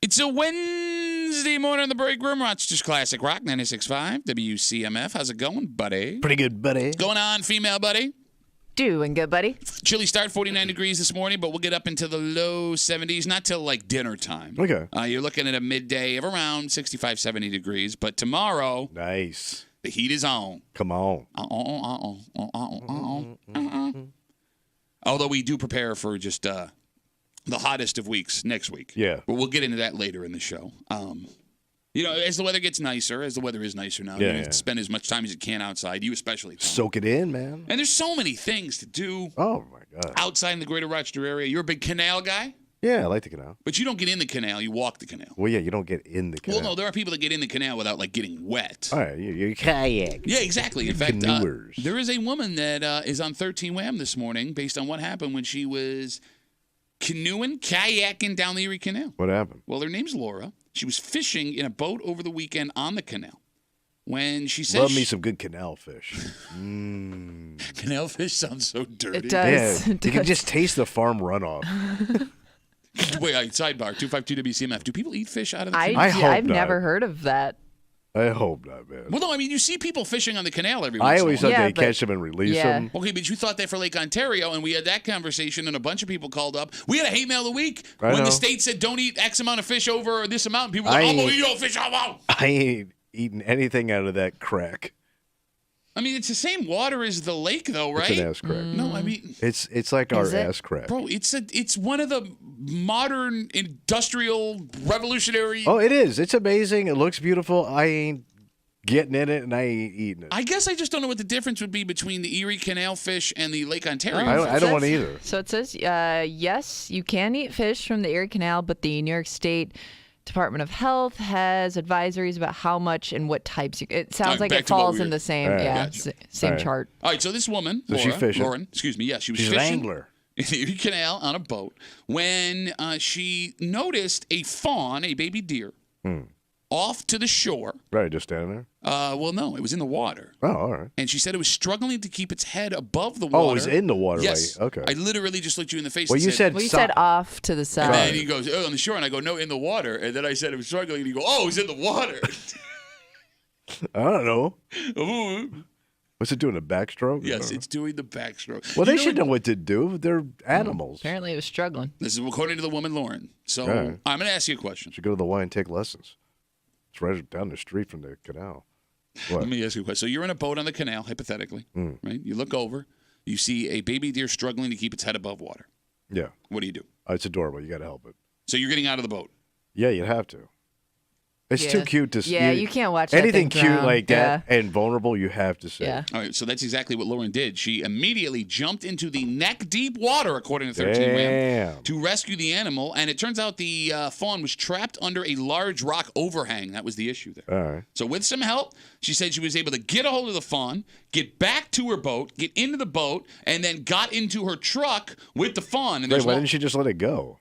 It's a Wednesday morning in the break room. Rochester's Classic Rock 96.5 WCMF. How's it going, buddy? Pretty good, buddy. Going on, female buddy? Doing good, buddy. Chilly start, 49 degrees this morning, but we'll get up into the low 70s, not till like dinner time. Okay. You're looking at a midday of around 65, 70 degrees. But tomorrow, Nice. the heat is on. Come on. Although we do prepare for just the hottest of weeks next week. Yeah. But we'll get into that later in the show. As the weather gets nicer, as the weather is nicer now, you have to spend as much time as you can outside, you especially. Tom. Soak it in, man. And there's so many things to do Oh, my God. outside in the greater Rochester area. You're a big canal guy, Yeah, I like the canal. but you don't get in the canal. You walk the canal. Well, yeah, you don't get in the canal. Well, no, there are people that get in the canal without, like, getting wet. All right, you kayak. Yeah, exactly. In fact, Canoers. there is a woman that is on 13 Wham this morning based on what happened when she was canoeing, kayaking down the Erie Canal. What happened? Well, her name's Laura. She was fishing in a boat over the weekend on the canal. When she said Love me some good canal fish. canal fish sounds so dirty. It does. Yeah, It you can does. just taste the farm runoff. Wait, sidebar, 252 WCMF. Do people eat fish out of the I, canal? I hope I've not. never heard of that. I hope not, man. Well, no, I mean, you see people fishing on the canal every once I in a always while. thought Yeah, they'd but- catch them and release yeah. them. Okay, but you thought that for Lake Ontario, and we had that conversation, and a bunch of people called up. We had a hate mail of the week I when know. the state said don't eat X amount of fish over this amount. And people were I like, I'm going ain't- to eat all fish. Oh, I ain't eating anything out of that crack. I mean, it's the same water as the lake, though, right? It's an ass crack. No, I mean, It's like our Is it? ass crack. bro, it's one of the modern industrial revolutionary. Oh, it is. It's amazing. It looks beautiful. I ain't getting in it, and I ain't eating it. I guess I just don't know what the difference would be between the Erie Canal fish and the Lake Ontario. I don't want to either. So it says, yes, you can eat fish from the Erie Canal, but the New York State Department of Health has advisories about how much and what types. It sounds like back it to what falls we in were- the same, All right. Gotcha. same All right. chart. All right, so this woman, So she's fishing. Lauren, excuse me, she was She's an fishing angler. in the Erie Canal on a boat when she noticed a fawn, a baby deer, off to the shore. Right, just standing there. Well, no, it was in the water. Oh, all right. And she said it was struggling to keep its head above the water. Oh, it was in the water. Yes. Like, okay. I literally just looked you in the face Well, and you said Well, you so- said off to the and side. then he goes, on the shore. And I go, no, in the water. And then I said it was struggling. And he go, oh, it's in the water. I don't know. Ooh. What's it doing? A backstroke? Yes, it's doing the backstroke. Well, You they should what? know what to do. They're animals. Apparently, it was struggling. This is according to the woman, Lauren. So Right. I'm going to ask you a question. Should go to the Y and take lessons. It's right down the street from the canal. What? Let me ask you a question. So you're in a boat on the canal, hypothetically, right? You look over. You see a baby deer struggling to keep its head above water. Yeah. What do you do? It's adorable. You got to help it. So you're getting out of the boat. Yeah, you'd have to. It's Yeah. too cute to see. Yeah, you can't watch that anything thing cute drown. like that and vulnerable. You have to see. Yeah. All right, so that's exactly what Lauren did. She immediately jumped into the neck-deep water, according to 13 Wham, Damn. to rescue the animal. And it turns out the fawn was trapped under a large rock overhang. That was the issue there. All right. So with some help, she said she was able to get a hold of the fawn, get back to her boat, get into the boat, and then got into her truck with the fawn. And Wait, there's why didn't she just let it go?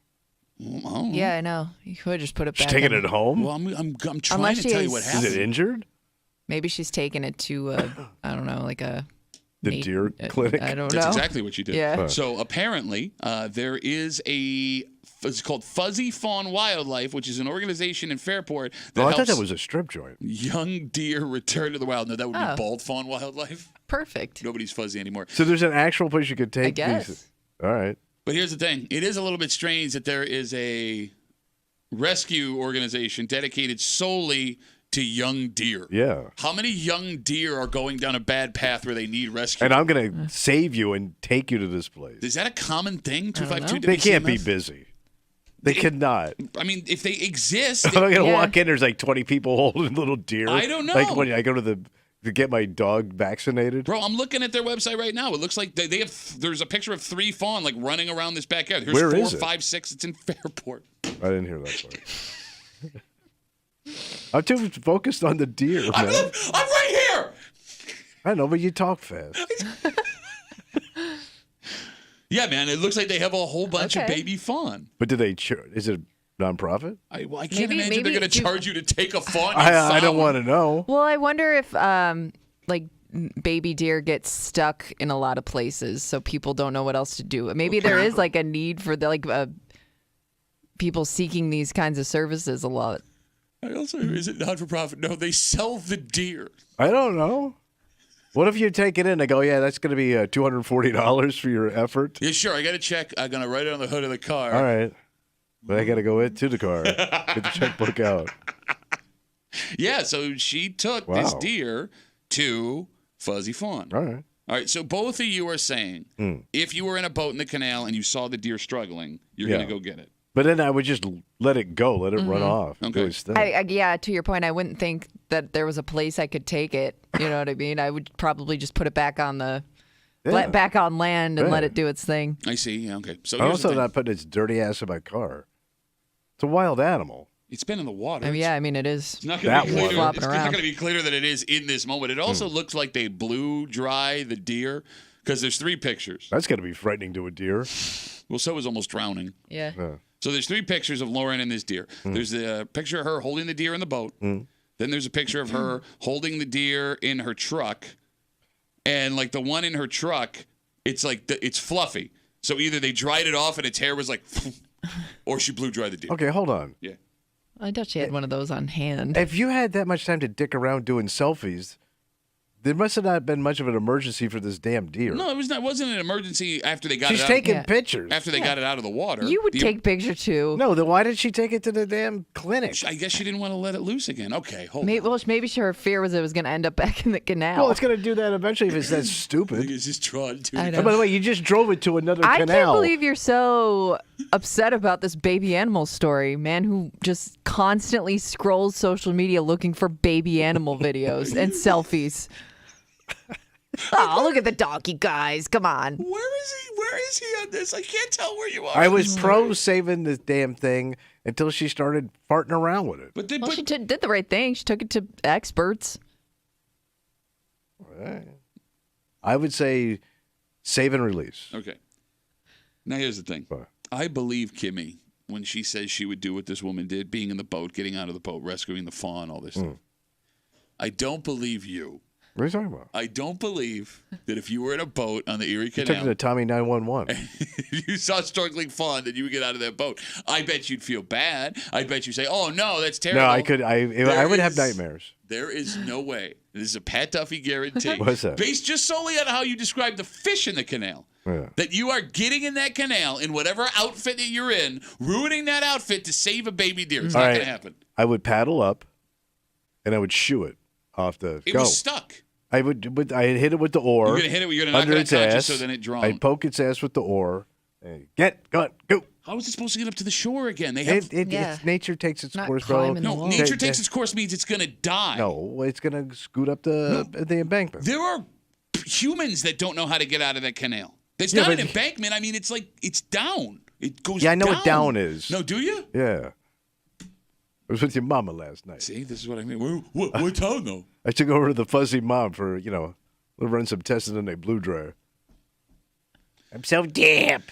Yeah, I know. You could just put it She's back. taking in. it home. Well, I'm trying Unless to tell you she's- what Is happened. it injured? Maybe she's taking it to, I don't know, like a... The nat- deer clinic? I don't That's know. exactly what you did. Yeah. So apparently, there is it's called Fuzzy Fawn Wildlife, which is an organization in Fairport that Oh, I helps thought that was a strip joint. young deer return to the wild. No, that would be Oh. Bald Fawn Wildlife. Perfect. Nobody's fuzzy anymore. So there's an actual place you could take I guess. these. All right. But here's the thing. It is a little bit strange that there is a rescue organization dedicated solely to young deer. Yeah. How many young deer are going down a bad path where they need rescue? And I'm going to save you and take you to this place. Is that a common thing? 252 They can't be WCMF? busy. They cannot. I mean, if they exist, I'm not going to Yeah. walk in. There's like 20 people holding little deer. I don't know. Like when I go to get my dog vaccinated. bro, I'm looking at their website right now. It looks like they have. There's a picture of 3 fawn like running around this backyard. Here's Where 4, is it? 5, 6. It's in Fairport. I didn't hear that part. I'm too focused on the deer, I'm man. right here. I know, but you talk fast. Yeah, man. It looks like they have a whole bunch of Okay. baby fawn. But do they? Is it nonprofit? I can't Maybe- imagine maybe they're going if to you- charge you to take a fawn. I don't want to know. Well, I wonder if like baby deer get stuck in a lot of places, so people don't know what else to do. Maybe there is like a need for the people seeking these kinds of services a lot. Is it not for profit? No, they sell the deer. I don't know. What if you take it in and go, yeah, that's going to be $240 for your effort? Yeah, sure. I got to check. I'm going to write it on the hood of the car. All right. But I got to go into the car, get the checkbook out. Yeah, so she took this deer to Fuzzy Fawn. All right. All right, so both of you are saying if you were in a boat in the canal and you saw the deer struggling, you're going to go get it. But then I would just let it go, let it run off. Okay. Do its thing. Yeah, to your point, I wouldn't think that there was a place I could take it. You know what I mean? I would probably just put it back on back on land and let it do its thing. I see. Yeah, okay. So I'm here's the also thing. not putting its dirty ass in my car. It's a wild animal. It's been in the water. I mean, it is. It's not going to be cleaner. Flopping It's not around. going to be cleaner than it is in this moment. It also looks like they blew dry the deer because there's 3 pictures. That's got to be frightening to a deer. Well, so is almost drowning. Yeah. So there's 3 pictures of Lauren and this deer. There's a picture of her holding the deer in the boat. Then there's a picture of her holding the deer in her truck. And like the one in her truck, it's like it's fluffy. So either they dried it off and its hair was like, or she blew dry the deer. Okay, hold on. Yeah. I doubt she had one of those on hand. If you had that much time to dick around doing selfies, there must have not been much of an emergency for this damn deer. No, it wasn't an emergency after they got She's it out. taking Yeah. pictures. After they got it out of the water. You would take picture too. No, then why did she take it to the damn clinic? I guess she didn't want to let it loose again. Okay, hold Maybe, on. well, maybe her fear was it was going to end up back in the canal. Well, it's going to do that eventually if it's that I think stupid. it's just drawn to I it. know. And by the way, you just drove it to another I canal. can't believe you're so upset about this baby animal story. Man who just constantly scrolls social media looking for baby animal videos and selfies. Oh, look at the donkey, guys. Come on. Where is he on this? I can't tell where you are. I was pro saving this damn thing until she started farting around with it. But they Well, put she did the right thing. She took it to experts. I would say save and release. Okay. Now here's the thing. What? I believe Kimmy when she says she would do what this woman did, being in the boat, getting out of the boat, rescuing the fawn, all this stuff. I don't believe you. What are you talking about? I don't believe that if you were in a boat on the Erie You took it Canal, to Tommy 911. you saw a struggling fawn, that you would get out of that boat. I bet you'd feel bad. I bet you'd say, "Oh no, that's terrible." No, I could. I would have nightmares. There is no way. This is a Pat Duffy guarantee. What's that? Based just solely on how you describe the fish in the canal. Yeah. That you are getting in that canal in whatever outfit that you're in, ruining that outfit to save a baby deer. It's All not right. going to happen. I would paddle up, and I would shoo it off the. It go. was stuck. I'd hit it with the oar. You're going to hit it. You're going to knock under it its unconscious ass. so then it drowned. I'd poke its ass with the oar. And go. How is it supposed to get up to the shore again? They have Yeah. It's nature takes its Not course, bro. climbing the no. wall. Nature takes its course means it's going to die. No, it's gonna scoot up the embankment. There are humans that don't know how to get out of that canal. It's Yeah, not an but- embankment. I mean, it's like it's down. It goes. Yeah, I know down. what down is. No, do you? Yeah. I was with your mama last night. See, this is what I mean. What town though? I took over to the fuzzy mom for, we'll run some tests and then they blew dry. I'm so damp.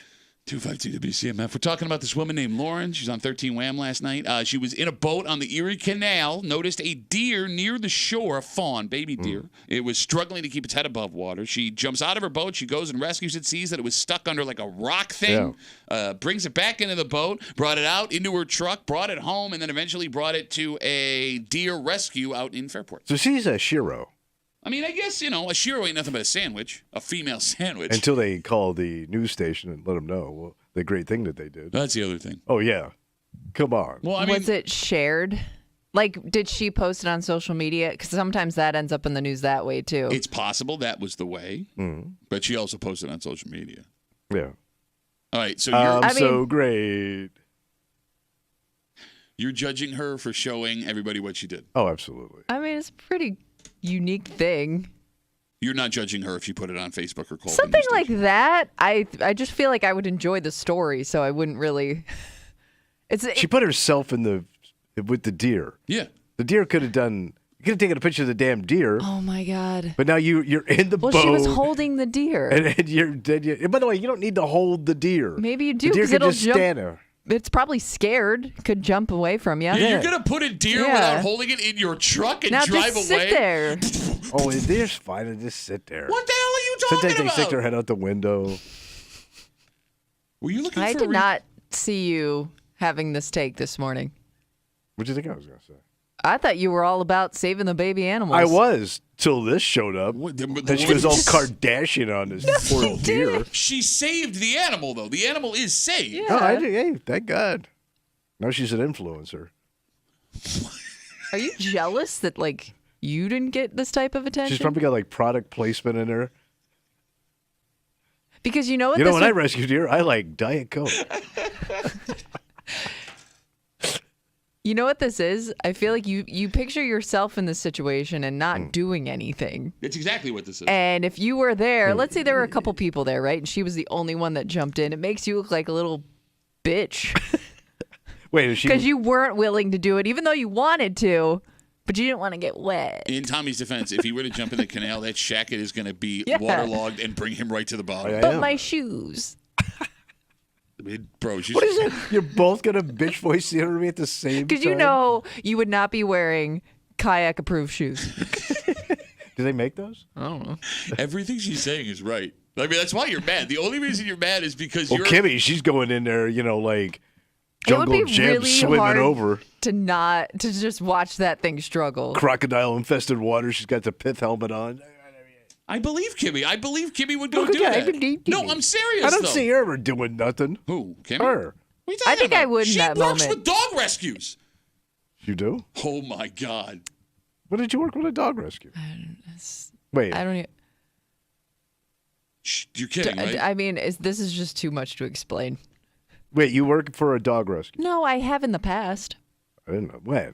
252 WCMF. We're talking about this woman named Lauren. She's on 13 Wham last night. She was in a boat on the Erie Canal, noticed a deer near the shore, a fawn, baby deer. It was struggling to keep its head above water. She jumps out of her boat. She goes and rescues it, sees that it was stuck under like a rock thing, brings it back into the boat, brought it out into her truck, brought it home, and then eventually brought it to a deer rescue out in Fairport. So she's a shiro I mean, I guess, a shiro ain't nothing but a sandwich, a female sandwich. until they call the news station and let them know the great thing that they did. That's the other thing. Oh, yeah. Come on. Well, I mean, Was it shared? Like, did she post it on social media? Because sometimes that ends up in the news that way, too. it's possible that was the way, but she also posted on social media. Yeah. All right, so you're I'm so mean- great. you're judging her for showing everybody what she did. Oh, absolutely. I mean, it's a pretty unique thing. You're not judging her if you put it on Facebook or call Something like that. I just feel like I would enjoy the story, so I wouldn't really. She put herself with the deer. Yeah. The deer could have done. You could have taken a picture of the damn deer, Oh my god. but now you're in the Well, boat. she was holding the deer. and you're dead. And by the way, you don't need to hold the deer. Maybe you do, The deer 'cause could it'll just jump- stand there. It's probably scared. Could jump away from you. Yeah, Yeah. you're going to put a deer Yeah. without holding it in your truck and Now drive just away? sit there. Oh, the deer's fine to just sit there. What the hell are you talking Sometimes they about? stick their head out the window. Were you looking I for did not see you having this take this morning. What do you think I was going to say? I thought you were all about saving the baby animals. I was, till this showed up. Then she was all Kardashian on this poor deer. She saved the animal, though. The animal is saved. Yeah. Oh, hey, thank God. Now she's an influencer. Are you jealous that, like, you didn't get this type of attention? She's probably got, like, product placement in her. Because you know what? When I rescue deer, I like Diet Coke. You know what this is? I feel like you picture yourself in this situation and not doing anything. That's exactly what this is. And if you were there, let's say there were a couple people there, right? And she was the only one that jumped in. It makes you look like a little bitch. Wait, is she? Because you weren't willing to do it, even though you wanted to, but you didn't want to get wet. In Tommy's defense, if he were to jump in the canal, that shacket is going to be Yeah. waterlogged and bring him right to the bottom. Oh, yeah. But my shoes. Bro, she's... What is it? You're both going to bitch voice the other me at the same time? Because you know you would not be wearing kayak-approved shoes. Do they make those? I don't know. Everything she's saying is right. I mean, that's why you're mad. The only reason you're mad is because Well, you're... Kimmy, she's going in there, like It would jungle be gym really swimming hard over. to just watch that thing struggle. Crocodile-infested water. She's got the pith helmet on. I believe Kimmy. I believe Kimmy would go Look, do I that. believe No, Kimmy. I'm serious, I don't though. see her ever doing nothing. Who? Kimmy? Her. What are you I talking think I about? would in She that works moment. with dog rescues. You do? Oh, my God. When did you work with a dog rescue? Wait. I don't even. Shh, you're kidding, right? I mean, this is just too much to explain. Wait, you work for a dog rescue? No, I have in the past. I didn't know. When?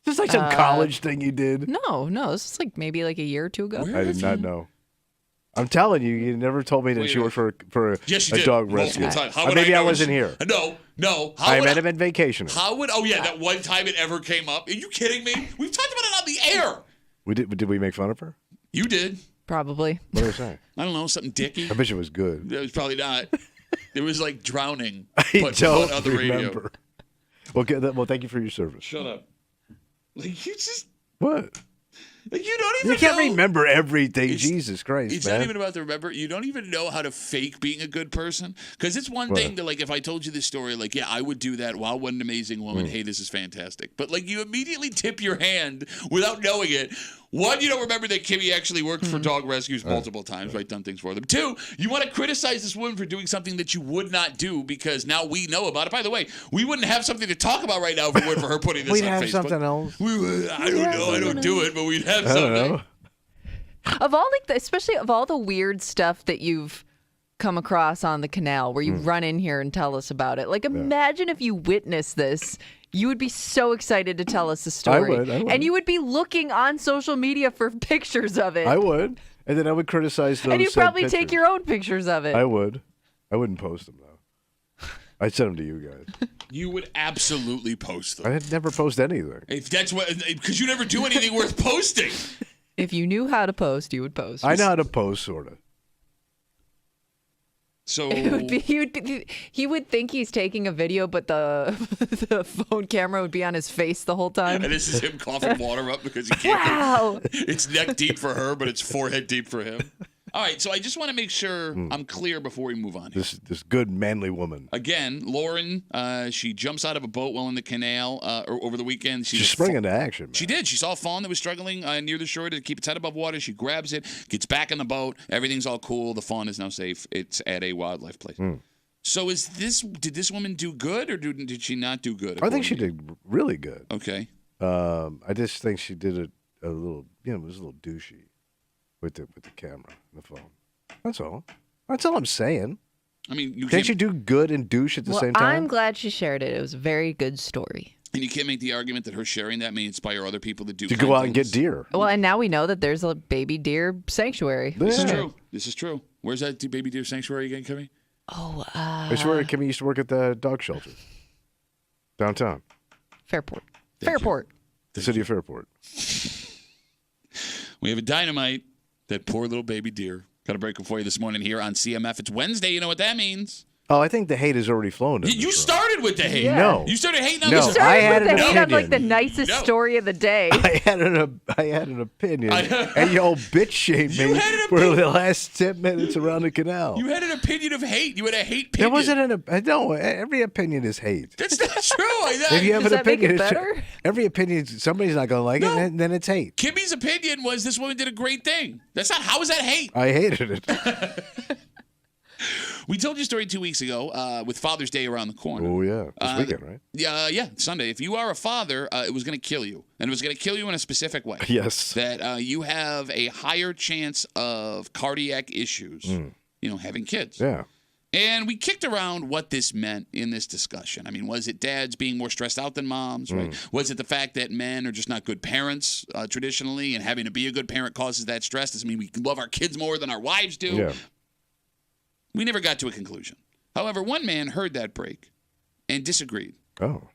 Is this like some college thing you did? No, this is maybe a year or two ago. Where I did not know. I'm telling you, you never told me that Wait, she worked for Yes, you a did. dog Multiple rescue. times. How would Maybe I know wasn't it's- here. No. How I would might have been vacationing. How would? Oh yeah, that one time it ever came up. Are you kidding me? We've talked about it on the air. Did we make fun of her? You did. Probably. What did I say? I don't know, something dicky. I bet it was good. It was probably not. It was like drowning. I but don't on the radio. remember. Well, thank you for your service. Shut up. Like you just. What? Like you don't even. You can't know. remember everything. It's- Jesus Christ, It's man. not even about the remember. You don't even know how to fake being a good person. Because it's one thing to, if I told you this story, yeah, I would do that. Wow, what an amazing woman. Hey, this is fantastic. But, you immediately tip your hand without knowing it. One, you don't remember that Kimmy actually worked for dog rescues multiple times, right? Done things for them. Two, you want to criticize this woman for doing something that you would not do because now we know about it. By the way, we wouldn't have something to talk about right now if it weren't for her putting this We'd on have Facebook. something else. I don't know. I don't do it, but we'd have I something. don't know. Of all especially of all the weird stuff that you've come across on the canal where you run in here and tell us about it. Imagine if you witnessed this. You would be so excited to tell us the story. I would. And you would be looking on social media for pictures of it. I would. And then I would criticize those. And you'd said probably take pictures. your own pictures of it. I would. I wouldn't post them, though. I'd send them to you guys. You would absolutely post them. I'd never post anything. If that's what, because you never do anything worth posting. If you knew how to post, you would post. I know how to post, sort of. So He would think he's taking a video, but the the phone camera would be on his face the whole time. and this is him coughing water up because he can't. Wow. It's neck deep for her, but it's forehead deep for him. All right, so I just want to make sure I'm clear before we move on. This good manly woman. Again, Lauren, she jumps out of a boat while in the canal over the weekend. She sprang into action, man. She did. She saw a fawn that was struggling near the shore to keep its head above water. She grabs it, gets back in the boat. Everything's all cool. The fawn is now safe. It's at a wildlife place. So did this woman do good or did she not do good? I think she according to did really good. you? Okay. I just think she did it a little, it was a little douchey with the camera and the phone. That's all. That's all I'm saying. I mean, Can't you do good and douche at the same time? I'm glad she shared it. It was a very good story. And you can't make the argument that her sharing that may inspire other people to do to kind go out and things. get deer. Well, and now we know that there's a baby deer sanctuary. This is Yeah. true. This is true. Where's that baby deer sanctuary again, Kimmy? Oh, I swear, Kimmy used to work at the dog shelter downtown, Fairport. Thank you. Fairport. the city of Fairport. We have a dynamite, that poor little baby deer. Got to break it for you this morning here on CMF. It's Wednesday. You know what that means. Oh, I think the hate has already flown. In You this room. started with the hate. Yeah. No. You started hating on No. this. You started I had with an the hate on like the opinion. nicest No. story of the day. I had an opinion, and you all bitch shamed You me had an for opinion. the last 10 minutes around the canal. You had an opinion of hate. You had a hate There opinion. wasn't no. Every opinion is hate. That's not true. If you have Does an that make opinion, it it's- better? every opinion, somebody's not going to like No. it, and then it's hate. Kimmy's opinion was this woman did a great thing. That's not. How is that hate? I hated it. We told you a story 2 weeks ago with Father's Day around the corner. Oh yeah, this weekend, right? Yeah, Sunday. If you are a father, it was going to kill you, and it was going to kill you in a specific way. Yes. That you have a higher chance of cardiac issues. Having kids. Yeah. And we kicked around what this meant in this discussion. I mean, was it dads being more stressed out than moms, right? Was it the fact that men are just not good parents traditionally, and having to be a good parent causes that stress? Does it mean we love our kids more than our wives do? Yeah. We never got to a conclusion. However, one man heard that break and disagreed. Oh.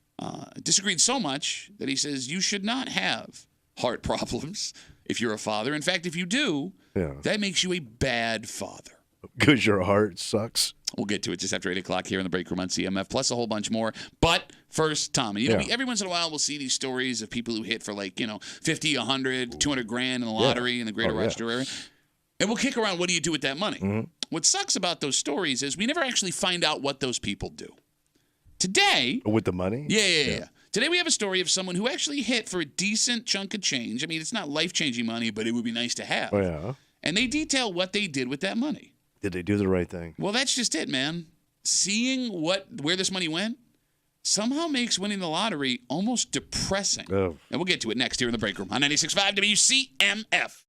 Disagreed so much that he says you should not have heart problems if you're a father. In fact, if you do, that makes you a bad father. Because your heart sucks. We'll get to it just after 8 o'clock here in the break room on CMF, plus a whole bunch more. But first, Tom, every once in a while we'll see these stories of people who hit for 50, 100, 200 grand in the lottery in the greater Rochester area. And we'll kick around, what do you do with that money? What sucks about those stories is we never actually find out what those people do. Today... With the money? Yeah. Today we have a story of someone who actually hit for a decent chunk of change. I mean, it's not life-changing money, but it would be nice to have. Oh, yeah. And they detail what they did with that money. Did they do the right thing? Well, that's just it, man. Seeing where this money went somehow makes winning the lottery almost depressing. Oh. And we'll get to it next here in the break room on 96.5 WCMF.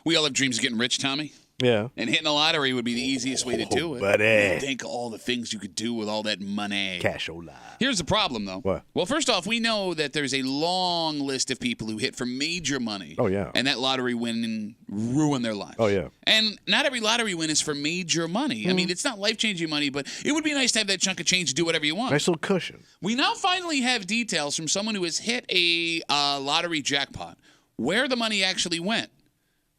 We all have dreams of getting rich, Tommy. Yeah. And hitting the lottery would be the easiest way to do it. buddy. Think of all the things you could do with all that money. Cashola. Here's the problem, though. What? Well, first off, we know that there's a long list of people who hit for major money. Oh, yeah. And that lottery win and ruin their lives. Oh, yeah. And not every lottery win is for major money. I mean, it's not life-changing money, but it would be nice to have that chunk of change to do whatever you want. Nice little cushion. We now finally have details from someone who has hit a lottery jackpot, where the money actually went.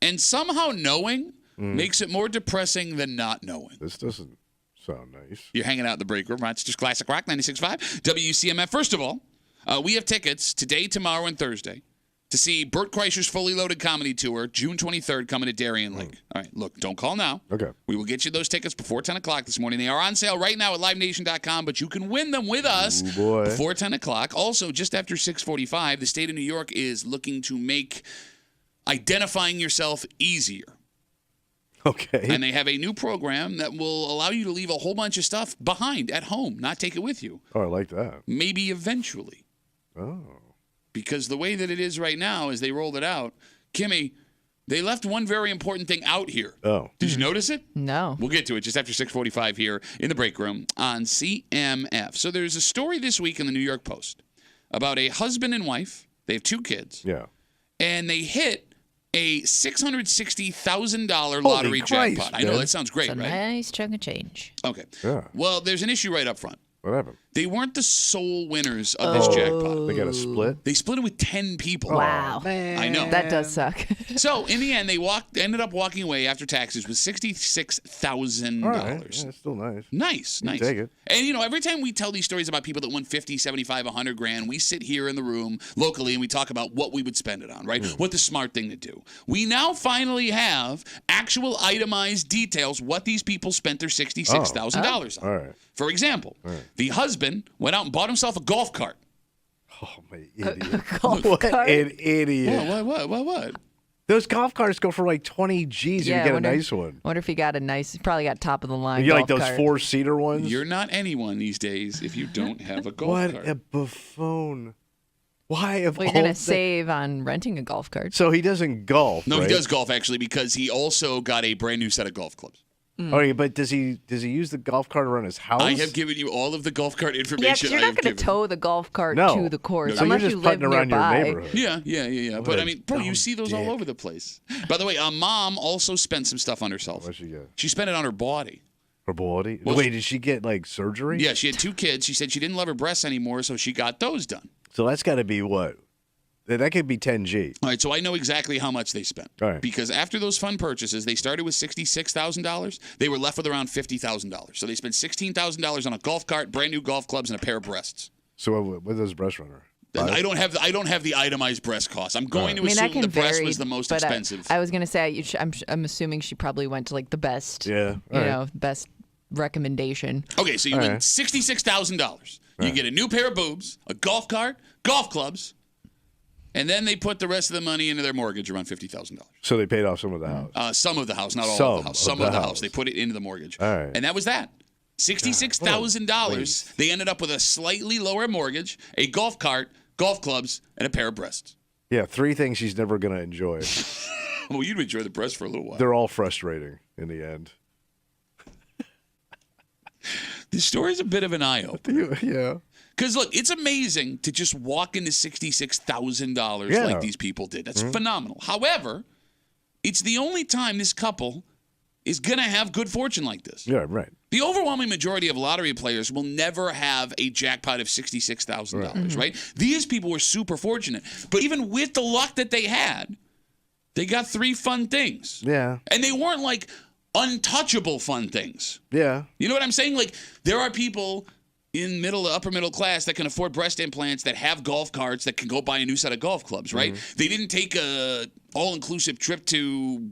And somehow knowing makes it more depressing than not knowing. This doesn't sound nice. You're hanging out in the break room. It's just Classic Rock 96.5 WCMF. First of all, we have tickets today, tomorrow, and Thursday to see Bert Kreischer's Fully Loaded Comedy Tour, June 23rd, coming to Darien Lake. All right, look, don't call now. Okay. We will get you those tickets before 10 o'clock this morning. They are on sale right now at livenation.com, but you can win them with us before 10 o'clock. Also, just after 6:45, the state of New York is looking to make identifying yourself easier. Okay. And they have a new program that will allow you to leave a whole bunch of stuff behind at home, not take it with you. Oh, I like that. Maybe eventually. Oh. Because the way that it is right now, as they rolled it out, Kimmy, they left one very important thing out here. Oh. Did you notice it? No. We'll get to it just after 6:45 here in the break room on CMF. So there's a story this week in the New York Post about a husband and wife. They have 2 kids. Yeah. And they hit a $660,000 lottery Christ, jackpot. I know, man. that sounds great, It's a right? nice chunk of change. Okay. Yeah. Well, there's an issue right up front. What happened? They weren't the sole winners of this jackpot. They got a split? They split it with 10 people. Wow. I know. That does suck. So in the end, they ended up walking away after taxes with $66,000. All right. Yeah, it's still nice. Nice. Take it. And, every time we tell these stories about people that won 50, 75, 100 grand, we sit here in the room locally and we talk about what we would spend it on, right? What the smart thing to do. We now finally have actual itemized details what these people spent their $66,000 on. All right. For example, the husband went out and bought himself a golf cart. Oh, my idiot. Golf What cart? an idiot. What? Those golf carts go for like 20 G's if you get a nice one. Wonder if he got a nice, he probably got top of the line. You like golf those cart. 4-seater ones? You're not anyone these days if you don't have a golf What cart. a buffoon. Why of Well, you're all going to thi- save on renting a golf cart. So he doesn't golf, No, right? he does golf actually because he also got a brand new set of golf clubs. Okay, but does he use the golf cart around his house? I have given you all of the golf cart Yeah, information. because you're I not have going to given. tow the golf cart No. to the course So unless you're you just live putting around nearby. your neighborhood. Yeah. But I mean, bro, you dumb see those all dick. over the place. By the way, Mom also spent some stuff on herself. What'd she get? She spent it on her body. Her body? Well, Wait, did she get like surgery? Yeah, she had 2 kids. She said she didn't love her breasts anymore, so she got those done. So that's got to be what? That could be 10G. All right, so I know exactly how much they spent. All right. Because after those fun purchases, they started with $66,000. They were left with around $50,000. So they spent $16,000 on a golf cart, brand new golf clubs, and a pair of breasts. So what does breast runner? I don't have the itemized breast cost. I'm going to I mean, that assume can the breast vary, was the most but expensive. I was going to say, I'm assuming she probably went to like the best, Yeah. All right. best recommendation. Okay, so you All win right. $66,000. You get a new pair of boobs, a golf cart, golf clubs, and then they put the rest of the money into their mortgage, around $50,000. So they paid off some of the house. Some of the house, not all Some of the house. of Some the of the house. house. They put it into the mortgage. All right. And that was that. $66,000. They ended up with a slightly lower mortgage, a golf cart, golf clubs, and a pair of breasts. Yeah, 3 things she's never going to enjoy. Well, you'd enjoy the breasts for a little while. They're all frustrating in the end. This story's a bit of an eye-opener. Yeah. Because, look, it's amazing to just walk into $66,000 Yeah. like these people did. That's phenomenal. However, it's the only time this couple is going to have good fortune like this. Yeah, right. The overwhelming majority of lottery players will never have a jackpot of $66,000, right? These people were super fortunate. But even with the luck that they had, they got 3 fun things. Yeah. And they weren't like untouchable fun things. Yeah. You know what I'm saying? Like, there are people in upper middle class that can afford breast implants, that have golf carts, that can go buy a new set of golf clubs, right? They didn't take a all-inclusive trip to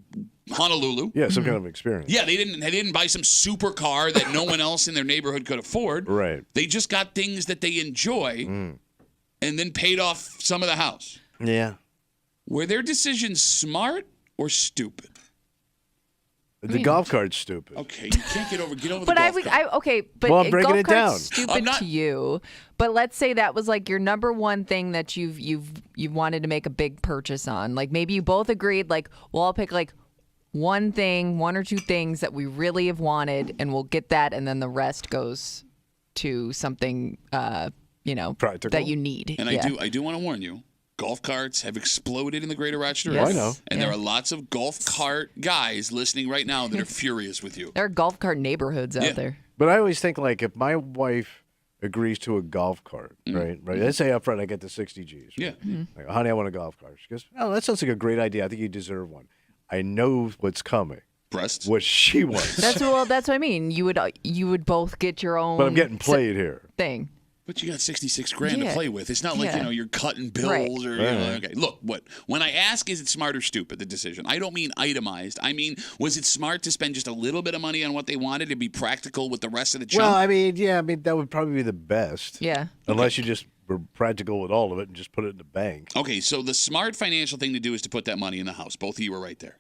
Honolulu. Yeah, some kind of experience. Yeah, they didn't buy some super car that no one else in their neighborhood could afford. Right. They just got things that they enjoy and then paid off some of the house. Yeah. Were their decisions smart or stupid? The golf cart's stupid. Okay, you can't get over the But golf cart. okay, but Well, I'm breaking golf it down. cart's stupid to you. But let's say that was like your number one thing that you've wanted to make a big purchase on. Like maybe you both agreed, like, well, I'll pick like one or two things that we really have wanted, and we'll get that, and then the rest goes to something, Practical. that you need. And yeah. I do want to warn you. Golf carts have exploded in the greater Rochester Yes. area. I know. And there are lots of golf cart guys listening right now that are furious with you. There are golf cart neighborhoods out there. But I always think, like, if my wife agrees to a golf cart, right? Let's say up front I get the 60 Gs. Right? Yeah. Like, honey, I want a golf cart. She goes, oh, that sounds like a great idea. I think you deserve one. I know what's coming. Breasts. What she wants. That's what I mean. You would both get your own. But I'm getting played here. Thing. But you got 66 grand to play with. It's not like, you're cutting bills Right. or, okay. Look, when I ask, is it smart or stupid, the decision? I don't mean itemized. I mean, was it smart to spend just a little bit of money on what they wanted to be practical with the rest of the chunk? Well, I mean, that would probably be the best. Yeah. Unless you just were practical with all of it and just put it in the bank. Okay, so the smart financial thing to do is to put that money in the house. Both of you were right there.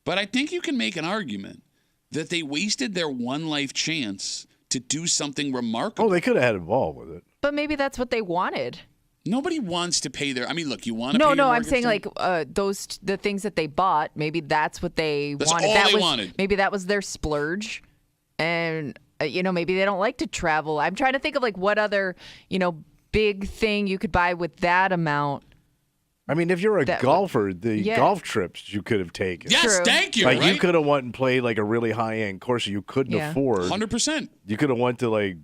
But I think you can make an argument that they wasted their one life chance to do something remarkable. Oh, they could have had involved with it. But maybe that's what they wanted. Nobody wants to pay their. I mean, look, you want to. No, pay your I'm mortgage saying thing? like the things that they bought. Maybe that's what they That's wanted. all that they was, wanted. Maybe that was their splurge, and maybe they don't like to travel. I'm trying to think of like what other big thing you could buy with that amount. I mean, if you're a golfer, the Yeah. golf trips you could have taken. Yes, True. thank you. Like right? you could have went and played like a really high-end course you couldn't Yeah. afford. 100%. You could have went to like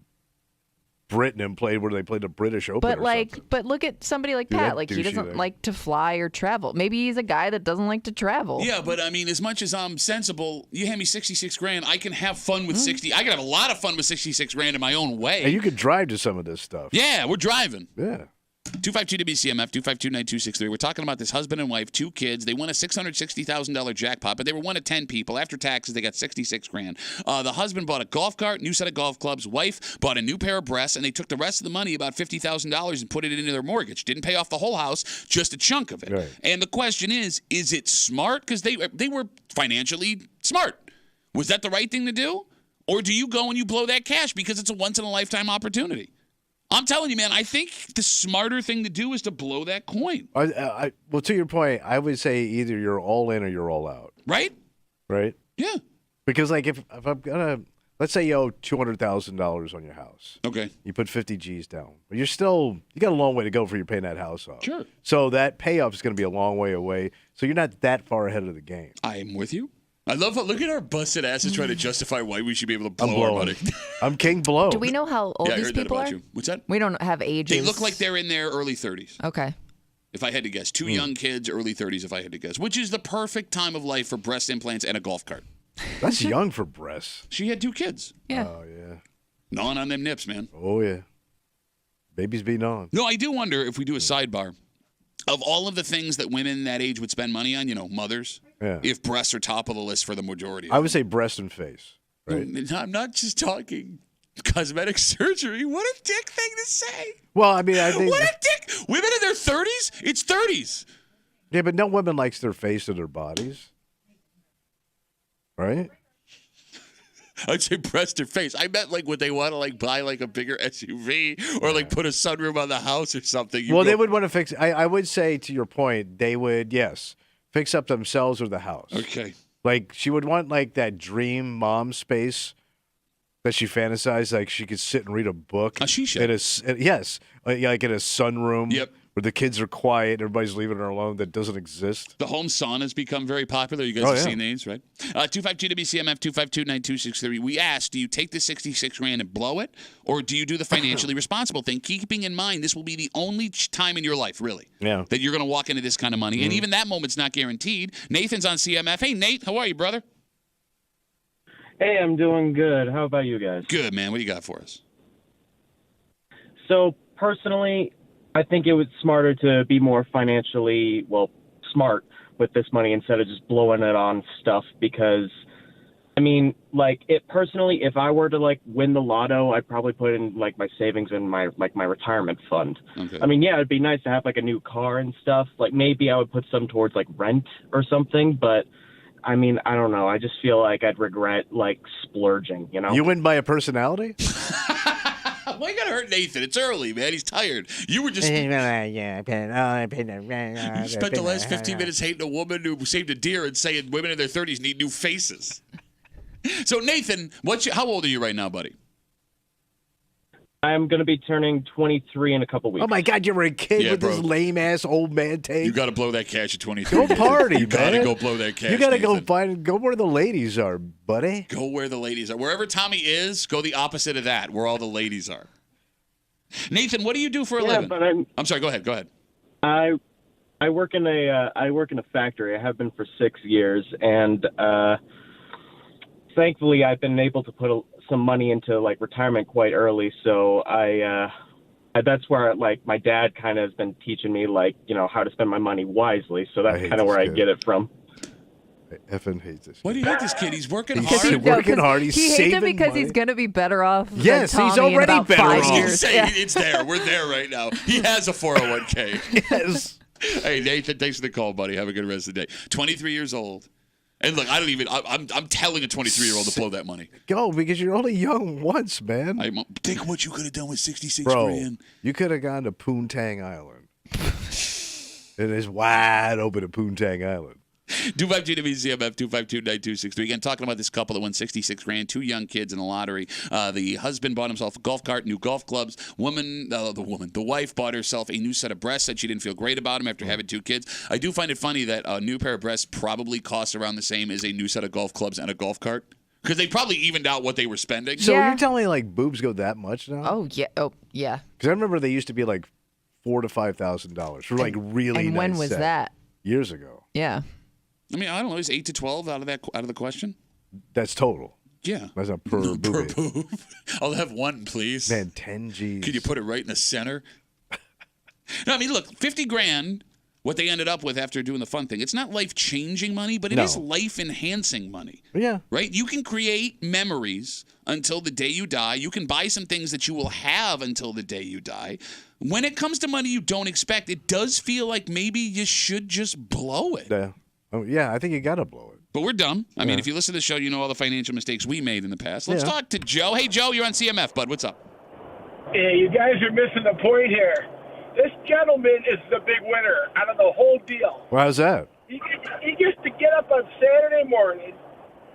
Britain and played where they played the British Open. But or like, something. but look at somebody like Do Pat. that Like he douchey doesn't thing. like to fly or travel. Maybe he's a guy that doesn't like to travel. Yeah, but I mean, as much as I'm sensible, you hand me 66 grand, I can have fun with 60. I can have a lot of fun with 66 grand in my own way. And you could drive to some of this stuff. Yeah, we're driving. Yeah. 252 WCMF 252-9263. We're talking about this husband and wife, 2 kids. They won a $660,000 jackpot, but they were one of 10 people. After taxes, they got 66 grand. The husband bought a golf cart, new set of golf clubs. Wife bought a new pair of breasts, and they took the rest of the money, about $50,000, and put it into their mortgage. Didn't pay off the whole house, just a chunk of it. Right. And the question is it smart? Because they were financially smart. Was that the right thing to do? Or do you go and you blow that cash because it's a once-in-a-lifetime opportunity? I'm telling you, man, I think the smarter thing to do is to blow that coin. Well, to your point, I would say either you're all in or you're all out. Right? Right? Yeah. Because like if I'm gonna, let's say you owe $200,000 on your house. Okay. You put 50 G's down. But you got a long way to go before you're paying that house off. Sure. So that payoff is going to be a long way away. So you're not that far ahead of the game. I'm with you. I love how, look at our busted asses trying to justify why we should be able to I'm blow our blowing. money. I'm king blow. Do we know how old Yeah, I these heard that people about are? you. What's that? We don't have ages. They look like they're in their early 30s. Okay. If I had to guess. 2 young kids, early 30s if I had to guess. Which is the perfect time of life for breast implants and a golf cart. That's young for breasts. She had 2 kids. Yeah. Oh, yeah. Gnawing on them nips, man. Oh, yeah. Babies be on. No, I do wonder if we do a sidebar. Of all of the things that women that age would spend money on, mothers, Yeah. if breasts are top of the list for the majority. I would say breast and face. Right? I'm not just talking cosmetic surgery. What a dick thing to say. Well, I mean, I think. What a dick. Women in their 30s? It's 30s. Yeah, but no woman likes their face or their bodies. Right? I'd say breast or face. I meant like would they want to buy a bigger SUV or put a sunroom on the house or something. They would want to fix. I would say to your point, they would fix up themselves or the house. Okay. Like she would want that dream mom space that she fantasized, like she could sit and read a book. She should. Yes, like in a sunroom. Yep. Where the kids are quiet, everybody's leaving her alone. That doesn't exist. The home saunas become very popular. You guys have seen these, right? 252 WCMF 252-9263. We asked, do you take the 66 grand and blow it, or do you do the financially responsible thing? Keeping in mind, this will be the only time in your life, really, that you're going to walk into this kind of money, and even that moment's not guaranteed. Nathan's on CMF. Hey, Nate, how are you, brother? Hey, I'm doing good. How about you guys? Good, man. What do you got for us? So, personally, I think it was smarter to be more financially, smart with this money instead of just blowing it on stuff because, I mean, personally, if I were to, win the lotto, I'd probably put in, my savings in my retirement fund. Okay. I mean, yeah, it'd be nice to have, a new car and stuff. Maybe I would put some towards, rent or something, but I mean, I don't know. I just feel like I'd regret like splurging, you know? You win by a personality? Why you gotta hurt Nathan? It's early, man. He's tired. You were just. You spent the last 15 minutes hating a woman who saved a deer and saying women in their 30s need new faces. So, Nathan, how old are you right now, buddy? I'm going to be turning 23 in a couple weeks. Oh, my God, you're a kid with this lame-ass old man take. You got to blow that cash at 23. Go party, man. You got to go blow that cash. You got to Nathan. go where the ladies are, buddy. Go where the ladies are. Wherever Tommy is, go the opposite of that, where all the ladies are. Nathan, what do you do for a living? But I'm sorry, go ahead. I work in a factory. I have been for 6 years, and thankfully I've been able to put some money into like retirement quite early. So that's where like my dad kind of has been teaching me like, you know, how to spend my money wisely. So that's kind of where I get it from. I effing hate this. Why do you hate this kid? He's working He's hard. working hard. He's he hates saving him because money. he's going to be better off. Yes, than he's Tommy already in about better 5 off. years. It's there. We're there right now. He has a 401k. Yes. Hey, Nathan, thanks for the call, buddy. Have a good rest of the day. 23 years old. And look, I'm telling a 23-year-old to blow that money. Go, because you're only young once, man. Think what you could have done with 66 Bro, grand. you could have gone to Poontang Island. It is wide open at Poontang Island. 252 WCMF 252-9263. Again, talking about this couple that won 66 grand, 2 young kids in the lottery. The husband bought himself a golf cart, new golf clubs. The wife bought herself a new set of breasts. Said she didn't feel great about them after having 2 kids. I do find it funny that a new pair of breasts probably costs around the same as a new set of golf clubs and a golf cart. Because they probably evened out what they were spending. So Yeah. you're telling me like boobs go that much now? Oh, yeah. Oh, yeah. Because I remember they used to be like $4,000 to $5,000 for like really And nice when was set. that? Years ago. Yeah. I mean, I don't know. Is 8 to 12 out of the question? That's total. Yeah. That's not per Per boob. boob. I'll have one, please. Man, 10 G's. Could you put it right in the center? No, I mean, look, 50 grand, what they ended up with after doing the fun thing. It's not life-changing money, but it is life-enhancing money. Yeah. Right? You can create memories until the day you die. You can buy some things that you will have until the day you die. When it comes to money you don't expect, it does feel like maybe you should just blow it. Yeah. Oh, yeah, I think you got to blow it. But we're dumb. I mean, if you listen to the show, you know all the financial mistakes we made in the past. Let's talk to Joe. Hey, Joe, you're on CMF, bud. What's up? Yeah, you guys are missing the point here. This gentleman is the big winner out of the whole deal. Well, how's that? He gets to get up on Saturday morning,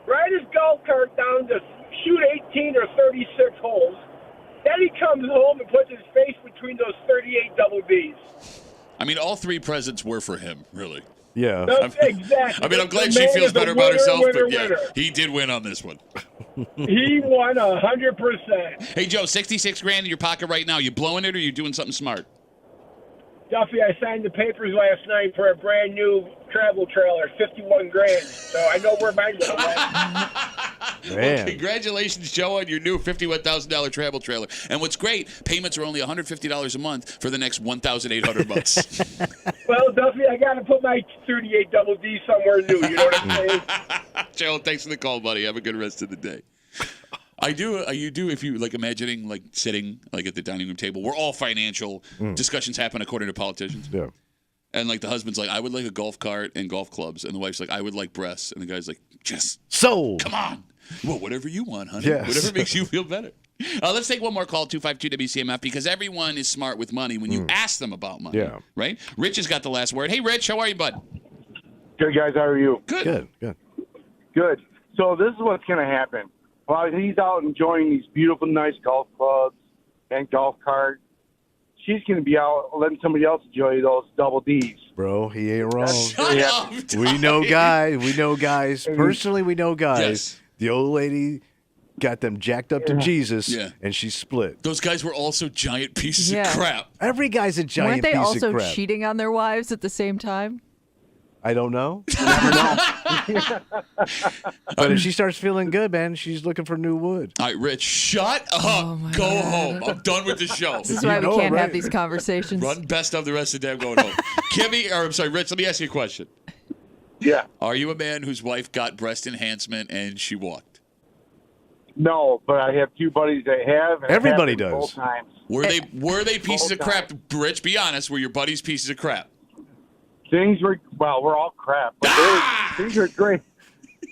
ride his golf cart down to shoot 18 or 36 holes. Then he comes home and puts his face between those 38 double Bs. I mean, all 3 presents were for him, really. Yeah. Exactly. I mean, I'm glad The she man feels is a better about herself, winner, but yeah, winner. he did win on this one. He won 100%. Hey, Joe, 66 grand in your pocket right now. You blowing it or you doing something smart? Duffy, I signed the papers last night for a brand new travel trailer, 51 grand. So I know where mine goes. Man. Well, congratulations, Joe, on your new $51,000 travel trailer. And what's great, payments are only $150 a month for the next 1,800 months. Well, Duffy, I got to put my 38 double D somewhere new. You know what I'm saying? Joe, thanks for the call, buddy. Have a good rest of the day. You do if you like imagining like sitting like at the dining room table where all financial discussions happen according to politicians. Yeah. And like the husband's like, I would like a golf cart and golf clubs, and the wife's like, I would like breasts, and the guy's like, just Sold. come on. Well, whatever you want, honey. Yes. Whatever makes you feel better. Let's take one more call, 252 WCMF, because everyone is smart with money when you ask them about money. Yeah. Right? Rich has got the last word. Hey, Rich, how are you, bud? Good, guys. How are you? Good. Good. So this is what's going to happen. While he's out enjoying these beautiful, nice golf clubs and golf cart, she's going to be out letting somebody else enjoy those double Ds. Bro, he ain't wrong. Shut up. We know guys. Personally, we know guys. Yes. The old lady got them jacked up to Jesus, and she split. Those guys were also giant pieces Yeah. of crap. Every guy's a giant Weren't they piece also of crap. cheating on their wives at the same time? I don't know. But if she starts feeling good, man, she's looking for new wood. All right, Rich, shut up. my Go God. home. I'm done with the show. This is why we know it, can't have right? these conversations. Run best of the rest of the day. I'm going home. Rich, let me ask you a question. Yeah. Are you a man whose wife got breast enhancement and she walked? No, but I have 2 buddies that have. And Everybody have been does. Both times. Were they pieces of Both crap? Rich, be honest. Were your buddies pieces of crap? Things were, well, we're all crap. But things are great.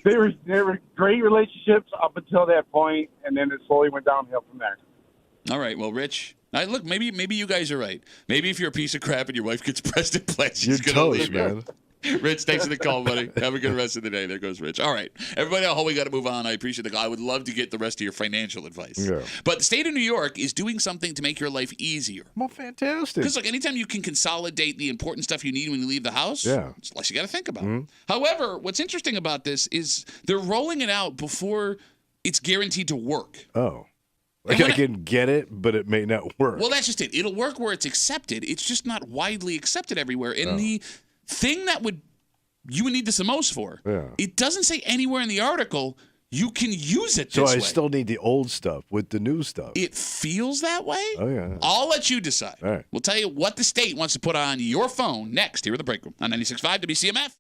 They were great relationships up until that point, and then it slowly went downhill from there. All right. Well, Rich, look, maybe you guys are right. Maybe if you're a piece of crap and your wife gets breast implants, You're she's going to toast, leave you. man. Rich, thanks for the call, buddy. Have a good rest of the day. There goes Rich. All right. Everybody at home, we got to move on. I appreciate the call. I would love to get the rest of your financial advice. Yeah. But the state of New York is doing something to make your life easier. Well, fantastic. Because, look, anytime you can consolidate the important stuff you need when you leave the house, Yeah. it's less you got to think about. However, what's interesting about this is they're rolling it out before it's guaranteed to work. Oh. Like I can get it, but it may not work. Well, that's just it. It'll work where it's accepted. It's just not widely accepted everywhere. And the thing that you would need this the most for, it doesn't say anywhere in the article you can use it this way. So I still need the old stuff with the new stuff. It feels that way. Oh, yeah. I'll let you decide. All right. We'll tell you what the state wants to put on your phone next here in the break room on 96.5 WCMF.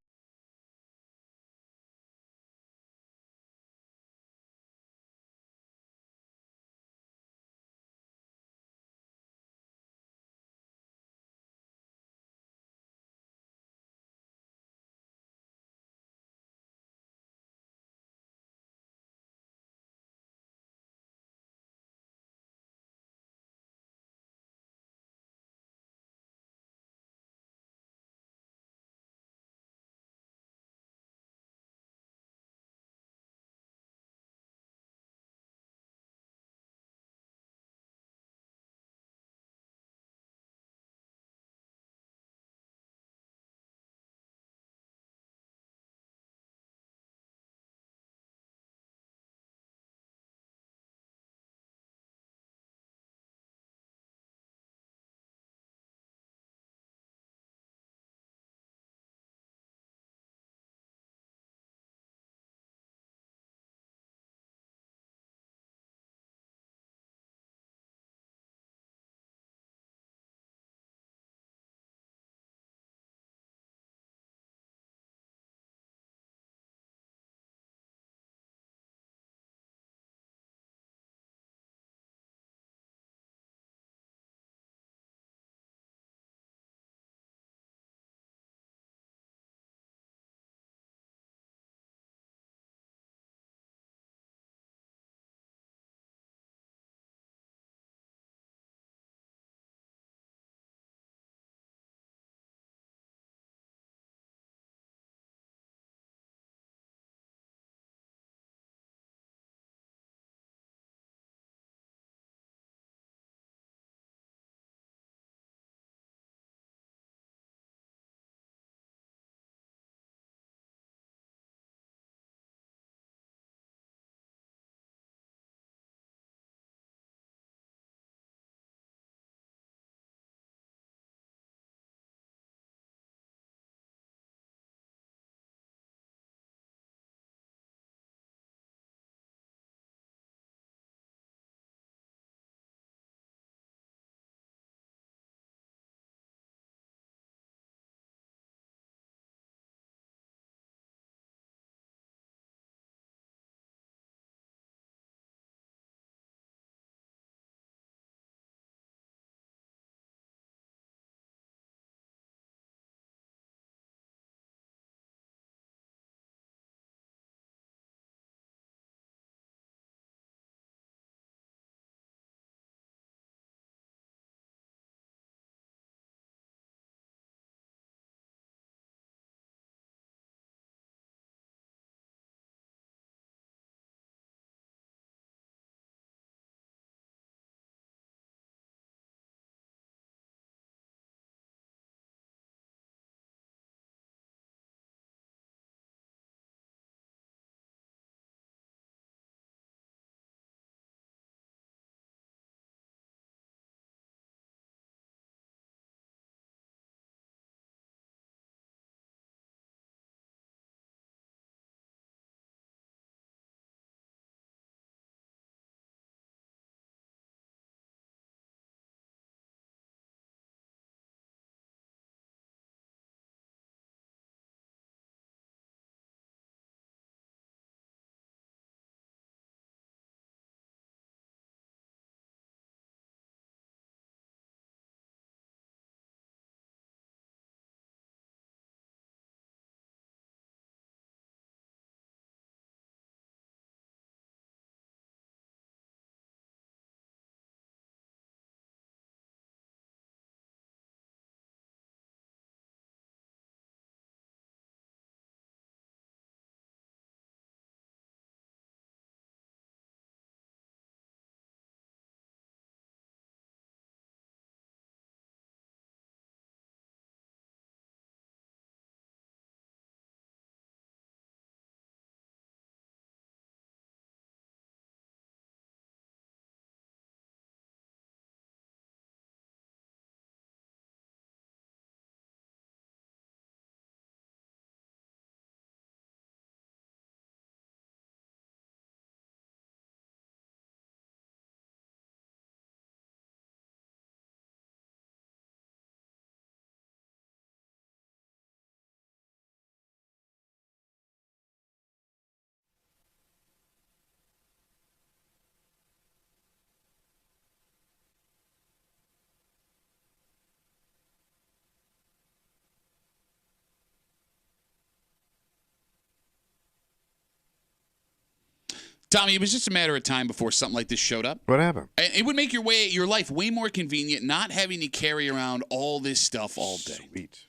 Tommy, it was just a matter of time before something like this showed up. What happened? And it would make your life way more convenient, not having to carry around all this stuff all day. Sweet.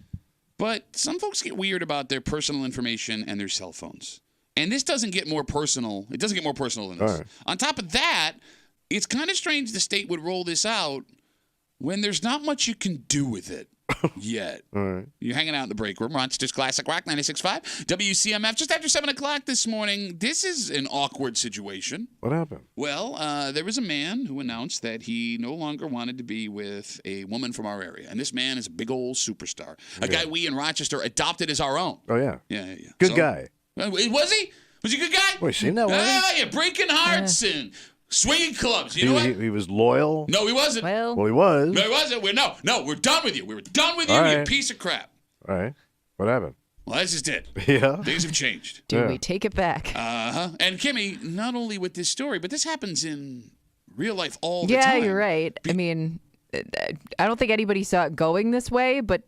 But some folks get weird about their personal information and their cell phones. And this doesn't get more personal. It doesn't get more personal than this. All right. On top of that, it's kind of strange the state would roll this out when there's not much you can do with it yet. All right. You're hanging out in the break room. Rochester's Classic Rock 96.5. WCMF, just after 7 o'clock this morning. This is an awkward situation. What happened? Well, there was a man who announced that he no longer wanted to be with a woman from our area. And this man is a big old superstar. A guy we in Rochester adopted as our own. Oh, yeah. Yeah. Good guy. Was he? Was he a good guy? Well, you seen that one? Oh, yeah, breaking hearts and swinging clubs. You know what? He was loyal. No, he wasn't. Well, Well, he was. No, he wasn't. We're done with you. We were done with you, All you right. piece of crap. All right. What happened? Well, that's just it. Yeah. Things have changed. do Yeah. we take it back? Uh-huh. And Kimmy, not only with this story, but this happens in real life all the time. Yeah, you're right. I mean, I don't think anybody saw it going this way, but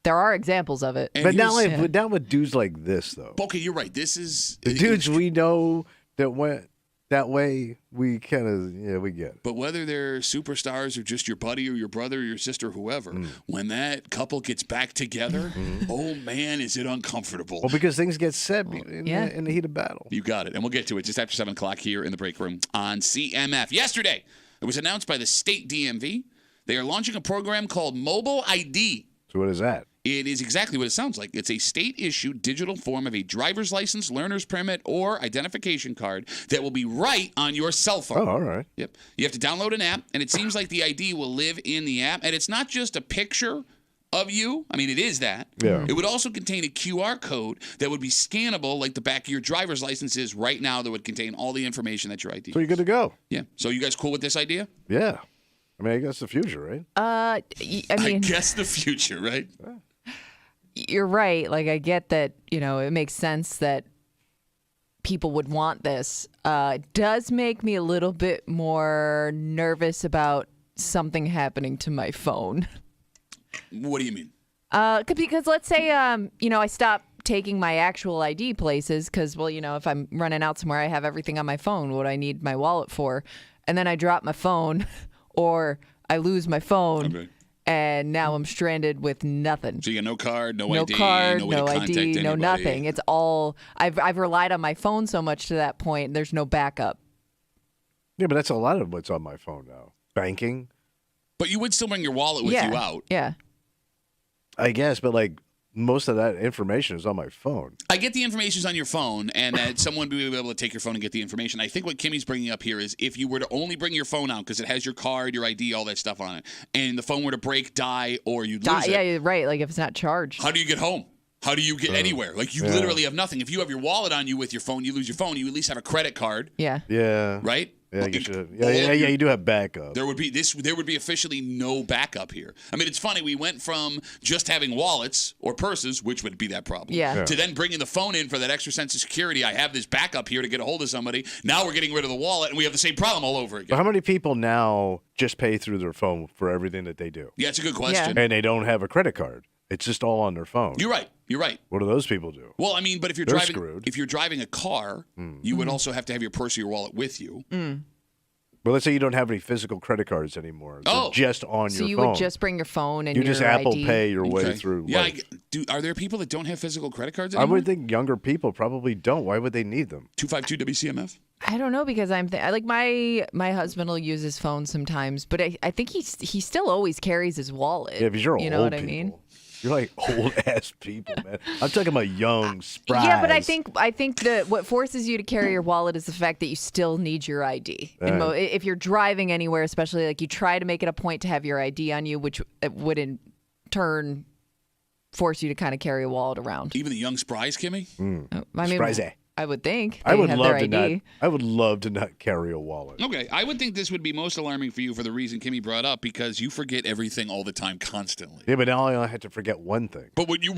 there are examples of it. And But not here's- like not with dudes like this though. Okay, you're right. This is The dudes we know that went that way, we kind of we get it. But whether they're superstars or just your buddy or your brother or your sister, whoever, when that couple gets back together, oh man, is it uncomfortable. Well, because things get said in the heat of battle. You got it. And we'll get to it just after 7 o'clock here in the break room on CMF. Yesterday, it was announced by the state DMV. They are launching a program called Mobile ID. So what is that? It is exactly what it sounds like. It's a state-issued digital form of a driver's license, learner's permit, or identification card that will be right on your cell phone. Oh, all right. Yep. You have to download an app, and it seems like the ID will live in the app. And it's not just a picture of you. I mean, it is that. Yeah. It would also contain a QR code that would be scannable like the back of your driver's license is right now that would contain all the information that your ID. So you're good to go. Yeah. So you guys cool with this idea? Yeah. I mean, I guess the future, right? I I mean, guess the future, right? you're right. Like, I get that, it makes sense that people would want this. It does make me a little bit more nervous about something happening to my phone. What do you mean? Because let's say, I stop taking my actual ID places because, if I'm running out somewhere, I have everything on my phone, what I need my wallet for. And then I drop my phone or I lose my phone. Okay. And now I'm stranded with nothing. So you got no card, no No ID, card, no way no to contact ID, no anybody. nothing. It's all I've relied on my phone so much to that point. There's no backup. Yeah, but that's a lot of what's on my phone now. Banking, But you would still bring your wallet with yeah, you out. yeah. I guess, but like most of that information is on my phone. I get the information's on your phone, and that someone would be able to take your phone and get the information. I think what Kimmy's bringing up here is if you were to only bring your phone out because it has your card, your ID, all that stuff on it, and the phone were to break, die, or you lose Yeah, it, you're right. Like if it's not charged. how do you get home? How do you get anywhere? Like you literally have nothing. If you have your wallet on you with your phone, you lose your phone. You at least have a credit card, Yeah. Yeah. right? Yeah, I guess you do have backup. There would be officially no backup here. I mean, it's funny. We went from just having wallets or purses, which would be that problem, Yeah. to then bringing the phone in for that extra sense of security. I have this backup here to get a hold of somebody. Now we're getting rid of the wallet, and we have the same problem all over But again. how many people now just pay through their phone for everything that they do? Yeah, it's a good question. And they don't have a credit card. It's just all on their phone. You're right. You're right. What do those people do? Well, I mean, but if you're They're driving, screwed. if you're driving a car, you would also have to have your purse or your wallet with you. Well, let's say you don't have any physical credit cards anymore. They're Oh. just on So your you phone. would just bring your phone and you your just Apple ID. Pay your way Okay. through. Yeah, life. are there people that don't have physical credit cards I anymore? would think younger people probably don't. Why would they need them? 252 WCMF. I don't know because like my husband will use his phone sometimes, but I think he still always carries his wallet. Yeah, because you're you old know what people. I mean? You're like old ass people, man. I'm talking about young, spry. Yeah, but I think that what forces you to carry your wallet is the fact that you still need your ID. And if you're driving anywhere, especially like you try to make it a point to have your ID on you, which would in turn force you to kind of carry a wallet around. Even the young spries, Kimmy? I mean, Spry-zay. I would think I they would have love their to ID. not. I would love to not carry a wallet. Okay, I would think this would be most alarming for you for the reason Kimmy brought up because you forget everything all the time constantly. Yeah, but now I have to forget one thing. But when you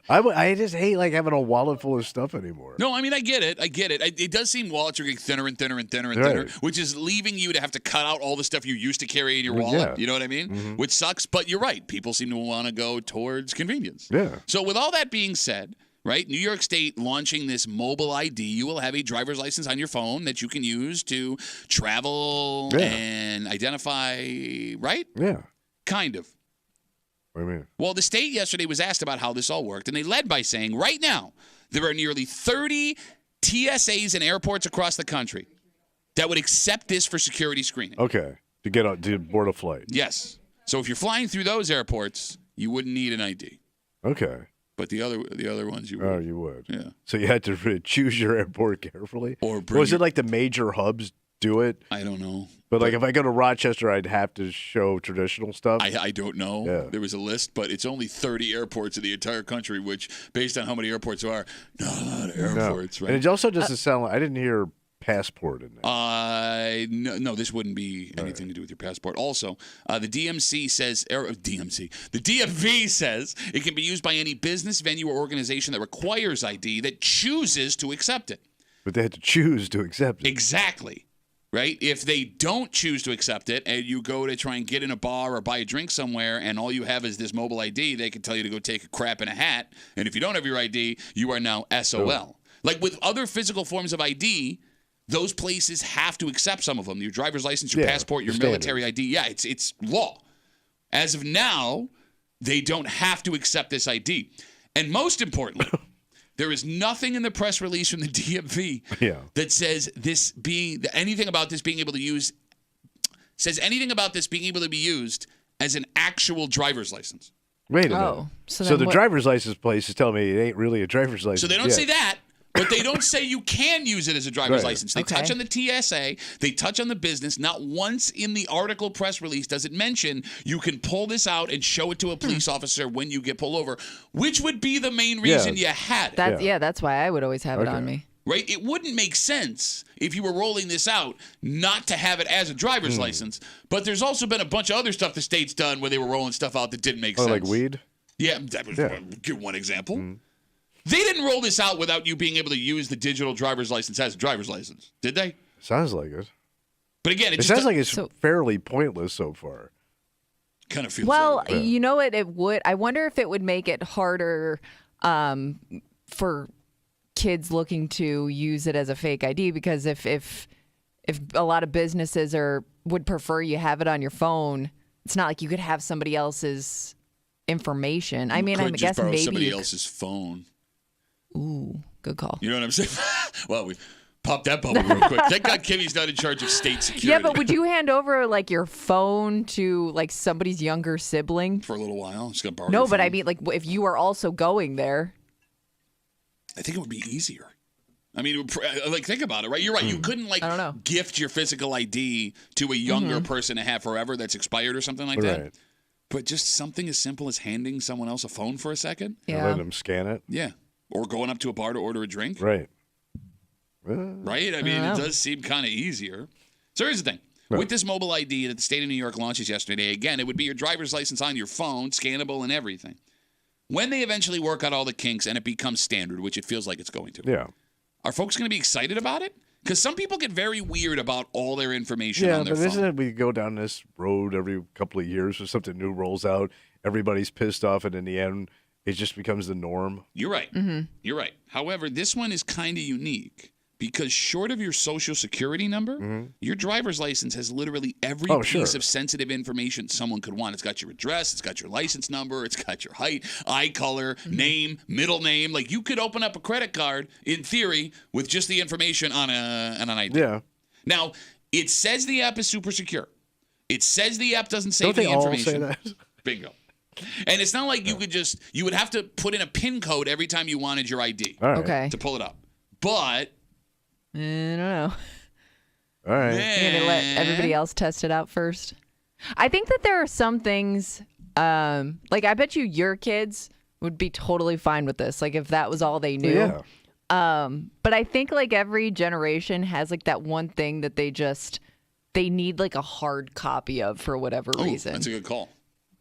I just hate like having a wallet full of stuff anymore. No, I mean I get it. It does seem wallets are getting thinner and thinner and thinner and Right. thinner, which is leaving you to have to cut out all the stuff you used to carry in your wallet. Yeah. You know what I mean? Which sucks, but you're right. People seem to want to go towards convenience. Yeah. So with all that being said, right? New York State launching this mobile ID. You will have a driver's license on your phone that you can use to travel and identify, right? Yeah. Kind of. What do you mean? Well, the state yesterday was asked about how this all worked, and they led by saying right now there are nearly 30 TSAs and airports across the country that would accept this for security screening. Okay. To board a flight. Yes. So if you're flying through those airports, you wouldn't need an ID. Okay. But the other ones you would. Oh, you would. Yeah. So you had to really choose your airport carefully? Or was it like the major hubs do it? I don't know. But like if I go to Rochester, I'd have to show traditional stuff? I don't know. Yeah. There was a list, but it's only 30 airports in the entire country, which, based on how many airports there are, not a lot of airports, No. right? And it also doesn't sound like, I didn't hear passport in there. No, this wouldn't be anything to do with your passport. Also, the DMV says it can be used by any business, venue, or organization that requires ID that chooses to accept it. But they had to choose to accept it. Exactly. Right? If they don't choose to accept it and you go to try and get in a bar or buy a drink somewhere and all you have is this mobile ID, they can tell you to go take a crap in a hat. And if you don't have your ID, you are now SOL. Oh. Like with other physical forms of ID, those places have to accept some of them. Your driver's license, your passport, your military ID. Yeah, it's law. As of now, they don't have to accept this ID. And most importantly, there is nothing in the press release from the DMV that says anything about this being able to be used as an actual driver's license. Wait a minute. Oh, so the driver's license place is telling me it ain't really a driver's license. So they don't say that. But they don't say you can use it as a driver's license. They touch on the TSA. They touch on the business. Not once in the article press release does it mention you can pull this out and show it to a police officer when you get pulled over, which would be the main reason you had it. That's why I would always have it on me. Right? It wouldn't make sense if you were rolling this out not to have it as a driver's license. But there's also been a bunch of other stuff the state's done where they were rolling stuff out that didn't make sense. Like weed? Yeah, that was give one example. They didn't roll this out without you being able to use the digital driver's license as a driver's license, did they? Sounds like it. But again, it sounds like it's fairly pointless so far. Kind of feels that way. You know what? It would. I wonder if it would make it harder for kids looking to use it as a fake ID, because if a lot of businesses would prefer you have it on your phone, it's not like you could have somebody else's information. I mean, I guess maybe somebody else's phone. Ooh, good call. You know what I'm saying? Well, we popped that bubble real quick. Thank God Kimmy's not in charge of state security. Yeah, but would you hand over like your phone to like somebody's younger sibling for a little while? Just gonna borrow No, your but phone. I mean, like if you are also going there, I think it would be easier. I mean, like think about it, right? You're right. You couldn't like gift your physical ID to a younger person to have forever that's expired or something like that. But just something as simple as handing someone else a phone for a second. Yeah. Letting them scan it. Yeah. Or going up to a bar to order a drink. Right. Right? I mean, it does seem kind of easier. So here's the thing. Right. With this mobile ID that the state of New York launches yesterday, again, it would be your driver's license on your phone, scannable and everything. When they eventually work out all the kinks and it becomes standard, which it feels like it's going to, are folks going to be excited about it? Because some people get very weird about all their information on their phone. Yeah, but isn't it we go down this road every couple of years when something new rolls out, everybody's pissed off, and in the end, it just becomes the norm? You're right. You're right. However, this one is kind of unique because short of your social security number, your driver's license has literally every piece of sensitive information someone could want. It's got your address, it's got your license number, it's got your height, eye color, name, middle name. Like you could open up a credit card in theory with just the information on an ID. Yeah. Now, it says the app is super secure. It says the app doesn't save the information. Don't they all say that? Bingo. And it's not like you would have to put in a PIN code every time you wanted your ID to pull it up. But I don't know. All right. You're going to let everybody else test it out first? I think that there are some things, like I bet your kids would be totally fine with this. Like if that was all they knew. Yeah. But I think like every generation has like that one thing that they need like a hard copy of for whatever reason. That's a good call.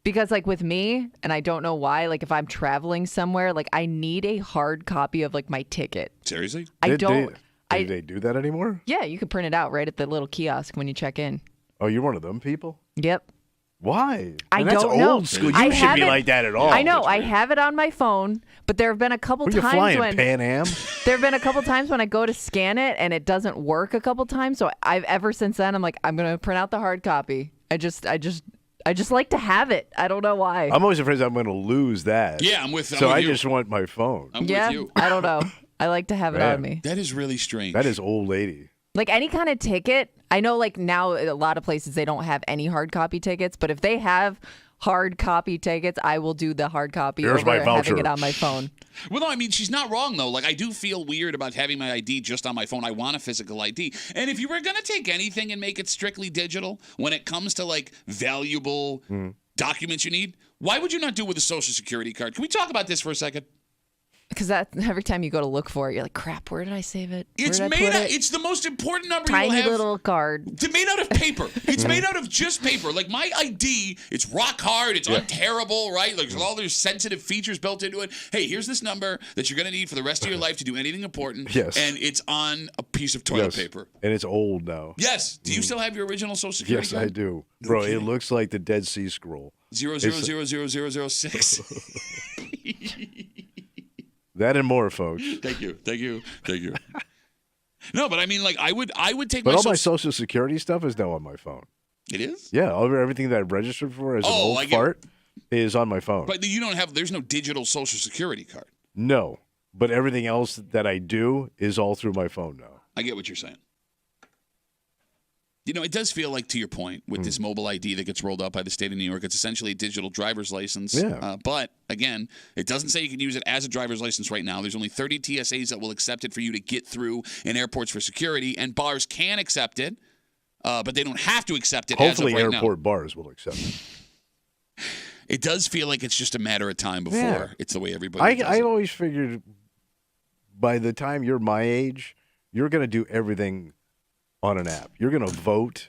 Because like with me, and I don't know why, like if I'm traveling somewhere, like I need a hard copy of like my ticket. Seriously? Do they do that anymore? Yeah, you can print it out right at the little kiosk when you check in. Oh, you're one of them people? Yep. Why? I And that's don't know. old school. You I shouldn't be haven't- like that at all. I know. I have it on my phone, but there have been a couple Were you times flying when Pan Am? there have been a couple times when I go to scan it and it doesn't work a couple times. So I've ever since then I'm like, I'm gonna print out the hard copy. I just like to have it. I don't know why. I'm always afraid I'm going to lose that. Yeah, I'm with So I you. just want my phone. I'm yeah, with you. I don't know. I like to have it Man. on me. That is really strange. That is old lady. Like any kind of ticket, I know like now a lot of places they don't have any hard copy tickets, but if they have hard copy tickets, I will do the hard copy Here's over my having voucher. it on my phone. Well, no, I mean, she's not wrong, though. Like, I do feel weird about having my ID just on my phone. I want a physical ID. And if you were going to take anything and make it strictly digital, when it comes to, like, valuable documents you need, why would you not do it with a Social Security card? Can we talk about this for a second? Because that every time you go to look for it, you're like, crap, where did I save it? Where It's did I made put out, it? it's the most important number Tiny you'll have. little card. It's made out of paper. It's made out of just paper. Like my ID, it's rock hard. It's unterrible, right? Like there's all those sensitive features built into it. Hey, here's this number that you're going to need for the rest of your life to do anything important. Yes. And it's on a piece of toilet Yes. paper. And it's old now. Yes. Do you still have your original Social Security Yes, card? I do. Bro, it kidding. looks like the Dead Sea Scroll. 0000006. That and more, folks. Thank you. No, but I mean, like, I would take But my all my Social Security stuff is now on my phone. It is? Yeah, everything that I registered for as an Oh, I old get it. fart is on my phone. But there's no digital Social Security card. No, but everything else that I do is all through my phone now. I get what you're saying. You know, it does feel like, to your point, with this mobile ID that gets rolled out by the state of New York, it's essentially a digital driver's license. Yeah. But, again, it doesn't say you can use it as a driver's license right now. There's only 30 TSAs that will accept it for you to get through in airports for security, and bars can accept it, but they don't have to accept it Hopefully, as of right airport now. bars will accept it. It does feel like it's just a matter of time before it's the way everybody does I it. always figured by the time you're my age, you're going to do everything on an app. You're going to vote.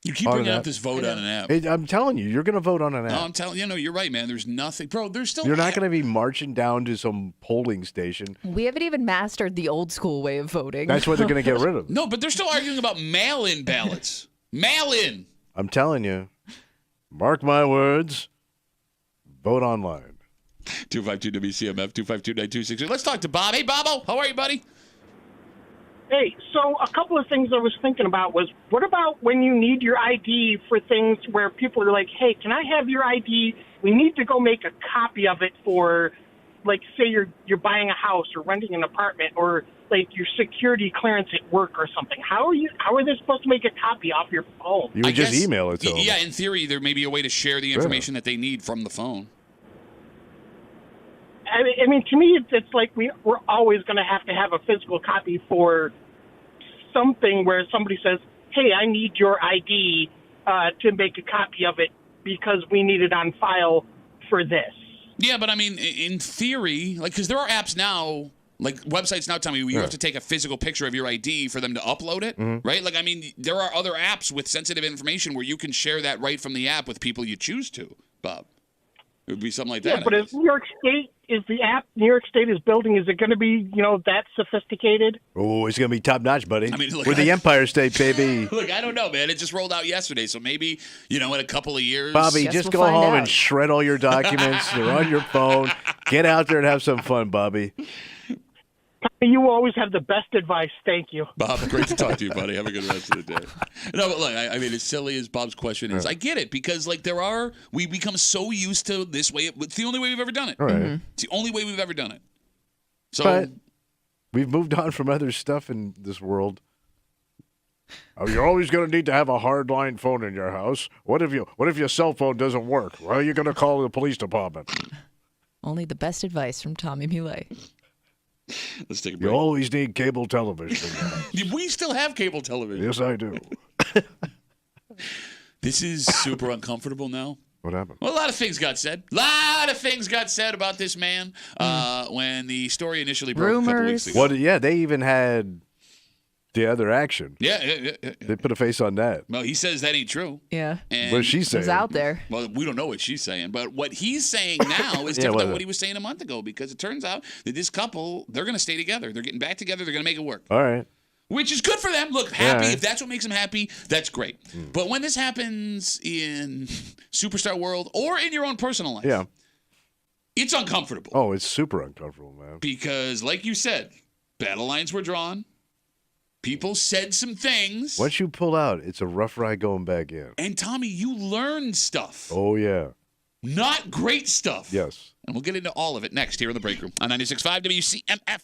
You keep on bringing an up app. this vote on an app. I'm telling you, you're going to vote on an No, app. I'm telling you, no, you're right, man. There's nothing. Bro, there's still. You're not going to be marching down to some polling station. We haven't even mastered the old school way of voting. That's what they're going to get rid of. No, but they're still arguing about mail-in ballots. Mail-in. I'm telling you, mark my words, vote online. 252 WCMF 252-9263. Let's talk to Bob. Hey, Bobo, how are you, buddy? Hey, so a couple of things I was thinking about was, what about when you need your ID for things where people are like, hey, can I have your ID? We need to go make a copy of it for, like, say you're buying a house or renting an apartment or, like, your security clearance at work or something. How are they supposed to make a copy off your phone? You would just guess- email it to them. Yeah, in theory, there may be a way to share the information that they need from the phone. I mean, to me, it's like we're always going to have a physical copy for something where somebody says, hey, I need your ID to make a copy of it because we need it on file for this. Yeah, but I mean, in theory, like, because there are apps now, like websites now tell me you have to take a physical picture of your ID for them to upload it, right? Like, I mean, there are other apps with sensitive information where you can share that right from the app with people you choose to, Bob. It would be something like that. Yeah, but if New York State is the app New York State is building, is it going to be, that sophisticated? Oh, it's going to be top notch, buddy. I mean, look, We're the Empire State, baby. Look, I don't know, man. It just rolled out yesterday, so maybe, in a couple of years. Bobby, Guess just we'll go find home out. and shred all your documents. They're on your phone. Get out there and have some fun, Bobby. You always have the best advice. Thank you. Bob, great to talk to you, buddy. Have a good rest of the day. No, but look, I mean, as silly as Bob's question is, I get it because, like, we become so used to this way. It's the only way we've ever done it. All right. It's the only way we've ever done it. So, But we've moved on from other stuff in this world. Oh, you're always going to need to have a hardline phone in your house. What if your cell phone doesn't work? Well, you're going to call the police department. Only the best advice from Tommy Millet. let's take a You break. always need cable television. We still have cable television. Yes, I do. This is super uncomfortable now. What happened? Well, a lot of things got said. A lot of things got said about this man when the story initially broke a couple weeks ago. What? Yeah, they even had the other action. Yeah. They put a face on that. Well, he says that ain't true. Yeah. And What she It saying? was out there. Well, we don't know what she's saying, but what he's saying now is Yeah, different what than is what it? he was saying a month ago because it turns out that this couple, they're going to stay together. They're getting back together. They're going to make it work. All right. which is good for them. Look, happy. Yeah. If that's what makes them happy, that's great. But when this happens in superstar world or in your own personal life, Yeah. it's uncomfortable. Oh, it's super uncomfortable, man. Because, like you said, battle lines were drawn. People said some things. Once you pull out, it's a rough ride going back in. And Tommy, you learned stuff. Oh, yeah. Not great stuff. Yes. And we'll get into all of it next here in the break room on 96.5 WCMF.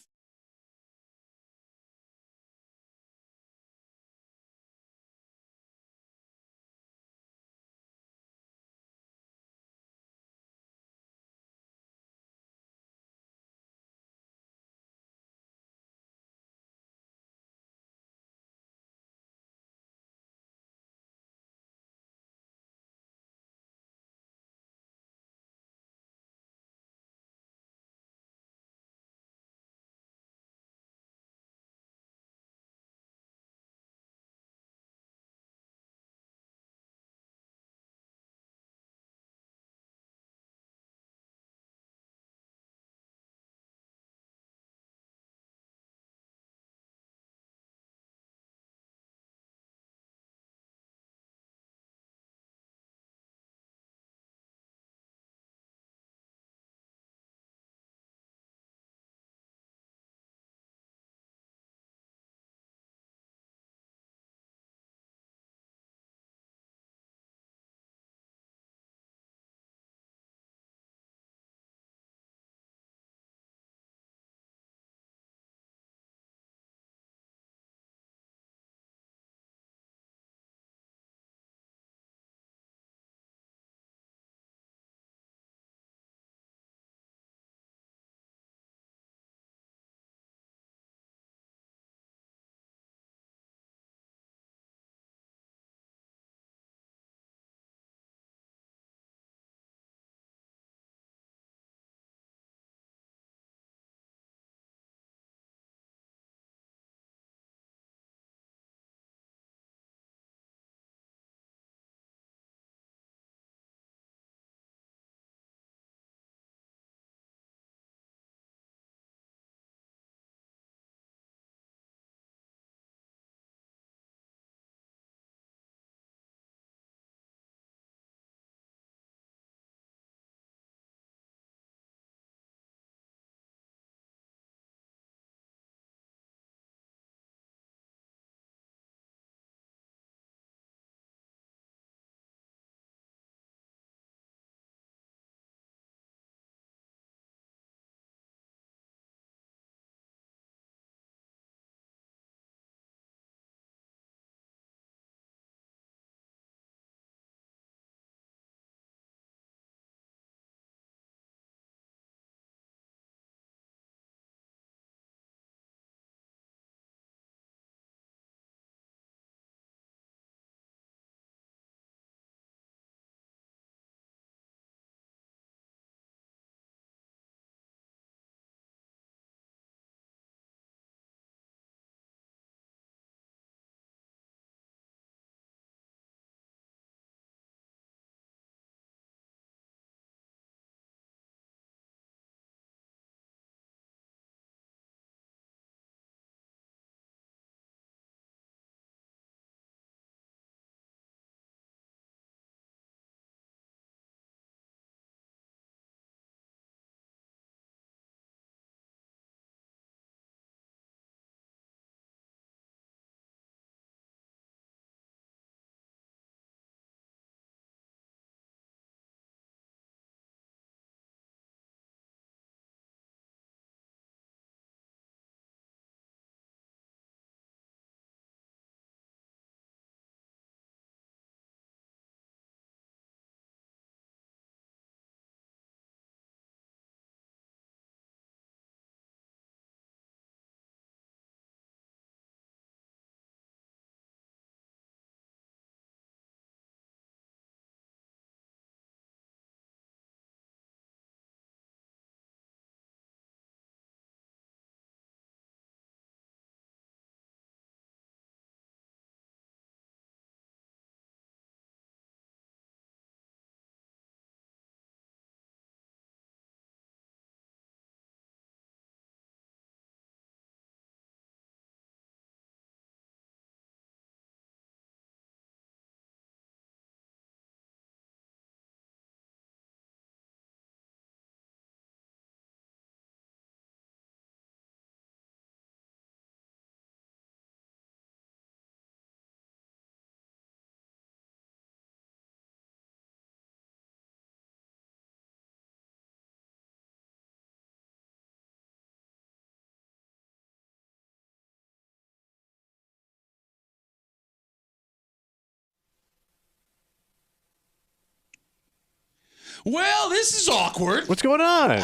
Well, this is awkward. What's going on?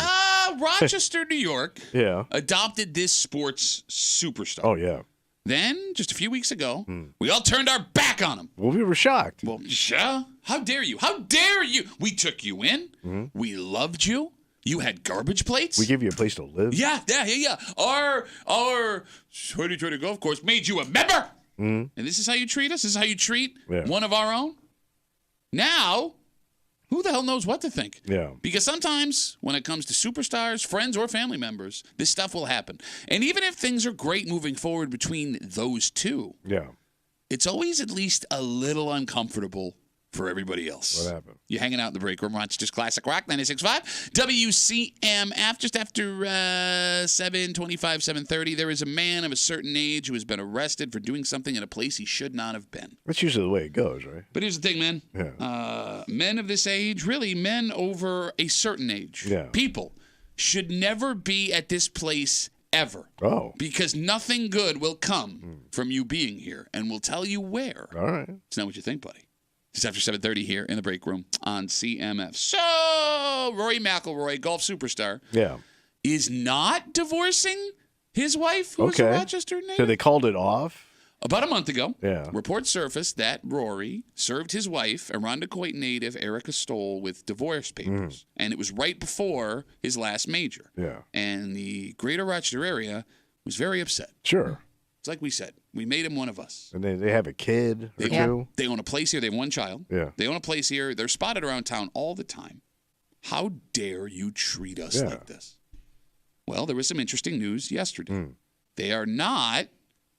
Rochester, New York Yeah. adopted this sports superstar. Oh, yeah. Then, just a few weeks ago, we all turned our back on him. Well, we were shocked. Well, yeah. How dare you? How dare you? We took you in. We loved you. You had garbage plates. We give you a place to live. Yeah. Our 2020 golf course made you a member. And this is how you treat us? This is how you treat one of our own? Now, who the hell knows what to think? Yeah. Because sometimes when it comes to superstars, friends, or family members, this stuff will happen. And even if things are great moving forward between those two, Yeah. it's always at least a little uncomfortable for everybody else. What happened? You're hanging out in the break room. Rochester's Classic Rock, 96.5. WCMF, just after 7:25, 7:30. There is a man of a certain age who has been arrested for doing something in a place he should not have been. That's usually the way it goes, right? But here's the thing, man. Yeah. Men of this age, really men over a certain age, people, should never be at this place ever. Oh. Because nothing good will come from you being here, and we'll tell you where. All right. It's not what you think, buddy. Just after 7:30 here in the break room on CMF. So, Rory McIlroy, golf superstar, is not divorcing his wife, who's a Rochester native. So they called it off? About a month ago, Yeah. reports surfaced that Rory served his wife, Irondequoit native Erica Stoll, with divorce papers. And it was right before his last major. Yeah. And the greater Rochester area was very upset. Sure. It's like we said. We made him one of us. And they have a kid or two? They own a place here. They have one child. Yeah. They own a place here. They're spotted around town all the time. How dare you treat us like this? Well, there was some interesting news yesterday. They are not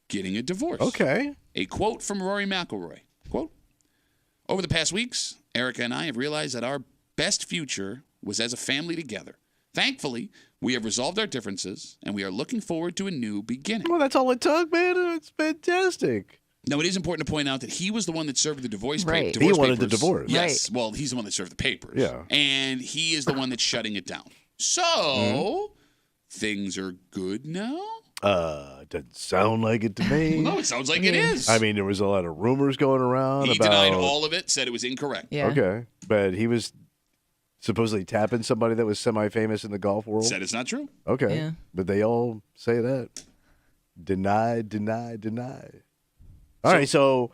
getting a divorce. Okay. A quote from Rory McIlroy. Quote, "Over the past weeks, Erica and I have realized that our best future was as a family together. Thankfully, we have resolved our differences, and we are looking forward to a new beginning." Well, that's all it took, man. It's fantastic. Now, it is important to point out that he was the one that served the divorce Right. papers. He wanted the divorce. Yes. Well, he's the one that served the papers. Yeah. And he is the one that's shutting it down. So, things are good now? Doesn't sound like it to me. No, it sounds like it is. I mean, there was a lot of rumors going around He about... denied all of it, said it was incorrect. Yeah. Okay. But he was supposedly tapping somebody that was semi-famous in the golf world? Said it's not true. Okay. Yeah. But they all say that. Deny. All right, so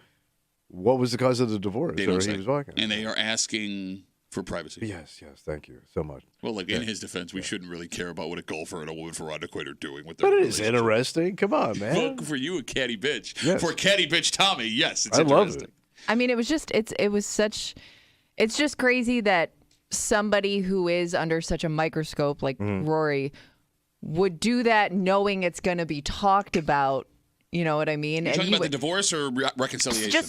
what was the cause of the divorce? They Or don't he say. was walking? And they are asking for privacy. Yes, thank you so much. Well, like in his defense, we shouldn't really care about what a golfer and a woman from Irondequoit are doing with their But it is relationship. interesting. Come on, man. Well, for you, a catty bitch. Yes. For catty bitch Tommy, yes, it's I love interesting. it. I mean, it's just crazy that somebody who is under such a microscope like Rory would do that knowing it's going to be talked about. You know what I mean? You're And talking he about the would- divorce or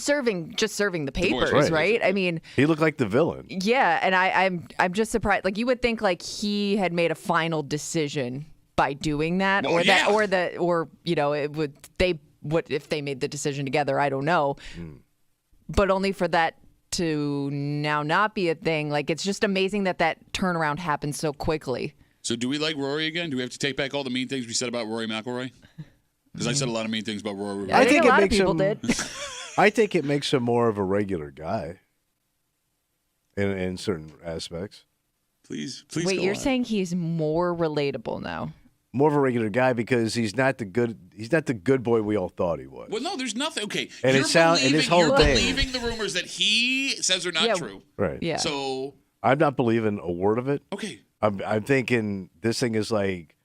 serving just serving the papers, Divorce, right? I mean, He looked like the villain. yeah, and I'm just surprised. Like you would think like he had made a final decision by doing that, Well, or you know, it would if they made the decision together. I don't know, but only for that to now not be a thing. Like it's just amazing that turnaround happened so quickly. So do we like Rory again? Do we have to take back all the mean things we said about Rory McIlroy? Because I said a lot of mean things about Rory. I think a it lot of makes people him- did. I think it makes him more of a regular guy in certain aspects. Please Wait, go you're on. saying he's more relatable now? More of a regular guy because he's not the good boy we all thought he was. Well, no, there's nothing. Okay, And you're his whole you're thing- believing the rumors that he says are not Yeah. true. Right. Yeah. So, I'm not believing a word of it. okay. I'm thinking this thing is like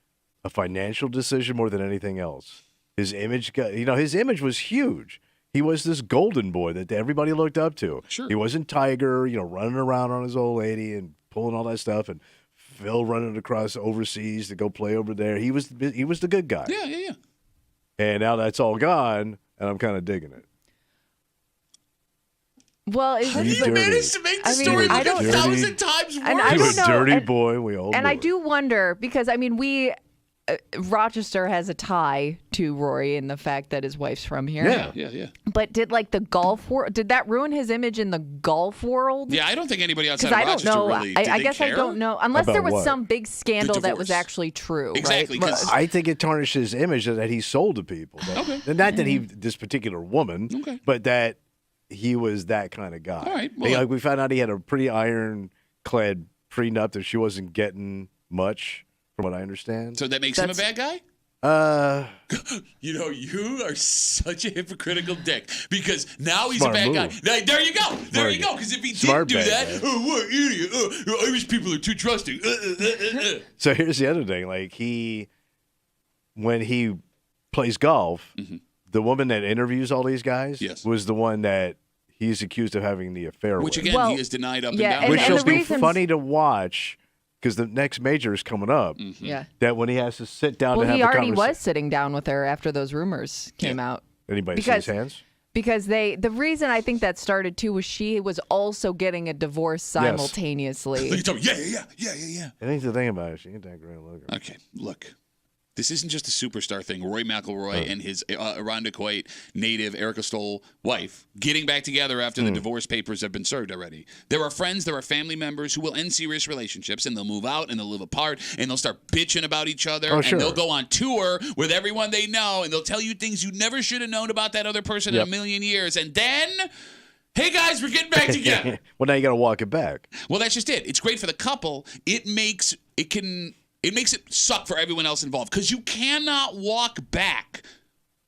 a financial decision more than anything else. His image his image was huge. He was this golden boy that everybody looked up to. Sure. He wasn't Tiger, running around on his old lady and pulling all that stuff, and Phil running across overseas to go play over there. He was the good guy. Yeah. And now that's all gone, and I'm kind of digging it. Well, is How do it, you dirty. manage to make the I mean, story I look don't- 1,000 times worse? And I He don't was a know, dirty and- boy. We all and knew I it. do wonder because I mean Rochester has a tie to Rory in the fact that his wife's from here. Yeah. But did like the golf world? Did that ruin his image in the golf world? Yeah, I don't think anybody outside Because of I don't Rochester know. really. Did I they guess I care? don't know unless About there was what? some big scandal The that was divorce. actually true. Exactly, Right? 'cause- I think it tarnishes his image that he sold to people. Okay. And not that this particular woman, Okay. but that he was that kind of guy. All right, Hey, well- like we found out he had a pretty ironclad prenup that she wasn't getting much, from what I understand. So that makes him a bad guy? You know, you are such a hypocritical dick because now he's Smart a bad guy. move. There you go. There you go. Because if he Smart didn't do bad that, guy. oh, what idiot. Irish people are too trusting. So here's the other thing. Like, when he plays golf, the woman that interviews all these guys was the one that he's accused of having the affair Which, with. again, he has denied up and down. Which and will the be reasons- funny to watch because the next major is coming up. Yeah. That when he has to sit down Well, to have he the already conversation. was sitting down with her after those rumors came out. Anybody see his hands? Because the reason I think that started too was she was also getting a divorce simultaneously. Yeah. I think the thing about it, she ain't that great looking. Okay, look. This isn't just a superstar thing. Roy McIlroy and his Irondequoit native Erica Stoll wife getting back together after the divorce papers have been served already. There are friends, there are family members who will end serious relationships and they'll move out and they'll live apart and they'll start bitching about each other and they'll go on tour with everyone they know and they'll tell you things you never should have known about that other person in a million years. And then, hey guys, we're getting back together. Well, now you got to walk it back. Well, that's just it. It's great for the couple. It makes it suck for everyone else involved because you cannot walk back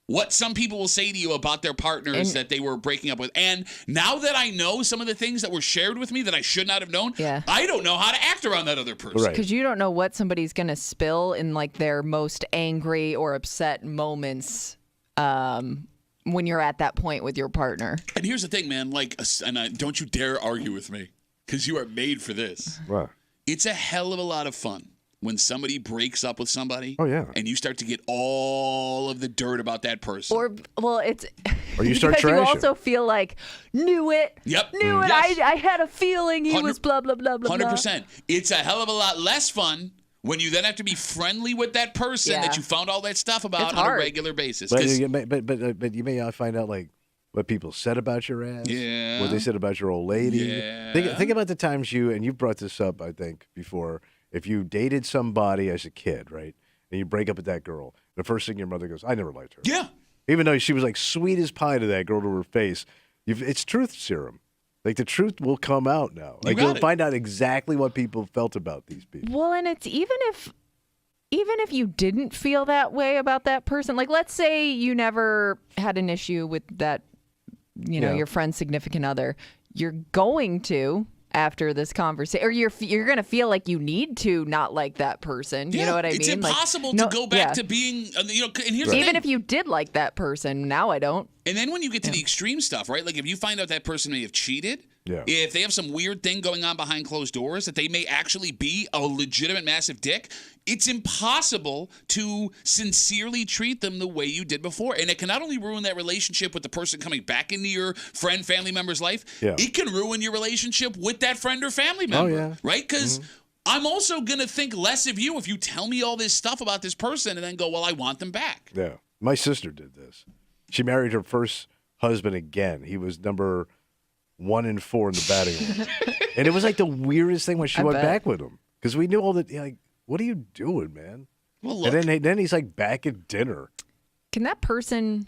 what some people will say to you about their partners that they were breaking up with. And now that I know some of the things that were shared with me that I should not have known, I don't know how to act around that other person. Because you don't know what somebody's going to spill in like their most angry or upset moments when you're at that point with your partner. And here's the thing, man. Don't you dare argue with me because you are made for this. Right. It's a hell of a lot of fun when somebody breaks up with somebody, and you start to get all of the dirt about that person. Or you start because you trashing. also feel like, knew it. Yep. Knew it. Yes. I had a feeling he was blah, blah, blah, blah, 100%. It's a hell of a lot less fun when you then have to be friendly with that person that you found all that stuff about on a regular basis. But you may not find out, like, what people said about your ass. Yeah. What they said about your old lady. Yeah. Think about the times you've brought this up, I think, before. If you dated somebody as a kid, right, and you break up with that girl, the first thing your mother goes, I never liked her. Yeah. Even though she was like sweet as pie to that girl to her face. It's truth serum. Like the truth will come out now. Like you'll find out exactly what people felt about these people. Well, and it's even if you didn't feel that way about that person, like let's say you never had an issue with that, your friend's significant other, you're going to after this conversation, or you're gonna feel like you need to not like that person. You know what I mean? It's impossible to go back to being, and here's the even thing. if you did like that person, now I don't. And then when you get to the extreme stuff, right? Like if you find out that person may have cheated, if they have some weird thing going on behind closed doors, that they may actually be a legitimate massive dick, it's impossible to sincerely treat them the way you did before. And it can not only ruin that relationship with the person coming back into your friend, family member's life, it can ruin your relationship with that friend or family member, right? Because I'm also going to think less of you if you tell me all this stuff about this person and then go, well, I want them back. Yeah. My sister did this. She married her first husband again. He was number 1 and 4 in the batting order. And it was like the weirdest thing when she went back with him. Because we knew all that, like, what are you doing, man? Well, look. And then he's like back at dinner. Can that person,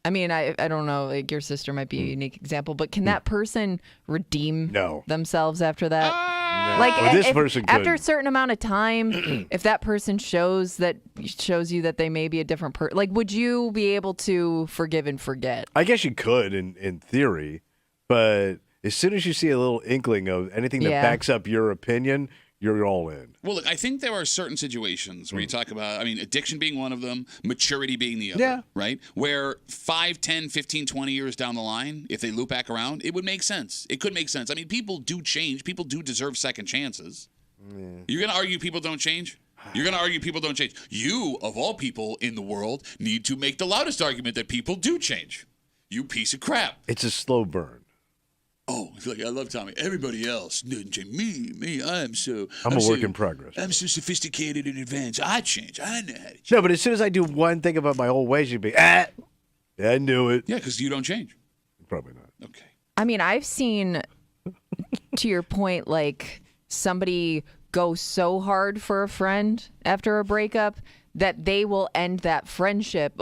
I mean, I don't know, like your sister might be a unique example, but can that person redeem themselves after that? No. Like Well, this person after could. a certain amount of time, if that person shows you that they may be a different person, like would you be able to forgive and forget? I guess you could in theory, but as soon as you see a little inkling of anything that backs up your opinion, you're all in. Well, look, I think there are certain situations where you talk about, addiction being one of them, maturity being the other, right? Where 5, 10, 15, 20 years down the line, if they loop back around, it would make sense. It could make sense. I mean, people do change. People do deserve second chances. You're going to argue people don't change? You're going to argue people don't change. You, of all people in the world, need to make the loudest argument that people do change. You piece of crap. It's a slow burn. Oh, it's like I love Tommy. Everybody else didn't change. Me. I'm a work in progress. I'm so sophisticated and advanced. I change. I know how to change. No, but as soon as I do one thing about my old ways, you'd be, yeah, I knew it. Yeah, because you don't change. Probably not. Okay. I mean, I've seen, to your point, like somebody go so hard for a friend after a breakup that they will end that friendship.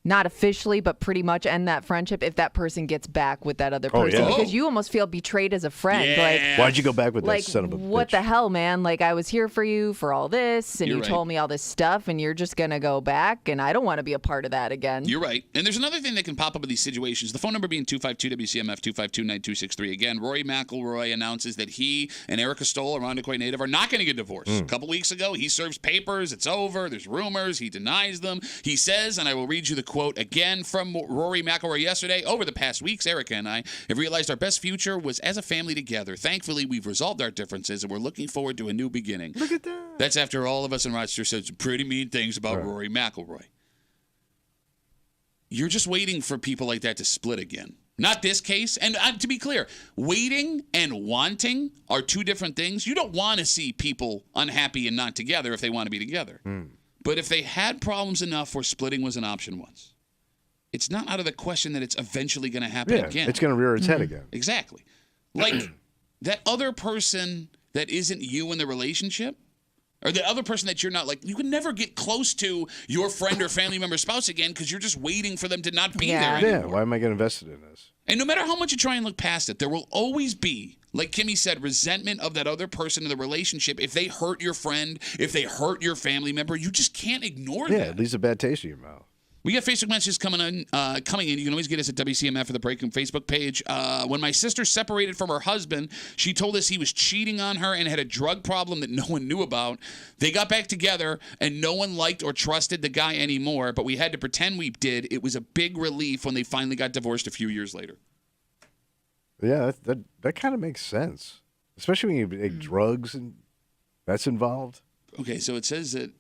not officially, but pretty much end that friendship if that person gets back with that other Oh, person. yeah. Because you almost feel betrayed as a friend. Yeah. Like, Why'd you go back with like, that son of a what bitch? the hell, man? Like, I was here for you for all this, and You're you right. told me all this stuff, and you're just going to go back, and I don't want to be a part of that again. You're right. And there's another thing that can pop up in these situations. The phone number being 252-WCMF, 252-9263. Again, Rory McIlroy announces that he and Erica Stoll, a Rondequoit native, are not going to get divorced. A couple weeks ago, he serves papers. It's over. There's rumors. He denies them. He says, and I will read you the quote again from Rory McIlroy yesterday, over the past weeks, Erica and I have realized our best future was as a family together. Thankfully, we've resolved our differences, and we're looking forward to a new beginning. Look at that. That's after all of us in Rochester said some pretty mean things about Rory McIlroy. You're just waiting for people like that to split again. Not this case. And to be clear, waiting and wanting are two different things. You don't want to see people unhappy and not together if they want to be together. But if they had problems enough where splitting was an option once, it's not out of the question that it's eventually going to happen Yeah, again. it's going to rear its head again. Exactly. Like that other person that isn't you in the relationship, or the other person that you're not, like, you can never get close to your friend or family member spouse again because you're just waiting for them to not be Yeah. there Yeah, anymore. why am I getting invested in this? And no matter how much you try and look past it, there will always be, like Kimmy said, resentment of that other person in the relationship. If they hurt your friend, if they hurt your family member, you just can't ignore Yeah, that. it leaves a bad taste in your mouth. We got Facebook messages coming in. You can always get us at WCMF or the Break Room Facebook page. When my sister separated from her husband, she told us he was cheating on her and had a drug problem that no one knew about. They got back together, and no one liked or trusted the guy anymore, but we had to pretend we did. It was a big relief when they finally got divorced a few years later. Yeah, that kind of makes sense, especially when you take drugs and that's involved. Okay, so it says that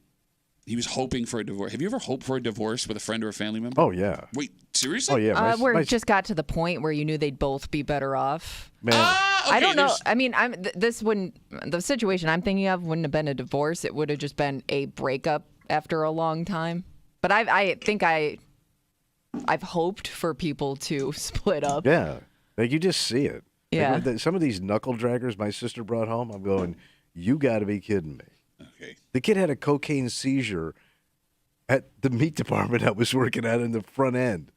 he was hoping for a divorce. Have you ever hoped for a divorce with a friend or a family member? Oh yeah. Wait, seriously? Oh yeah. Where it just got to the point where you knew they'd both be better off. Man. I don't know. I mean, the situation I'm thinking of wouldn't have been a divorce. It would have just been a breakup after a long time. But I think I've hoped for people to split up. Yeah, like you just see it. Yeah. Like, some of these knuckle draggers my sister brought home, I'm going, you got to be kidding me. Okay. The kid had a cocaine seizure at the meat department I was working at in the front end.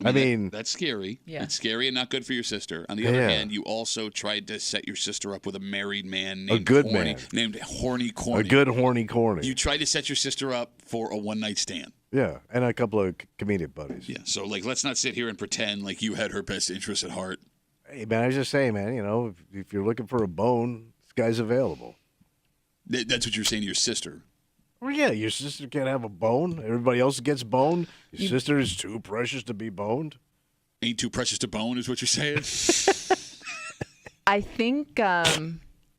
I mean, that's scary. Yeah. It's scary and not good for your sister. On the other Yeah. hand, you also tried to set your sister up with a married man named Horny Corny. a good horny corny. You tried to set your sister up for a one-night stand. Yeah, and a couple of comedic buddies. Yeah. So, let's not sit here and pretend like you had her best interest at heart. Hey, man, I was just saying, man, if you're looking for a bone, this guy's available. That's what you're saying to your sister. Well, yeah, your sister can't have a bone. Everybody else gets boned. Your sister is too precious to be boned. Ain't too precious to bone, is what you're saying. I think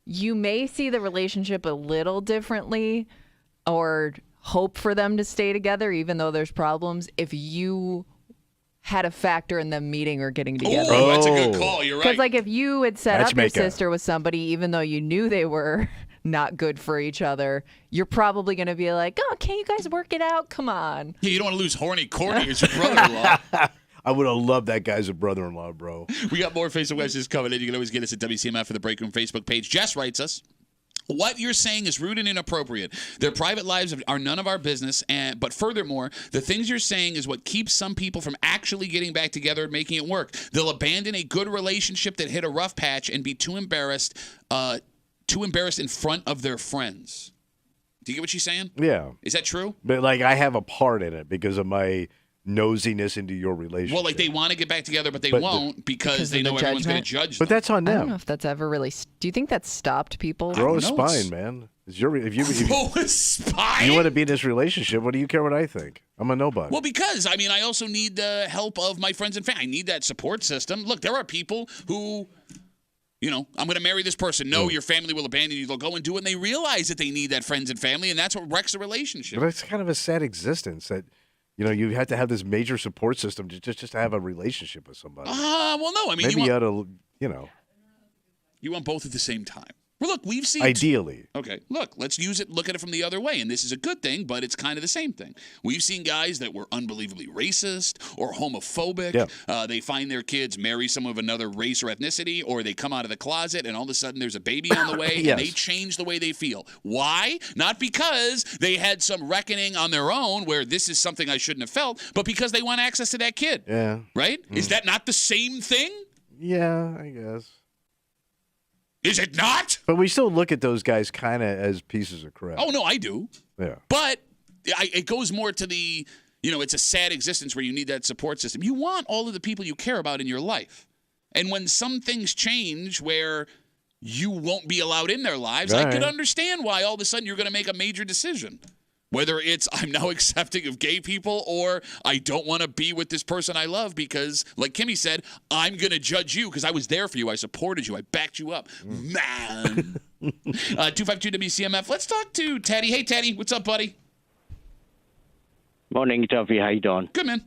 you may see the relationship a little differently or hope for them to stay together even though there's problems if you had a factor in them meeting or getting together. Oh, that's a good call. You're right. Because like if you had set up your Matchmaker. sister with somebody even though you knew they were not good for each other, you're probably going to be like, oh, can't you guys work it out? Come on. Yeah, you don't want to lose Horny Corny as your brother-in-law. I would have loved that guy as a brother-in-law, bro. We got more Facebook messages coming in. You can always get us at WCMF for the Break Room Facebook page. Jess writes us, what you're saying is rude and inappropriate. Their private lives are none of our business. But furthermore, the things you're saying is what keeps some people from actually getting back together and making it work. They'll abandon a good relationship that hit a rough patch and be too embarrassed in front of their friends. Do you get what she's saying? Yeah. Is that true? But, I have a part in it because of my nosiness into your relationship. Well, they want to get back together, but they But won't because they of the know everyone's going to judgment? judge But them. that's on I don't know them. if that's ever really. Do you think that's stopped people? Grow a don't know. spine, man. If you Grow a spine? want to be in this relationship, what do you care what I think? I'm a nobody. Well, because, I also need the help of my friends and family. I need that support system. Look, there are people who, I'm going to marry this person. No, your family will abandon you. They'll go and do it, and they realize that they need that friends and family, and that's what wrecks a relationship. But it's kind of a sad existence that, you have to have this major support system just to have a relationship with somebody. Well, no. Maybe you ought to, you want both at the same time. Well, look, we've seen Ideally. Okay, look, let's look at it from the other way. And this is a good thing, but it's kind of the same thing. We've seen guys that were unbelievably racist or homophobic. Yeah. They find their kids marry someone of another race or ethnicity, or they come out of the closet and all of a sudden there's a baby on the way Yes. and they change the way they feel. Why? Not because they had some reckoning on their own where this is something I shouldn't have felt, but because they want access to that kid. Yeah. Right? Is that not the same thing? Yeah, I guess. Is it not? But we still look at those guys kind of as pieces of crap. Oh, no, I do. Yeah. But it goes more to the, it's a sad existence where you need that support system. You want all of the people you care about in your life. And when some things change where you won't be allowed in their lives, I could understand why all of a sudden you're going to make a major decision. Whether it's I'm now accepting of gay people or I don't want to be with this person I love because, like Kimmy said, I'm going to judge you because I was there for you. I supported you. I backed you up. Man. 252 WCMF. Let's talk to Teddy. Hey, Teddy. What's up, buddy? Morning, Duffy. How you doing? Good, man.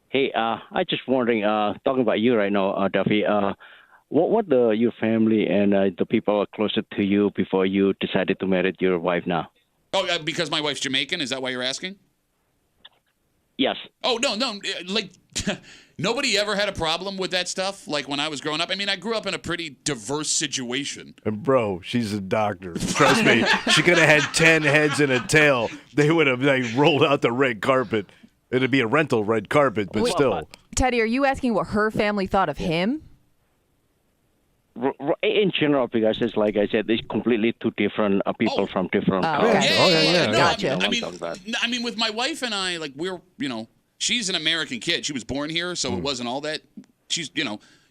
Hey, I just wondering, talking about you right now, Duffy. What your family and the people closer to you before you decided to marry your wife now? Oh, because my wife's Jamaican? Is that why you're asking? Yes. Oh, no. Like, nobody ever had a problem with that stuff, like when I was growing up. I mean, I grew up in a pretty diverse situation. And, bro, she's a doctor. Trust me, she could have had 10 heads and a tail. They would have rolled out the red carpet. It'd be a rental red carpet, but still. Teddy, are you asking what her family thought of him? In general, because it's like I said, it's completely two different people from different. Okay. No, Gotcha. I mean, with my wife and I, like we're, she's an American kid. She was born here, so it wasn't all that. She's,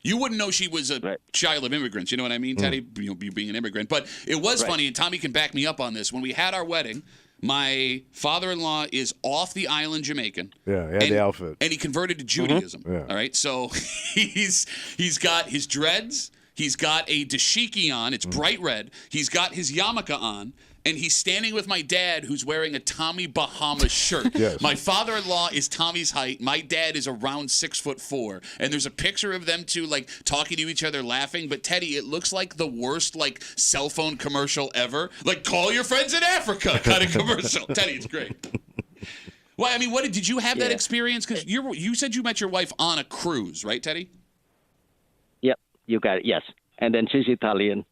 you wouldn't know she was a child of immigrants. You know what I mean, Teddy? You being an immigrant. But it was funny, and Tommy can back me up on this. When we had our wedding, my father-in-law is off the island Jamaican. Yeah, he had the outfit. And he converted to Judaism. Yeah. All right, so he's got his dreads. He's got a dashiki on. It's bright red. He's got his yarmulke on. And he's standing with my dad, who's wearing a Tommy Bahama shirt. Yes. My father-in-law is Tommy's height. My dad is around 6'4". And there's a picture of them two, like, talking to each other, laughing. But, Teddy, it looks like the worst, like, cell phone commercial ever. Like, call your friends in Africa kind of commercial. Teddy, it's great. Well, I mean, did you have that experience? Because you said you met your wife on a cruise, right, Teddy? Yep, you got it, yes. And then she's Italian.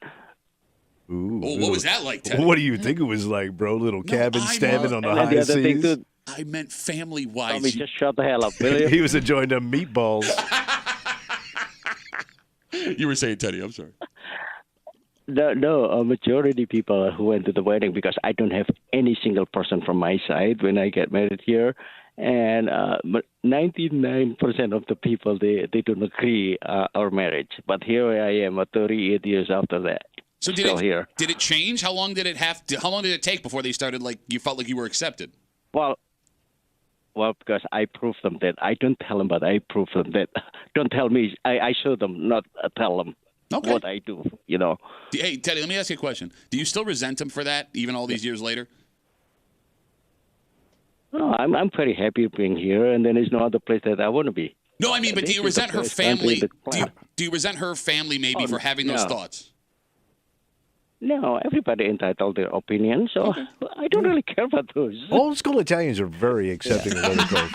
Ooh, what was that like, Teddy? What do you think it was like, bro? Little cabin standing on the And high then the other thing, seas? too, I meant family-wise. Tommy, just shut the hell up, will you? He was enjoying them meatballs. You were saying, Teddy, I'm sorry. No, a majority people who went to the wedding, because I don't have any single person from my side when I get married here. And 99% of the people, they don't agree our marriage. But here I am, 38 years after that. So Still here. Did it change? How long did it take before they started, like, you felt like you were accepted? Well, because I prove them that. I don't tell them, but I prove them that. Don't tell me. I show them, not tell them what I do, Hey, Teddy, let me ask you a question. Do you still resent him for that, even all these years later? No, I'm very happy being here, and then there's no other place that I want to be. No, I mean, but do you resent her family? Do you resent her family maybe for having those thoughts? No, everybody entitled their opinion, so I don't really care about those. Old school Italians are very accepting of other cultures.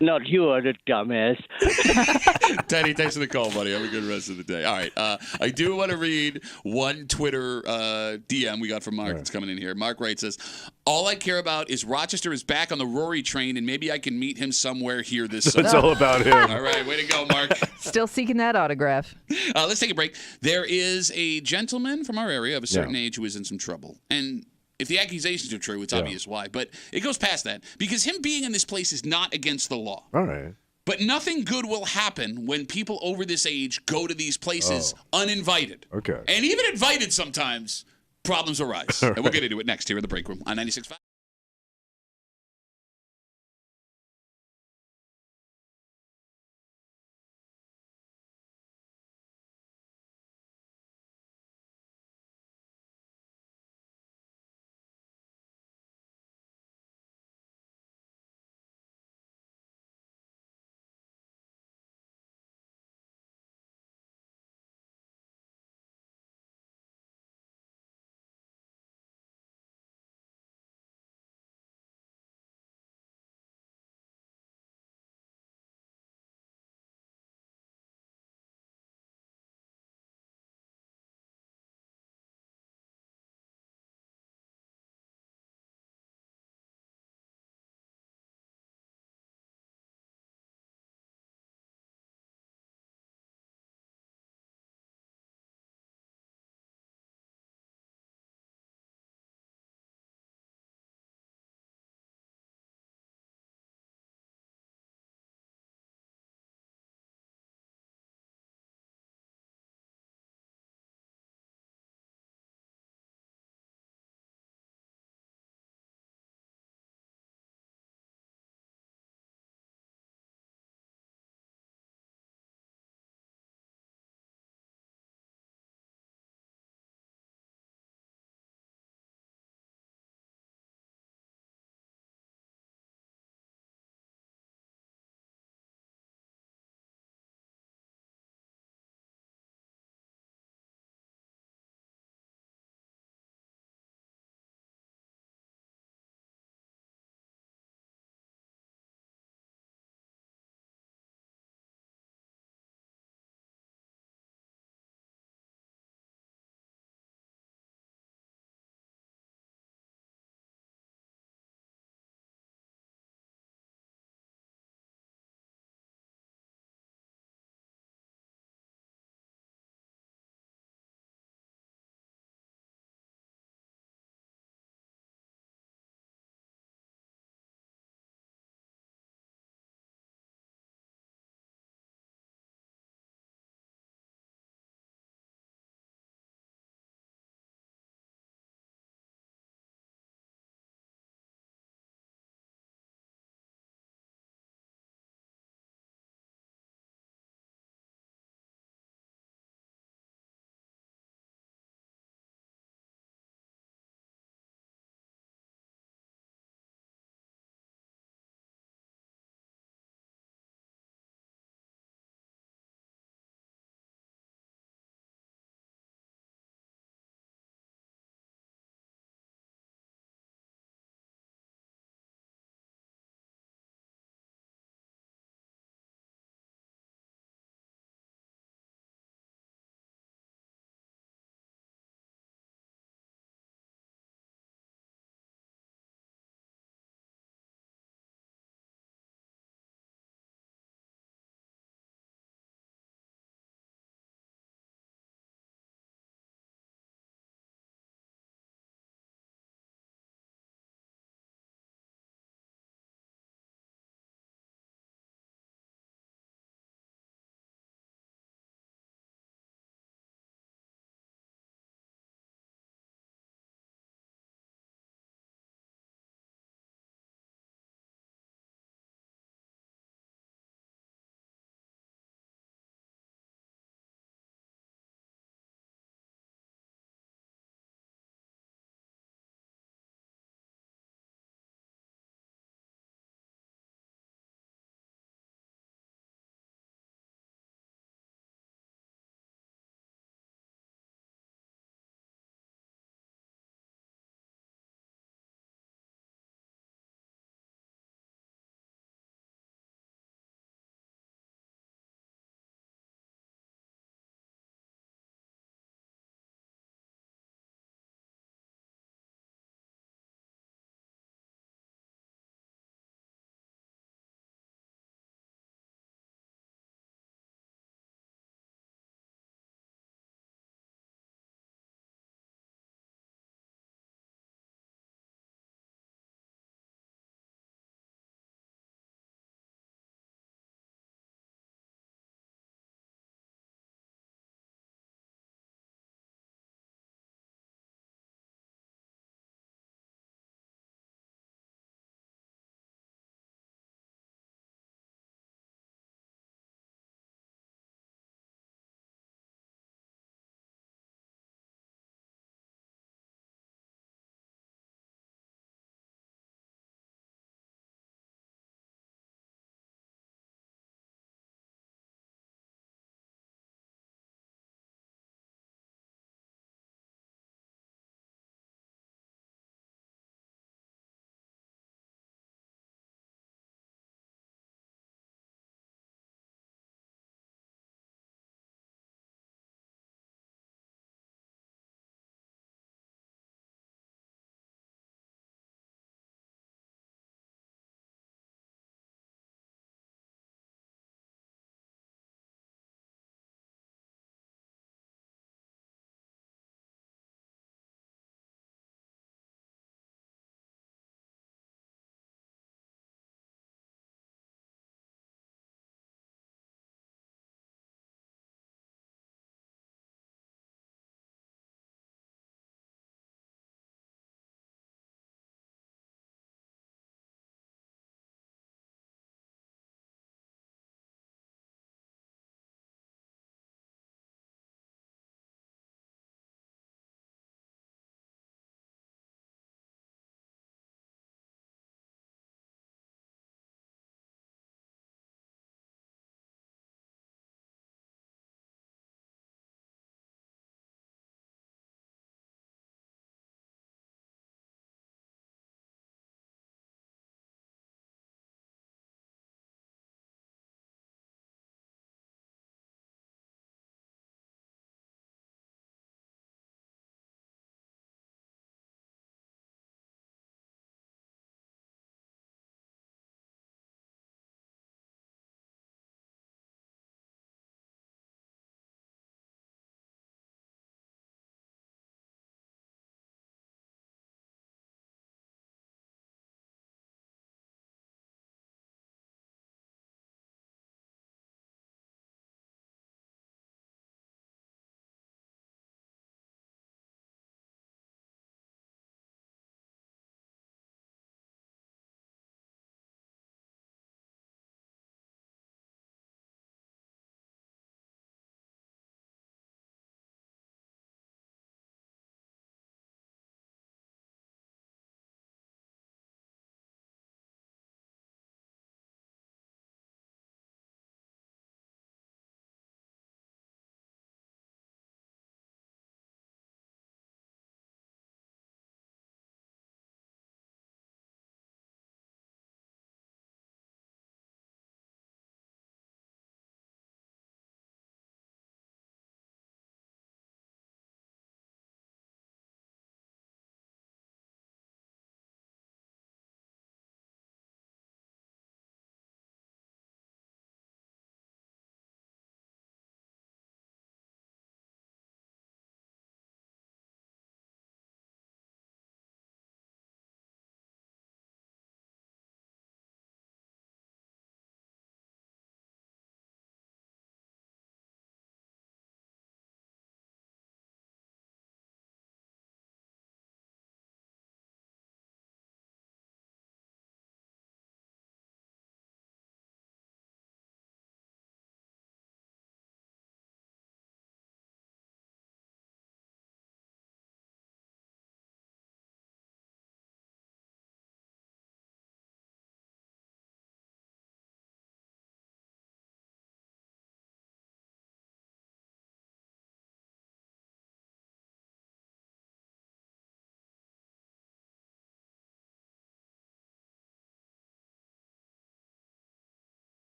Not you are the dumbass. Teddy, thanks for the call, buddy. Have a good rest of the day. All right. I do want to read one Twitter DM we got from Mark that's coming in here. Mark writes us, all I care about is Rochester is back on the Rory train, and maybe I can meet him somewhere here this summer. It's all about him. All right. Way to go, Mark. Still seeking that autograph. Let's take a break. There is a gentleman from our area of a certain age who is in some trouble. And if the accusations are true, it's obvious why. But it goes past that. Because him being in this place is not against the law. All right. But nothing good will happen when people over this age go to these places uninvited. Okay. And even invited sometimes, problems arise. And we'll get into it next here in the break room on 96.5.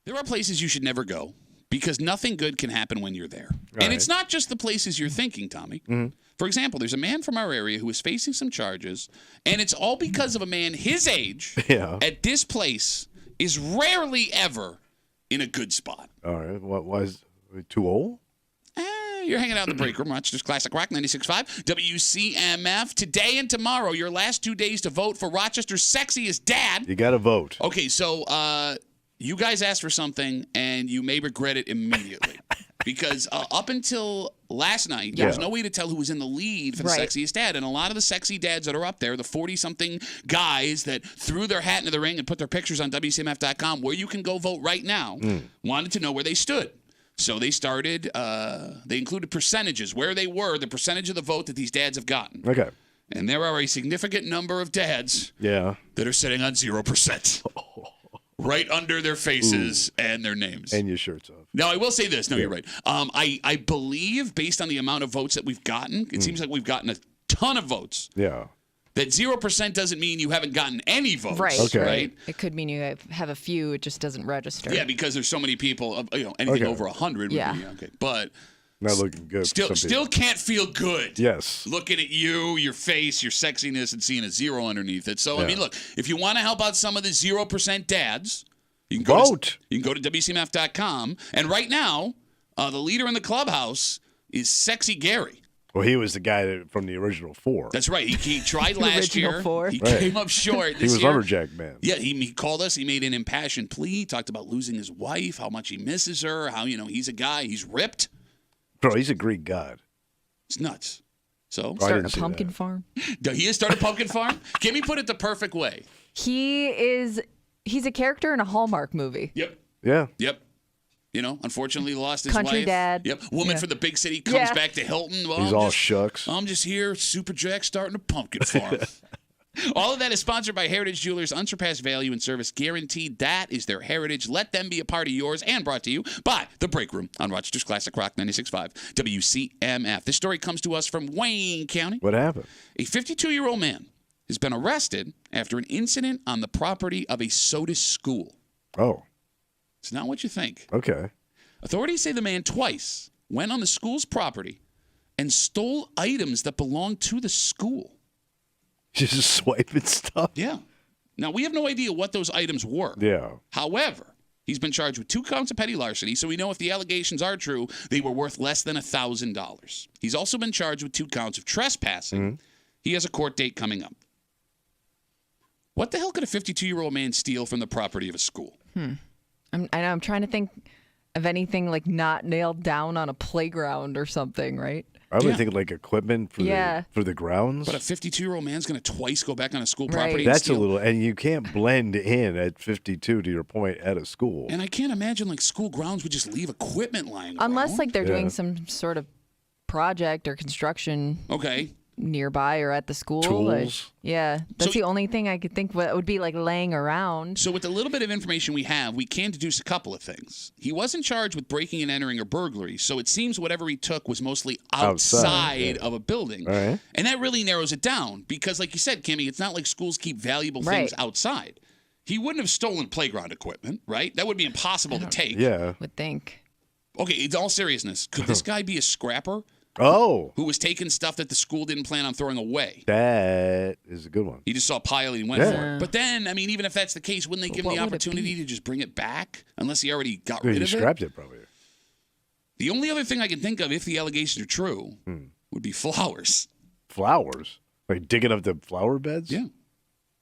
There are places you should never go because nothing good can happen when you're there. And right. it's not just the places you're thinking, Tommy. For example, there's a man from our area who is facing some charges, and it's all because of a man his age at this place is rarely ever in a good spot. All right. What was too old? You're hanging out in the break room. Rochester's Classic Rock 96.5 WCMF. Today and tomorrow, your last 2 days to vote for Rochester's sexiest dad. You got to vote. Okay, so you guys asked for something, and you may regret it immediately. Because up until last night, there was no way to tell who was in the lead for the sexiest dad. And a lot of the sexy dads that are up there, the 40-something guys that threw their hat into the ring and put their pictures on WCMF.com, where you can go vote right now, wanted to know where they stood. So they started, they included percentages, where they were, the percentage of the vote that these dads have gotten. Okay. And there are a significant number of dads that are sitting on 0%. Right under their faces and their names. And your shirts off. Now, I will say this. No, you're right. I believe, based on the amount of votes that we've gotten, it seems like we've gotten a ton of votes. Yeah. That 0% doesn't mean you haven't gotten any votes. Right. Okay. Right? It could mean you have a few. It just doesn't register. Yeah, because there's so many people. Anything over 100 would be okay. But not looking good. Still can't feel good. Yes. Looking at you, your face, your sexiness, and seeing a 0 underneath it. So I mean, look, if you want to help out some of the 0% dads, you can vote. You can go to WCMF.com, and right now, the leader in the clubhouse is Sexy Gary. Well, he was the guy from the original 4. That's right. He tried last year. 4. He came up short this year. He was year. Lumberjack Man. Yeah, he called us. He made an impassioned plea. He talked about losing his wife, how much he misses her, how, he's a guy, he's ripped. Bro, he's a Greek god. It's nuts. So Starting a pumpkin farm. He has started a pumpkin farm? Kimmy put it the perfect way. He's a character in a Hallmark movie. Yep. Yeah. Yep. Unfortunately lost his Country wife. dad. Yep. Woman for the big city comes back to Hilton. Well, he's all shucks. I'm just here, Super Jack, starting a pumpkin farm. All of that is sponsored by Heritage Jewelers. Unsurpassed value and service guaranteed. That is their heritage. Let them be a part of yours, and brought to you by The Break Room on Rochester's Classic Rock 96.5 WCMF. This story comes to us from Wayne County. What happened? A 52-year-old man has been arrested after an incident on the property of a Sodus school. Oh. It's not what you think. Okay. Authorities say the man twice went on the school's property and stole items that belonged to the school. Just swiping stuff? Yeah. Now, we have no idea what those items were. Yeah. However, he's been charged with 2 counts of petty larceny, so we know if the allegations are true, they were worth less than $1,000. He's also been charged with 2 counts of trespassing. He has a court date coming up. What the hell could a 52-year-old man steal from the property of a school? I'm trying to think of anything like not nailed down on a playground or something, right? I would think like equipment for the grounds. But a 52-year-old man's going to twice go back on a school property and That's steal. a little, and you can't blend in at 52, to your point, at a school. And I can't imagine like school grounds would just leave equipment lying Unless around. like they're doing some sort of project or construction. Okay. Nearby or at the school. Tools. That's the only thing I could think would be like laying around. So with the little bit of information we have, we can deduce a couple of things. He wasn't charged with breaking and entering or burglary, so it seems whatever he took was mostly outside of a building. All right. And that really narrows it down because, like you said, Kimmy, it's not like schools keep valuable things outside. He wouldn't have stolen playground equipment, right? That would be impossible to take. Yeah. Would think. Okay, in all seriousness, could this guy be a scrapper? Oh. Who was taking stuff that the school didn't plan on throwing away? That is a good one. He just saw a pile and he went for it. But then, I mean, even if that's the case, wouldn't they give him the opportunity to just bring it back? Unless he already got rid of it? He scrapped it, probably. The only other thing I can think of, if the allegations are true, would be flowers. Flowers? Like digging up the flower beds? Yeah.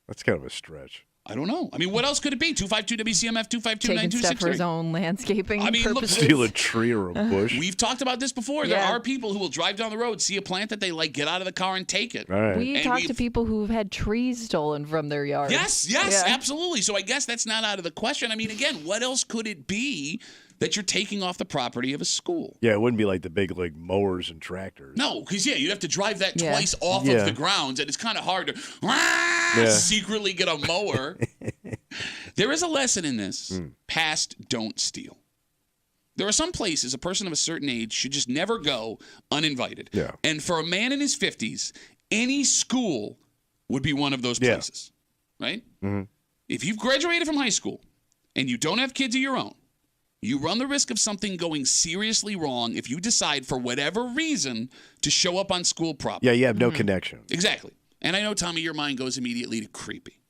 That's kind of a stretch. I don't know. I mean, what else could it be? 252-WCMF, 252-9263. Taking stuff for his own landscaping purposes. Steal a tree or a bush. We've talked about this before. There are people who will drive down the road, see a plant that they like, get out of the car and take it. All right. We talked to people who've had trees stolen from their yard. Yes, absolutely. So I guess that's not out of the question. I mean, again, what else could it be that you're taking off the property of a school? Yeah, it wouldn't be like the big like mowers and tractors. No, because you'd have to drive that twice off of the grounds, and it's kind of hard to secretly get a mower. There is a lesson in this. Past don't steal. There are some places a person of a certain age should just never go uninvited. Yeah. And for a man in his 50s, any school would be one of those places. Right? Mm-hmm. If you've graduated from high school and you don't have kids of your own, You run the risk of something going seriously wrong if you decide, for whatever reason, to show up on school property. Yeah, you have no connection. Exactly. And I know, Tommy, your mind goes immediately to creepy.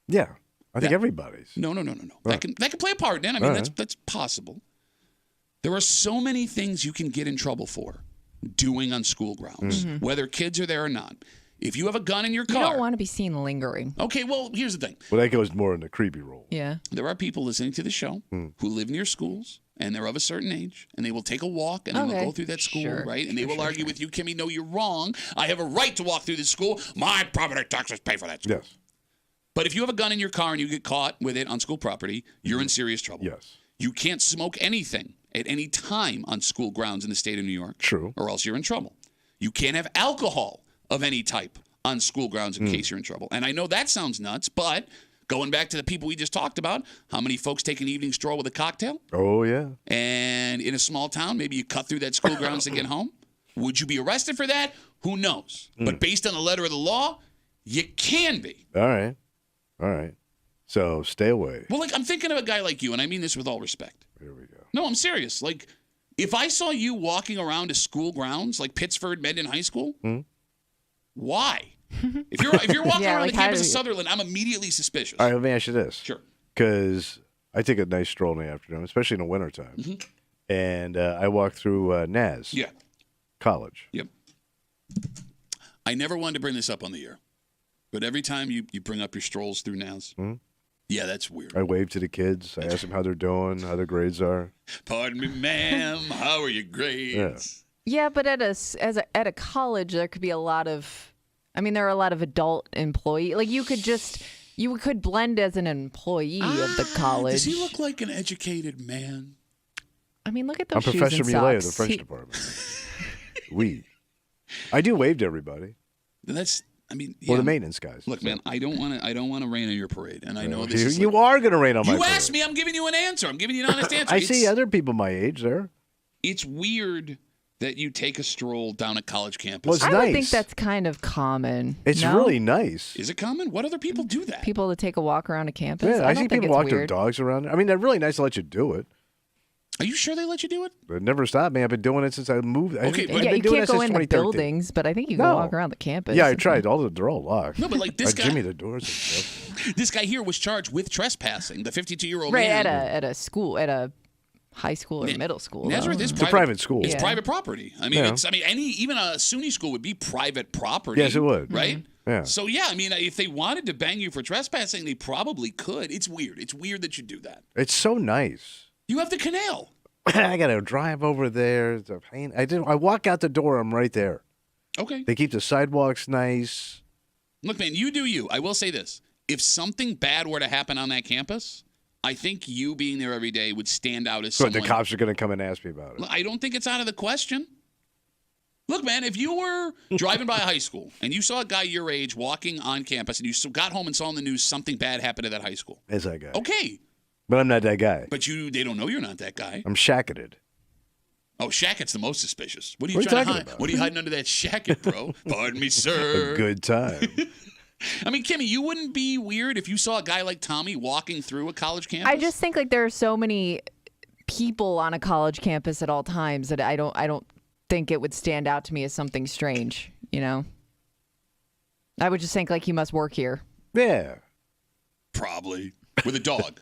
Yeah, I think everybody's. No. Right. That can play a part, Dan. I mean, All right. that's possible. There are so many things you can get in trouble for doing on school grounds, whether kids are there or not. If you have a gun in your You car. don't want to be seen lingering. Okay, well, here's the thing. Well, that goes more in the creepy role. Yeah. There are people listening to the show who live near schools, and they're of a certain age, and they will take a walk, and then they'll Okay. go through that school, Sure. right? And they will argue with you, Kimmy, no, you're wrong. I have a right to walk through this school. My property taxes pay for that school. Yes. But if you have a gun in your car and you get caught with it on school property, you're in serious trouble. Yes. You can't smoke anything at any time on school grounds in the state of New York. True. Or else you're in trouble. You can't have alcohol of any type on school grounds in case you're in trouble. And I know that sounds nuts, but going back to the people we just talked about, how many folks take an evening stroll with a cocktail? Oh, yeah. And in a small town, maybe you cut through that school grounds to get home. Would you be arrested for that? Who knows? But based on the letter of the law, you can be. All right. All right. So stay away. Well, like, I'm thinking of a guy like you, and I mean this with all respect. Here we go. No, I'm serious. Like, if I saw you walking around to school grounds like Pittsford Mendon High School, why? If you're walking Yeah, around like, the how campus do of you- Sutherland, I'm immediately suspicious. All right, let me ask you this. Sure. Because I take a nice stroll in the afternoon, especially in the wintertime. And I walk through NAS Yeah. College. Yep. I never wanted to bring this up on the air, but every time you bring up your strolls through NAS, yeah, that's weird. I wave to the kids. I ask them how they're doing, how their grades are. Pardon me, ma'am. How are your grades? Yeah, but at a college, there could be a lot of. I mean, there are a lot of adult employees. Like you could blend as an employee of the college. Does he look like an educated man? I mean, look at I'm those shoes Professor and Millet of socks. the French department. I do wave to everybody. That's. I mean, Well, yeah. the maintenance guys. Look, man, I don't want to rain on your parade, and I know this is. You are going to rain on my You parade. asked me. I'm giving you an answer. I'm giving you an honest answer. I see other people my age there. It's weird that you take a stroll down a college campus. Well, it's I nice. would think that's kind of common. It's no? really nice. Is it common? What other people do that? People to take a walk around a campus. Yeah, I don't see think people it's walk their weird. dogs around there. I mean, they're really nice to let you do it. Are you sure they let you do it? It never stopped me. I've been doing it since I moved. Okay, I've but- Yeah, been you doing can't it go since in the 2013. buildings, but I think you can No. walk around the campus. Yeah, I tried. They're all locked. No, but like this I guy, jimmy the doors and stuff. this guy here was charged with trespassing. The 52-year-old Right man. at a school, at a high school or middle school. Nazareth though. is It's a private school. It's Yeah. private property. I mean, Yeah. even a SUNY school would be private property. Yes, it would. Right? Yeah. So yeah, I mean, if they wanted to bang you for trespassing, they probably could. It's weird. It's weird that you do that. It's so nice. You have the canal. I got to drive over there. It's a pain. I walk out the door. I'm right there. Okay. They keep the sidewalks nice. Look, man, you do you. I will say this. If something bad were to happen on that campus, I think you being there every day would stand out as So someone. the cops are going to come and ask me about it. I don't think it's out of the question. Look, man, if you were driving by a high school and you saw a guy your age walking on campus and you got home and saw in the news something bad happened at that high school. As that guy. Okay. But I'm not that guy. But they don't know you're not that guy. I'm shacketed. Oh, Shackett's the most suspicious. What are you What are you trying to talking hide? about? What are you hiding under that shacket, bro? Pardon me, sir. A good time. I mean, Kimmy, you wouldn't be weird if you saw a guy like Tommy walking through a college campus? I just think like there are so many people on a college campus at all times that I don't think it would stand out to me as something strange, you know? I would just think like he must work here. Yeah. Probably. With a dog.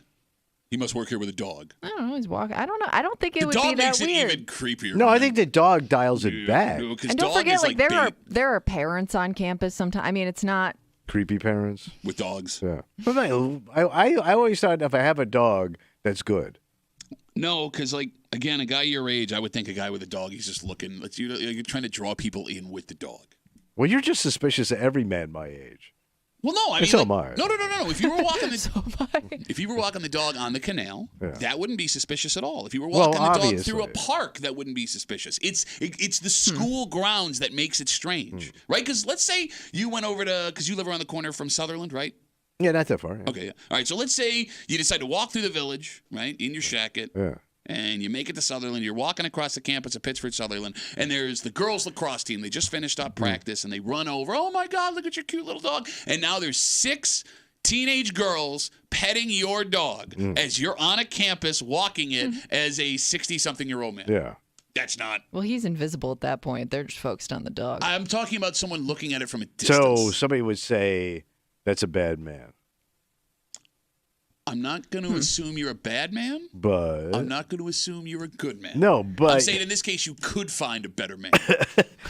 He must work here with a dog. I don't know, he's walking. I don't know. I don't think it The would be dog that makes it weird. even creepier. No, I man. think the dog dials it back. No, 'cause And don't dog forget, is like bait there are parents on campus sometimes. I mean, it's not. Creepy parents. with dogs. Yeah. But I always thought if I have a dog, that's good. No, because like again, a guy your age, I would think a guy with a dog. He's just looking. You're trying to draw people in with the dog. Well, you're just suspicious of every man my age. Well, no, I mean, so like, am I. no. If you were walking the, So am I. if you were walking the dog on the canal, Yeah. that wouldn't be suspicious at all. If you were Well, walking the dog through a obviously. park, that wouldn't be suspicious. It's the school grounds that makes it strange, right? Because let's say you went over to because you live around the corner from Sutherland, right? Yeah, not that far. Yeah. Okay, yeah. All right. So let's say you decide to walk through the village, right, in your shacket. Yeah. And you make it to Sutherland. You're walking across the campus of Pittsford Sutherland, and there's the girls' lacrosse team. They just finished up practice, and they run over. Oh my God! Look at your cute little dog. And now there's 6 teenage girls petting your dog as you're on a campus walking it as a 60-something-year-old man. Yeah. That's not. Well, he's invisible at that point. They're just focused on the dog. I'm talking about someone looking at it from a distance. So somebody would say that's a bad man. I'm not going to assume you're a bad man. But I'm not going to assume you're a good man. No, but I'm saying in this case you could find a better man.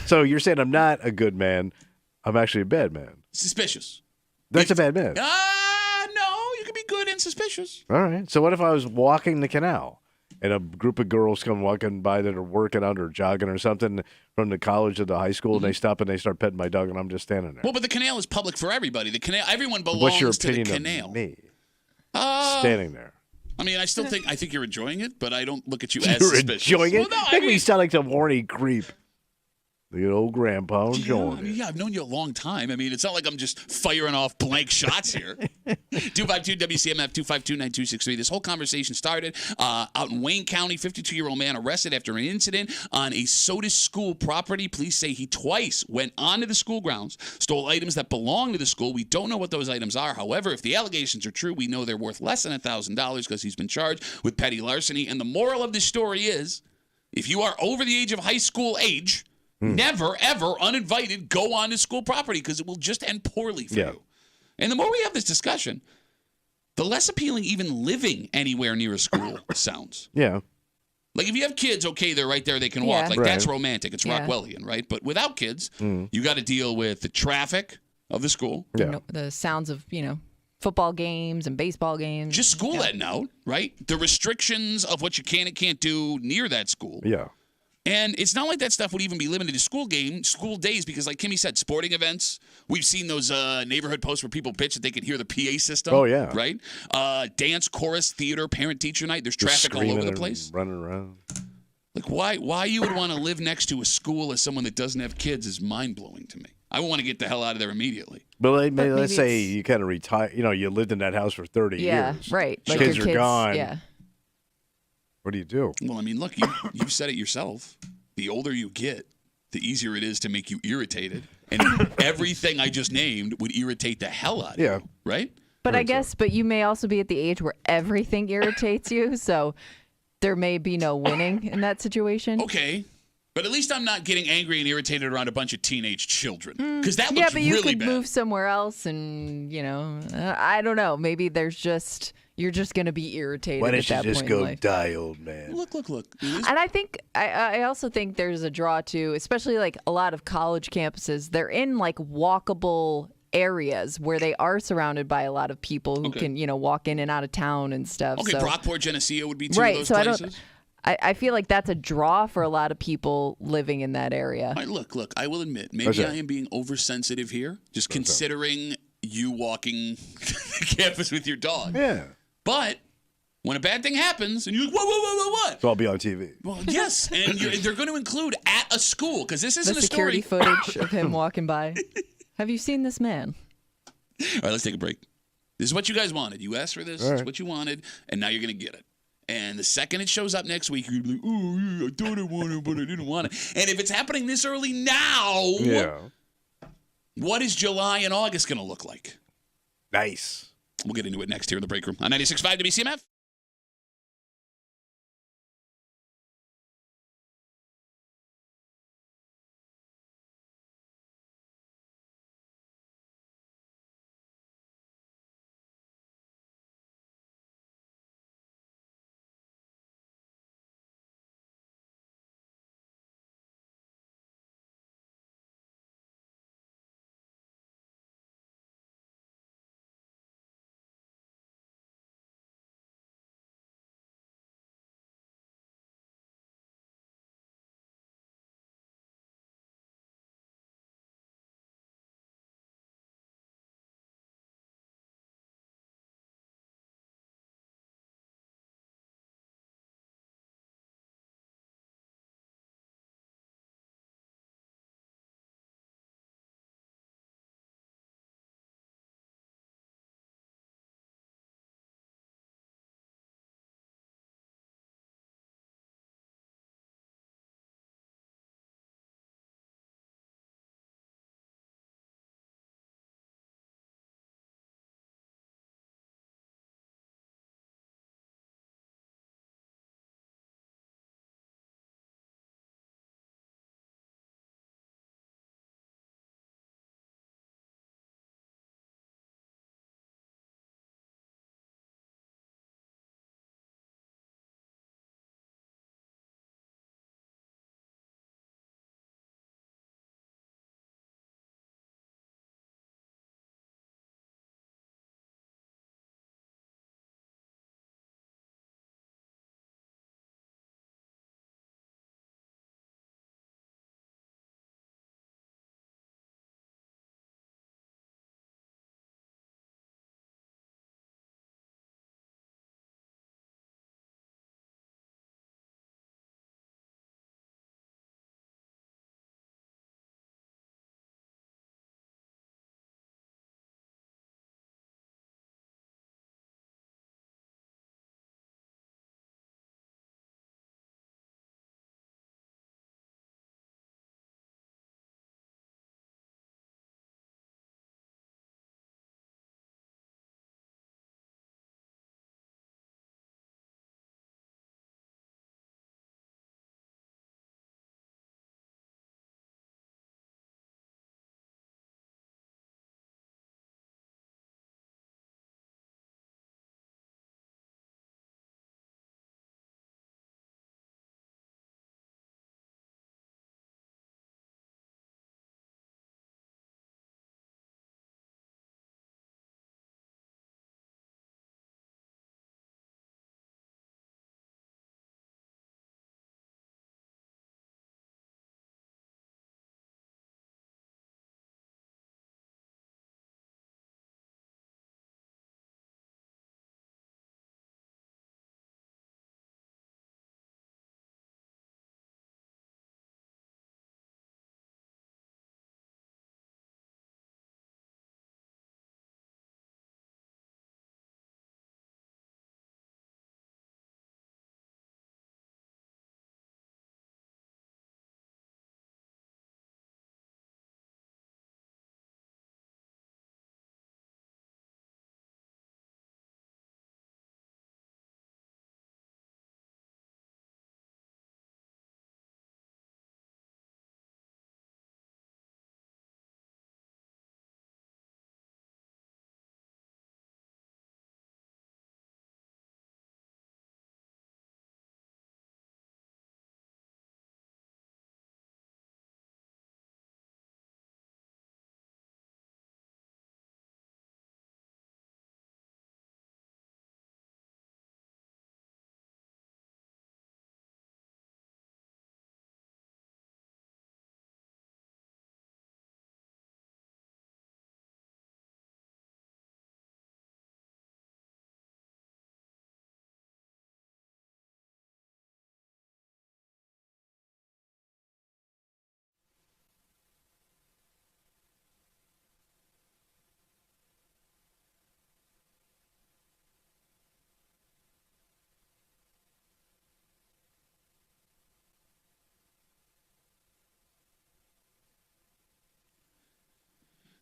So you're saying I'm not a good man. I'm actually a bad man. Suspicious. That's a bad man. No, you can be good and suspicious. All right. So what if I was walking the canal and a group of girls come walking by that are working out or jogging or something from the college to the high school, and they stop and they start petting my dog, and I'm just standing there? Well, but the canal is public for everybody. The canal, everyone belongs What's your to the opinion canal. of me standing there? I mean, I think you're enjoying it, but I don't look at you You're as suspicious. enjoying it? Well, no, Make me sound like some horny creep. The old grandpa enjoying it. I've known you a long time. I mean, it's not like I'm just firing off blank shots here. 252 WCMF 252-9263. This whole conversation started out in Wayne County. 52-year-old man arrested after an incident on a Soda school property. Police say he twice went onto the school grounds, stole items that belong to the school. We don't know what those items are. However, if the allegations are true, we know they're worth less than $1,000 because he's been charged with petty larceny. And the moral of this story is, if you are over the age of high school age, never, ever, uninvited, go on to school property because it will just end poorly for you. And the more we have this discussion, the less appealing even living anywhere near a school sounds. Yeah. Like if you have kids, okay, they're right there, they can walk. Like that's romantic. It's Yeah. Rockwellian, right? But without kids, you got to deal with the traffic of the school. Yeah. The sounds of, football games and baseball games. Just school letting out, right? The restrictions of what you can and can't do near that school. Yeah. And it's not like that stuff would even be limited to school days, because like Kimmy said, sporting events, we've seen those neighborhood posts where people bitch that they could hear the PA system. Oh, yeah. Right? Dance, chorus, theater, parent-teacher night. There's traffic all over the place. Running around. Like why you would want to live next to a school as someone that doesn't have kids is mind-blowing to me. I want to get the hell out of there immediately. But maybe let's say it's- you kind of retire. You lived in that house for 30 Yeah, years. right. Like Kids your are gone. Yeah. What do you do? Well, I mean, look, you've said it yourself. The older you get, the easier it is to make you irritated. And everything I just named would irritate the hell out of you, right? But I guess, but you may also be at the age where everything irritates you, so there may be no winning in that situation. Okay. But at least I'm not getting angry and irritated around a bunch of teenage children. Because that looks Yeah, but you really could bad. move somewhere else, and I don't know. Maybe you're just gonna be irritated. Why at don't you that just point in go life. die, old man? Look. And I think I also think there's a draw to, especially like a lot of college campuses. They're in like walkable areas where they are surrounded by a lot of people who can walk in and out of town and stuff. Okay, so, Brockport, Geneseo would be two right. of those So places. I feel like that's a draw for a lot of people living in that area. All right, look, I will admit, maybe I am being oversensitive here, just considering you walking the campus with your dog. Yeah. But when a bad thing happens and you're like, what? So I'll be on TV. Well, yes, and they're going to include at a school, because this isn't The a security story. footage of him walking by. Have you seen this man? All right, let's take a break. This is what you guys wanted. You asked for this. All right. It's what you wanted, and now you're going to get it. And the second it shows up next week, you're going to be like, oh, yeah, I thought I wanted it, but I didn't want it. And if it's happening this early now, what is July and August going to look like? Nice. We'll get into it next here in the break room on 96.5 WCMF.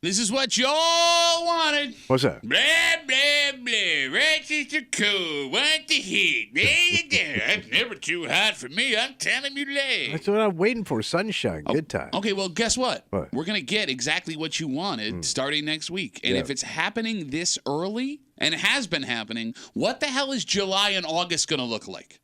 This is what y'all wanted. What's that? Blah, blah, blah. Rochester cool. Want the heat. It's never too hot for me. I'm telling you that. That's what I'm waiting for. Sunshine. Good time. Okay, well, guess what? What? We're going to get exactly what you wanted starting next week. And Yeah. if it's happening this early, and it has been happening, what the hell is July and August going to look like?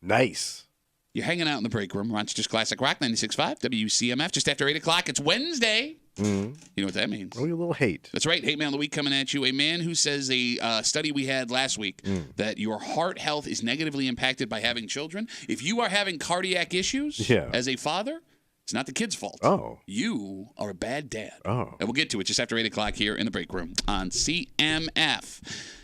Nice. You're hanging out in the break room. Rochester's Classic Rock 96.5, WCMF, just after 8 o'clock. It's Wednesday. You know what that means. Oh, you little hate. That's right. Hate Mail of the Week coming at you. A man who says a study we had last week that your heart health is negatively impacted by having children. If you are having cardiac issues as a father, it's not the kid's fault. Oh. You are a bad dad. Oh. And we'll get to it just after 8 o'clock here in the break room on CMF.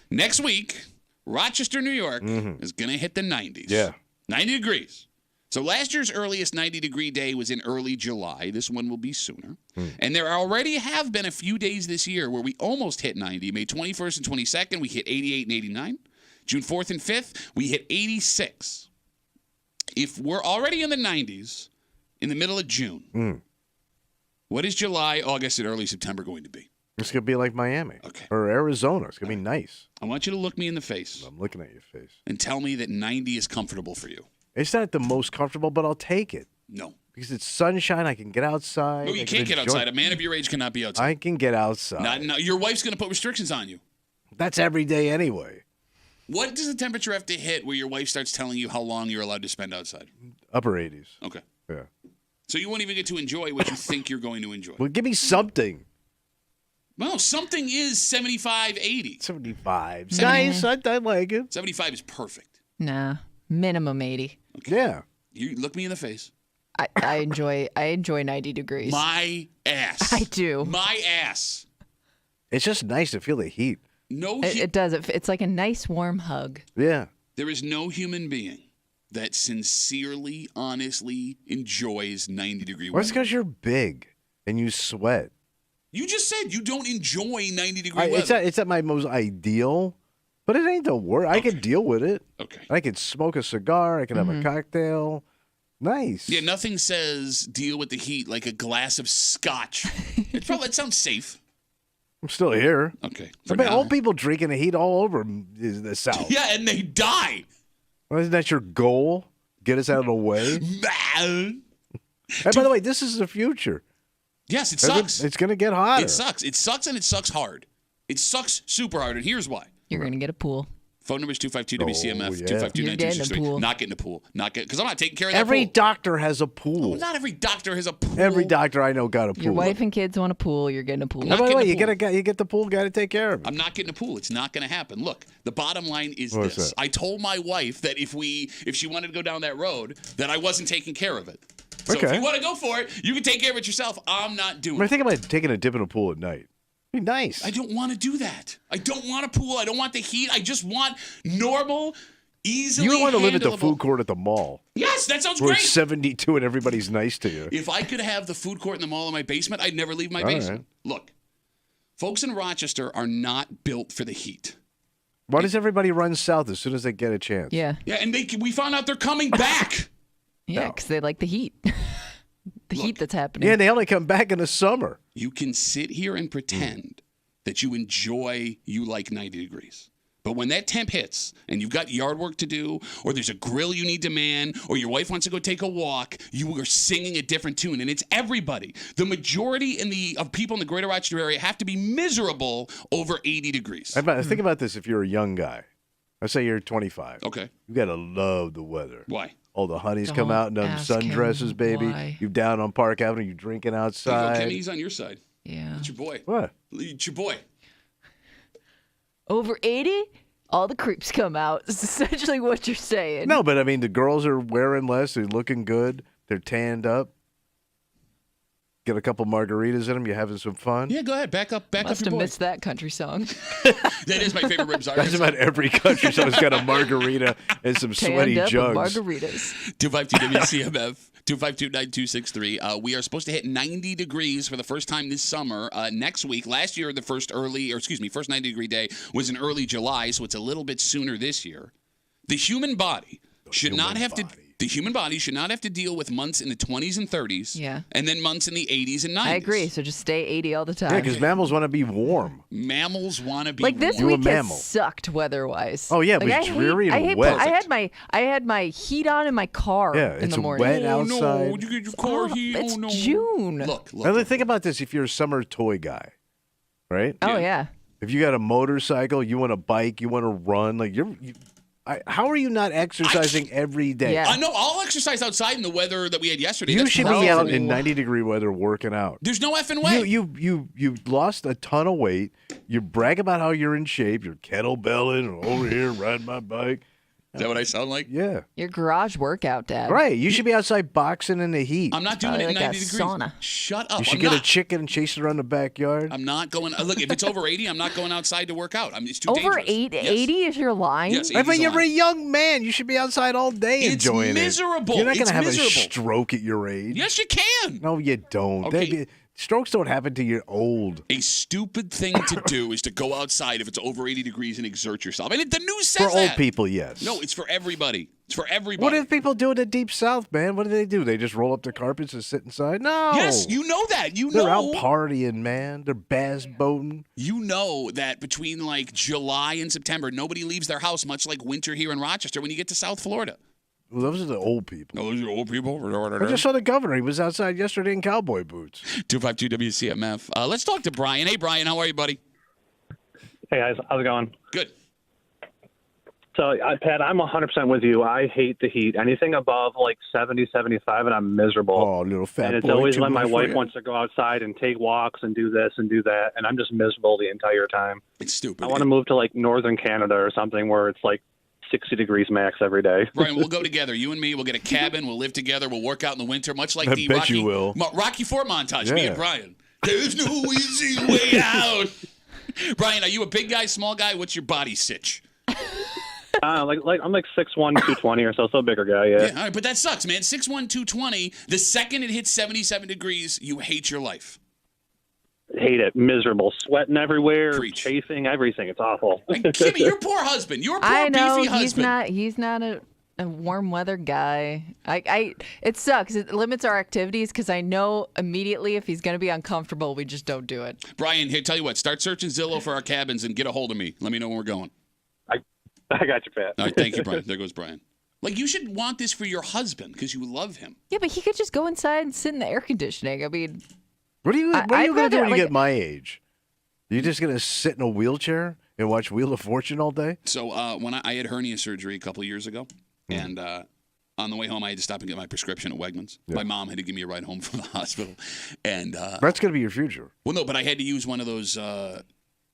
Next week, Rochester, New York is going to hit the 90s. Yeah. 90 degrees. So last year's earliest 90-degree day was in early July. This one will be sooner. And there already have been a few days this year where we almost hit 90. May 21st and 22nd, we hit 88 and 89. June 4th and 5th, we hit 86. If we're already in the 90s in the middle of June, what is July, August, and early September going to be? It's going to be like Miami. Okay. Or Arizona. It's going to be nice. I want you to look me in the face I'm looking at your face. and tell me that 90 is comfortable for you. It's not the most comfortable, but I'll take it. No. Because it's sunshine. I can get outside. No, you I can can't get enjoy- outside. A man of your age cannot be outside. I can get outside. No, your wife's going to put restrictions on you. That's every day anyway. What does the temperature have to hit where your wife starts telling you how long you're allowed to spend outside? Upper 80s. Okay. Yeah. So you won't even get to enjoy what you think you're going to enjoy. Well, give me something. Well, something is 75, 80. 75. Nice. I like it. 75 is perfect. Nah, minimum 80. Yeah. You look me in the face. I enjoy 90 degrees. My ass. I do. My ass. It's just nice to feel the heat. No, It does. It's like a nice warm hug. Yeah. there is no human being that sincerely, honestly enjoys 90-degree Well, it's weather. because you're big and you sweat. You just said you don't enjoy 90-degree weather. It's not my most ideal, but it ain't the worst. I can deal with it. Okay. I can smoke a cigar. I can have a cocktail. Nice. Yeah, nothing says deal with the heat like a glass of scotch. It sounds safe. I'm still here. Okay. I For mean, now. old people drinking the heat all over the South. Yeah, and they die. Well, isn't that your goal? Get us out of the way? And by the way, this is the future. Yes, it sucks. It's going to get hotter. It sucks. It sucks, and it sucks hard. It sucks super hard, and here's why. You're going to get a pool. Phone number is 252-WCMF, yeah. 252-9263. You're getting a pool. Not getting a pool. Not getting, because I'm not taking care of that Every pool. doctor has a pool. Well, not every doctor has a pool. Every doctor I know got a pool. Your wife and kids want a pool. You're getting a pool. I'm And not by the way, getting a pool. you get the pool guy to take care of it. I'm not getting a pool. It's not going to happen. Look, the bottom line is What's this. that? I told my wife that if she wanted to go down that road, that I wasn't taking care of it. So if Okay. you want to go for it, you can take care of it yourself. I'm not doing I it. think about taking a dip in a pool at night. Be nice. I don't want to do that. I don't want a pool. I don't want the heat. I just want normal, easily You don't want to live at the handleable- food court at the mall Yes, that sounds where great. it's 72 and everybody's nice to you. If I could have the food court in the mall in my basement, I'd never leave my All basement. Look, folks in Rochester are not built for the heat. Why does everybody run south as soon as they get a chance? Yeah. Yeah, and we found out they're coming back. Yeah, because they like the heat. The heat that's happening. Yeah, and they only come back in the summer. You can sit here and pretend that you enjoy you like 90 degrees. But when that temp hits and you've got yard work to do, or there's a grill you need to man, or your wife wants to go take a walk, you are singing a different tune. And it's everybody. The majority of people in the greater Rochester area have to be miserable over 80 degrees. Think about this if you're a young guy. Let's say you're 25. Okay. You got to love the weather. Why? All the honeys Don't come out in them ask him sundresses, baby. why. You down on Park Avenue, you drinking There you go, outside. Kenny. He's on your side. Yeah. It's your boy. What? It's your boy. Over 80, all the creeps come out. It's essentially what you're saying. No, but I mean, the girls are wearing less. They're looking good. They're tanned up. Get a couple margaritas in them. You having some fun? Yeah, go ahead. Back up Must your have boy. missed that country song. That is my favorite Ribs That's artist. about every country song's got a margarita and some sweaty Tanned up jugs. with margaritas. 252-WCMF, 252-9263. We are supposed to hit 90 degrees for the first time this summer next week. Last year, the first 90-degree day was in early July, so it's a little bit sooner this year. The human body should not have to The human body should not have to deal with months in the 20s and 30s. Yeah. And then months in the 80s and 90s. I agree. So just stay 80 all the time. Yeah, because mammals want to be warm. Mammals want to be like this warm. week has mammal. sucked weather-wise. Oh, yeah, it like, was dreary and I hate wet. I had my heat on in my car Yeah, in it's the morning. wet Oh, outside. no, you get your car heat. It's Oh, no. June. Look. Now, think about this. If you're a summer toy guy, right? Oh yeah. If you got a motorcycle, you want a bike, you want to run, like how are you not exercising every day? Yeah. I know. I'll exercise outside in the weather that we had yesterday. You That's should perfect be for out me. in 90-degree weather working out. There's no effing way. You lost a ton of weight. You brag about how you're in shape. You're kettlebelling over here riding my bike. Is that what I sound like? Yeah. Your garage workout, Dad. Right. You should be outside boxing in the heat. I'm not doing it Probably in like a 90 degrees. sauna. Shut up. You should I'm get not. a chicken and chase it around the backyard. I'm not going. Look, if it's over 80, I'm not going outside to work out. It's too Over dangerous. 80 Yes. is your line? Yes, I 80's mean, the you're line. a young man. You should be outside all day It's enjoying miserable. it. You're not It's to have miserable. a stroke at your age. Yes, you can. No, you don't. Okay. Strokes don't happen till you're old. A stupid thing to do is to go outside if it's over 80 degrees and exert yourself. And the news says For that. old people, yes. No, it's for everybody. It's for everybody. What if people do in the deep south, man? What do? They just roll up their carpets and sit inside? No. Yes, you know that. You They're know. out partying, man. They're bass boating. You know that between like July and September, nobody leaves their house, much like winter here in Rochester when you get to South Florida. Well, those are the old people. No, those are old people. I just saw the governor. He was outside yesterday in cowboy boots. 252 WCMF. Let's talk to Brian. Hey, Brian, how are you, buddy? Hey, guys. How's it going? Good. So, Pat, I'm 100% with you. I hate the heat. Anything above like 70, 75, and I'm miserable. Oh, little fat and it's boy. always too when my much for wife you. wants to go outside and take walks and do this and do that, and I'm just miserable the entire time. It's stupid. I want to move to like northern Canada or something where it's like 60 degrees max every day. Brian, we'll go together. You and me, we'll get a cabin. We'll live together. We'll work out in the winter, much like I the bet Rocky, you will. Rocky Fort montage. Me Yeah. and Brian. There's no easy way out. Brian, are you a big guy, small guy? What's your body sitch? Like I'm like 6'1", 220 or so a bigger guy, yeah. Yeah, all right, but that sucks, man. 6'1", 220. The second it hits 77 degrees, you hate your life. Hate it. Miserable. Sweating everywhere, Preach. chafing, everything. It's awful. And Kimmy, your poor husband. Your poor I know beefy husband. he's not a warm weather guy. It sucks. It limits our activities because I know immediately if he's going to be uncomfortable, we just don't do it. Brian, here, tell you what. Start searching Zillow for our cabins and get a hold of me. Let me know when we're going. I got you, Pat. All right, thank you, Brian. There goes Brian. Like, you should want this for your husband because you love him. Yeah, but he could just go inside and sit in the air conditioning. I mean, What are you I'd going to do rather, when you like- get my age? You just going to sit in a wheelchair and watch Wheel of Fortune all day? So when I had hernia surgery a couple of years ago, and on the way home, I had to stop and get my prescription at Wegmans. Yeah. My mom had to give me a ride home from the hospital. And, That's going to be your future. well, no, but I had to use one of those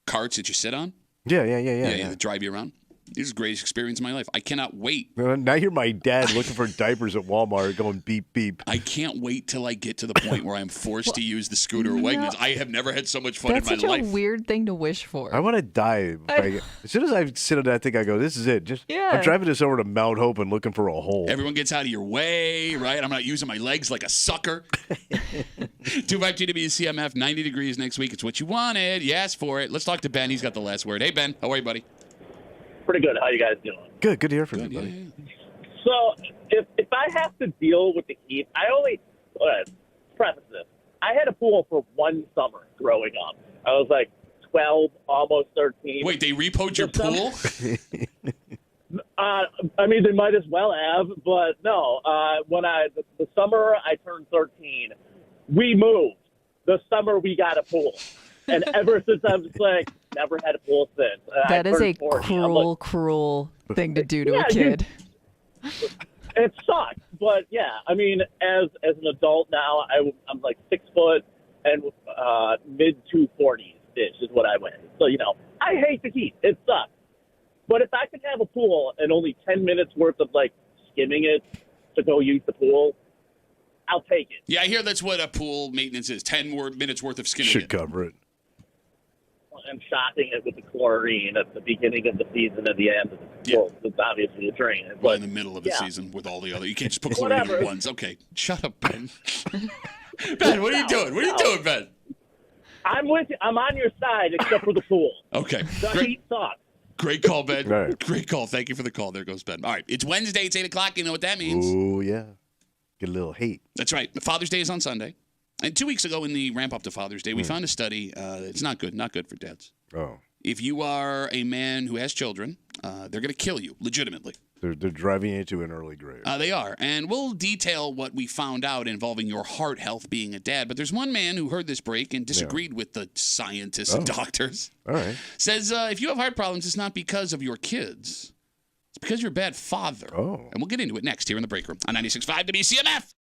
carts that you sit on. Yeah. That drive you around. This is the greatest experience of my life. I cannot wait. Now you're my dad looking for diapers at Walmart going beep, beep. I can't wait till I get to the point where I'm forced to use the scooter at Wegmans. I have never had so much fun that's in my such life. a weird thing to wish for. I want to die. As soon as I sit on that thing, I go, this is it. Yeah. I'm driving this over to Mount Hope and looking for a hole. Everyone gets out of your way, right? I'm not using my legs like a sucker. 252 WCMF, 90 degrees next week. It's what you wanted. You asked for it. Let's talk to Ben. He's got the last word. Hey, Ben. How are you, buddy? Pretty good. How you guys doing? Good to hear from Good, you, yeah, buddy. yeah. So if I have to deal with the heat, I only preface this. I had a pool for one summer growing up. I was like 12, almost 13. Wait, they repoed your pool? I mean, they might as well have, but no. When the summer I turned 13, we moved. The summer we got a pool, and ever since I was like, never had a pool since. That I is a turned 40. I'm like, cruel thing to do to Yeah, a kid. it sucks, but yeah, I mean, as an adult now, I'm like 6 foot and mid 240s is what I weigh. So I hate the heat. It sucks. But if I could have a pool and only 10 minutes worth of like skimming it to go use the pool, I'll take it. Yeah, I hear that's what a pool maintenance is. 10 minutes worth of skimming Should it. cover it. And shocking it with the chlorine at the beginning of the season and the end. Well, it's obviously a drain. Right But in the middle of the yeah. season with all the other. You can't just put chlorine in Whatever. ones. Okay, shut up, Ben. Ben, what are you doing? What are you doing, Ben? I'm with you. I'm on your side except for the pool. Okay. The Great. heat sucks. Great call, Ben. Right. Great call. Thank you for the call. There goes Ben. All right. It's Wednesday. It's 8 o'clock. You know what that means. Oh, yeah. Get a little hate. That's right. Father's Day is on Sunday. And 2 weeks ago in the ramp up to Father's Day, we found a study. It's not good. Not good for dads. Oh. If you are a man who has children, they're going to kill you, legitimately. They're driving you to an early grave. They are. And we'll detail what we found out involving your heart health being a dad. But there's one man who heard this break and disagreed with the scientists and doctors. All right. Says if you have heart problems, it's not because of your kids. It's because you're a bad father. Oh. And we'll get into it next here in the break room on 96.5 WCMF.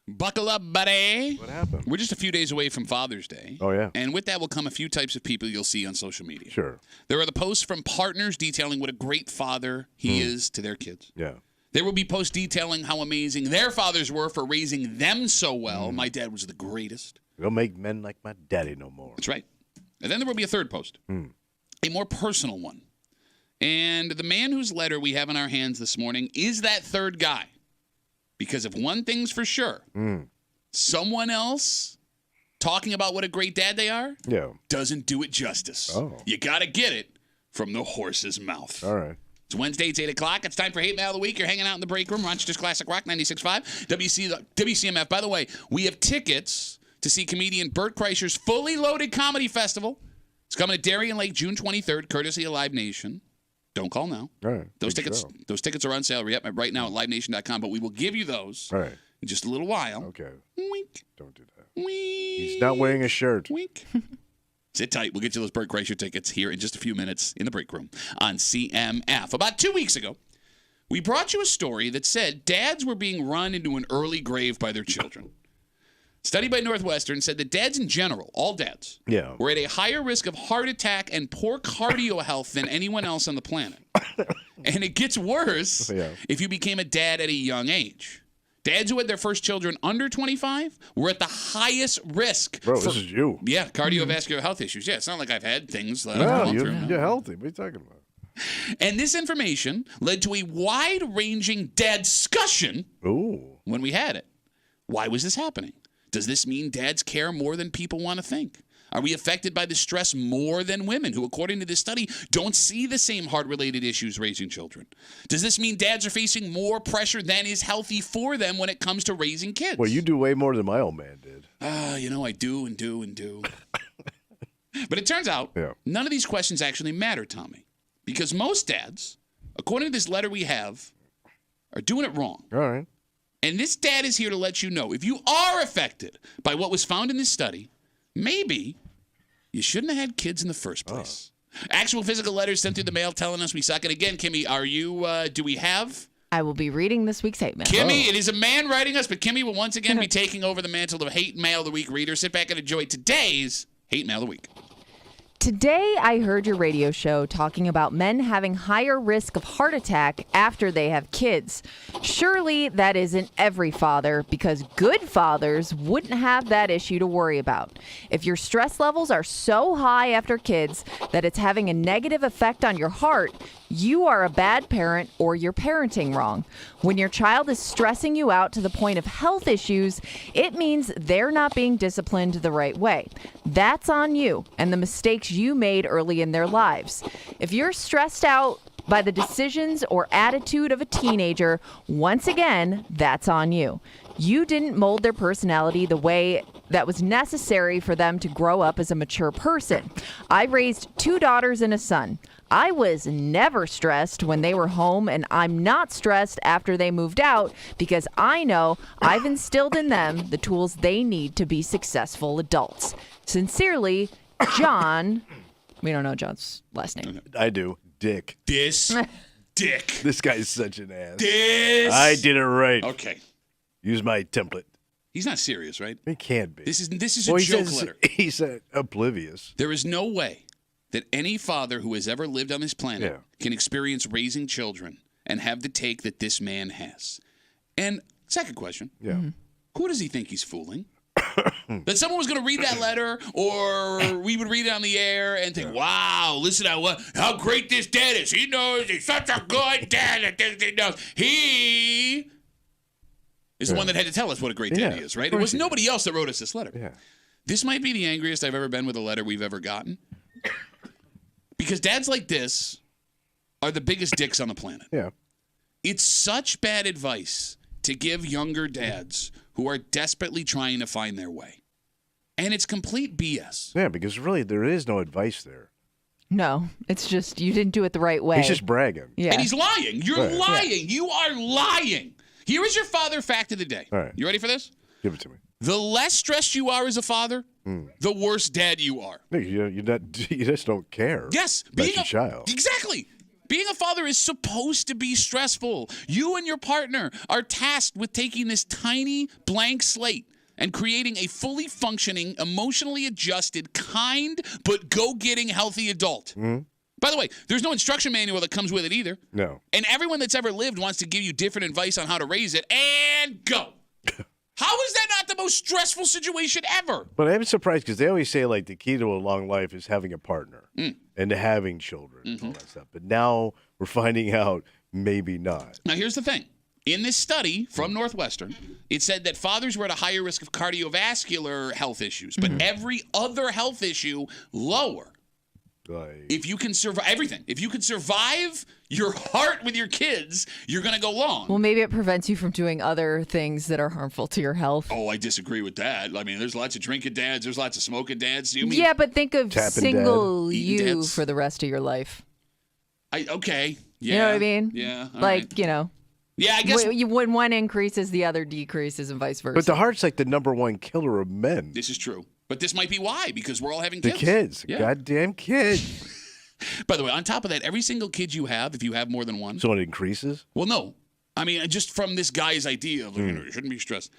Buckle up, buddy. What happened? We're just a few days away from Father's Day. Oh, yeah. And with that will come a few types of people you'll see on social media. Sure. There are the posts from partners detailing what a great father he is to their kids. Yeah. There will be posts detailing how amazing their fathers were for raising them so well. My dad was the greatest. We'll make men like my daddy no more. That's right. And then there will be a third post, a more personal one. And the man whose letter we have in our hands this morning is that third guy. Because if one thing's for sure, someone else talking about what a great dad they are doesn't do it justice. Oh. You got to get it from the horse's mouth. All right. It's Wednesday, it's 8 o'clock. It's time for Hate Mail of the Week. You're hanging out in the break room. Rochester's Classic Rock 96.5. WCMF. By the way, we have tickets to see comedian Bert Kreischer's Fully Loaded Comedy Festival. It's coming to Darien Lake June 23rd, courtesy of Live Nation. Don't call now. All right. Those tickets are on sale right now at livenation.com, but we will give you those All right. in just a little while. Okay. Wink. Don't do that. Wink. He's not wearing a shirt. Wink. Sit tight. We'll get you those Bert Kreischer tickets here in just a few minutes in the break room on CMF. About 2 weeks ago, we brought you a story that said dads were being run into an early grave by their children. Study by Northwestern said that dads in general, all dads, were at a higher risk of heart attack and poor cardio health than anyone else on the planet. And it gets worse if you became a dad at a young age. Dads who had their first children under 25 were at the highest risk. Bro, this is you. Yeah, cardiovascular health issues. Yeah, it's not like I've had things that I've No, gone through. you're healthy. What are you talking about? And this information led to a wide-ranging dad-scission when we had it. Why was this happening? Does this mean dads care more than people want to think? Are we affected by the stress more than women who, according to this study, don't see the same heart-related issues raising children? Does this mean dads are facing more pressure than is healthy for them when it comes to raising kids? Well, you do way more than my old man did. I do and do and do. But it turns out none of these questions actually matter, Tommy, because most dads, according to this letter we have, are doing it wrong. All right. And this dad is here to let you know, if you are affected by what was found in this study, maybe you shouldn't have had kids in the first place. Actual physical letters sent through the mail telling us we suck. And again, Kimmy, are you, do we have? I will be reading this week's hate mail. Kimmy, it is a man writing us, but Kimmy will once again be taking over the mantle of Hate Mail of the Week reader. Sit back and enjoy today's Hate Mail of the Week. Today, I heard your radio show talking about men having higher risk of heart attack after they have kids. Surely that isn't every father, because good fathers wouldn't have that issue to worry about. If your stress levels are so high after kids that it's having a negative effect on your heart, you are a bad parent or you're parenting wrong. When your child is stressing you out to the point of health issues, it means they're not being disciplined the right way. That's on you and the mistakes you made early in their lives. If you're stressed out by the decisions or attitude of a teenager, once again, that's on you. You didn't mold their personality the way that was necessary for them to grow up as a mature person. I raised 2 daughters and a son. I was never stressed when they were home, and I'm not stressed after they moved out because I know I've instilled in them the tools they need to be successful adults. Sincerely, John. We don't know John's last name. I do. Dick. Dick. This guy's such an ass. I did it right. Okay. Use my template. He's not serious, right? He can't be. This is a joke letter. He's oblivious. There is no way that any father who has ever lived on this planet can experience raising children and have the take that this man has. And second question. Yeah. Who does he think he's fooling? That someone was going to read that letter, or we would read it on the air and think, wow, listen to how great this dad is. He knows he's such a good dad at this he knows. He is the one that had to tell us what a great dad he is, right? It was nobody else that wrote us this letter. Yeah. This might be the angriest I've ever been with a letter we've ever gotten. Because dads like this are the biggest dicks on the planet. Yeah. It's such bad advice to give younger dads who are desperately trying to find their way. And it's complete BS. Yeah, because really there is no advice there. No, it's just you didn't do it the right way. He's just bragging. Yeah. And he's lying. You're lying. Yeah. You are lying. Here is your father fact of the day. All right. You ready for this? Give it to me. The less stressed you are as a father, the worse dad you are. No, you just don't care. Yes. About your child. Exactly. Being a father is supposed to be stressful. You and your partner are tasked with taking this tiny blank slate and creating a fully functioning, emotionally adjusted, kind, but go-getting healthy adult. Mm-hmm. By the way, there's no instruction manual that comes with it either. No. And everyone that's ever lived wants to give you different advice on how to raise it, and go. How is that not the most stressful situation ever? But I'm surprised because they always say, like, the key to a long life is having a partner and having children and all that stuff. But now we're finding out maybe not. Now, here's the thing. In this study from Northwestern, it said that fathers were at a higher risk of cardiovascular health issues, but every other health issue lower. If you can survive everything, if you can survive your heart with your kids, you're going to go long. Well, maybe it prevents you from doing other things that are harmful to your health. Oh, I disagree with that. I mean, there's lots of drinking dads. There's lots of smoking dads. You mean Yeah, but think of Tapping single dad. Eating you dads. for the rest of your life. Okay. Yeah. You know what I mean? Yeah. all Like, right. you know, Yeah, I guess. when one increases, the other decreases and vice versa. But the heart's like the number one killer of men. This is true. But this might be why, because we're all having The kids. kids. Yeah. Goddamn kids. By the way, on top of that, every single kid you have, if you have more than one. So it increases? Well, no. I mean, just from this guy's idea of, like, you shouldn't be stressed.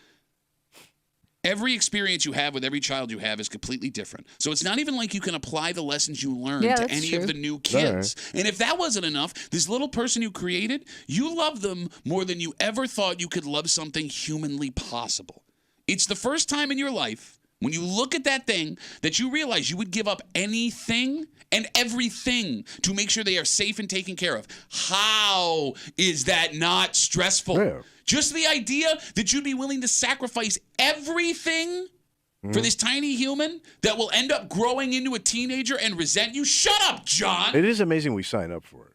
Every experience you have with every child you have is completely different. So it's not even like you can apply the lessons you learned Yeah, to that's any true. of the new kids. And if that wasn't enough, this little person you created, you love them more than you ever thought you could love something humanly possible. It's the first time in your life when you look at that thing that you realize you would give up anything and everything to make sure they are safe and taken care of. How is that not stressful? Yeah. Just the idea that you'd be willing to sacrifice everything for this tiny human that will end up growing into a teenager and resent you? Shut up, John! It is amazing we sign up for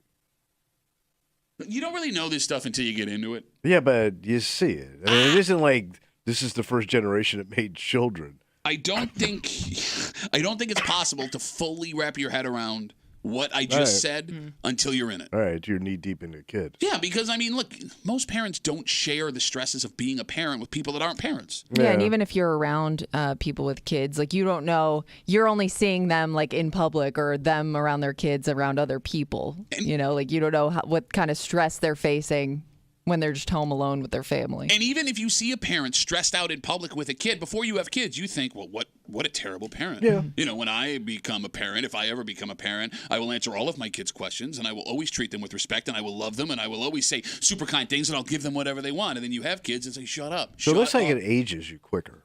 it. You don't really know this stuff until you get into it. Yeah, but you see it. I mean, it isn't like this is the first generation that made children. I don't think it's possible to fully wrap your head around what I just said until you're in it. All right, you're knee deep into kids. Yeah, because, I mean, look, most parents don't share the stresses of being a parent with people that aren't parents. Yeah, and even if you're around people with kids, like you don't know, you're only seeing them like in public or them around their kids around other people. You know, like you don't know what kind of stress they're facing when they're just home alone with their family. And even if you see a parent stressed out in public with a kid, before you have kids, you think, well, what a terrible parent. Yeah. You know, when I become a parent, if I ever become a parent, I will answer all of my kids' questions, and I will always treat them with respect, and I will love them, and I will always say super kind things, and I'll give them whatever they want. And then you have kids and say, shut up. So shut it looks like up. it ages you quicker.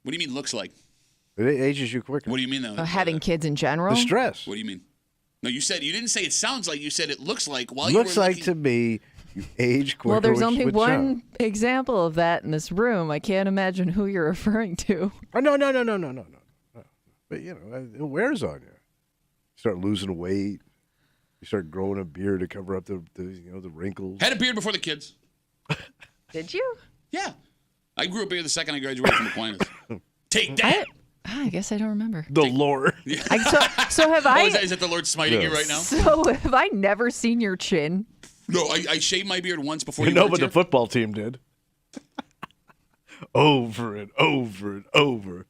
What do you mean looks like? It ages you quicker. What do you mean, though? Having kids in general? The stress. What do you mean? No, you didn't say it sounds like, you said it looks like while Looks you were like looking. to me, you age quicker. Well, there's only with one child. example of that in this room. I can't imagine who you're referring to. Oh, no. But, you know, it wears on you. You start losing weight. You start growing a beard to cover up the wrinkles. Had a beard before the kids. Did you? Yeah. I grew a beard the second I graduated from Aquinas. Take that. I guess I don't remember. The Lord. So have I? Is that the Lord smiting you right now? So have I never seen your chin? No, I shaved my beard once before you No, worked but the here. football team did. Over and over and over.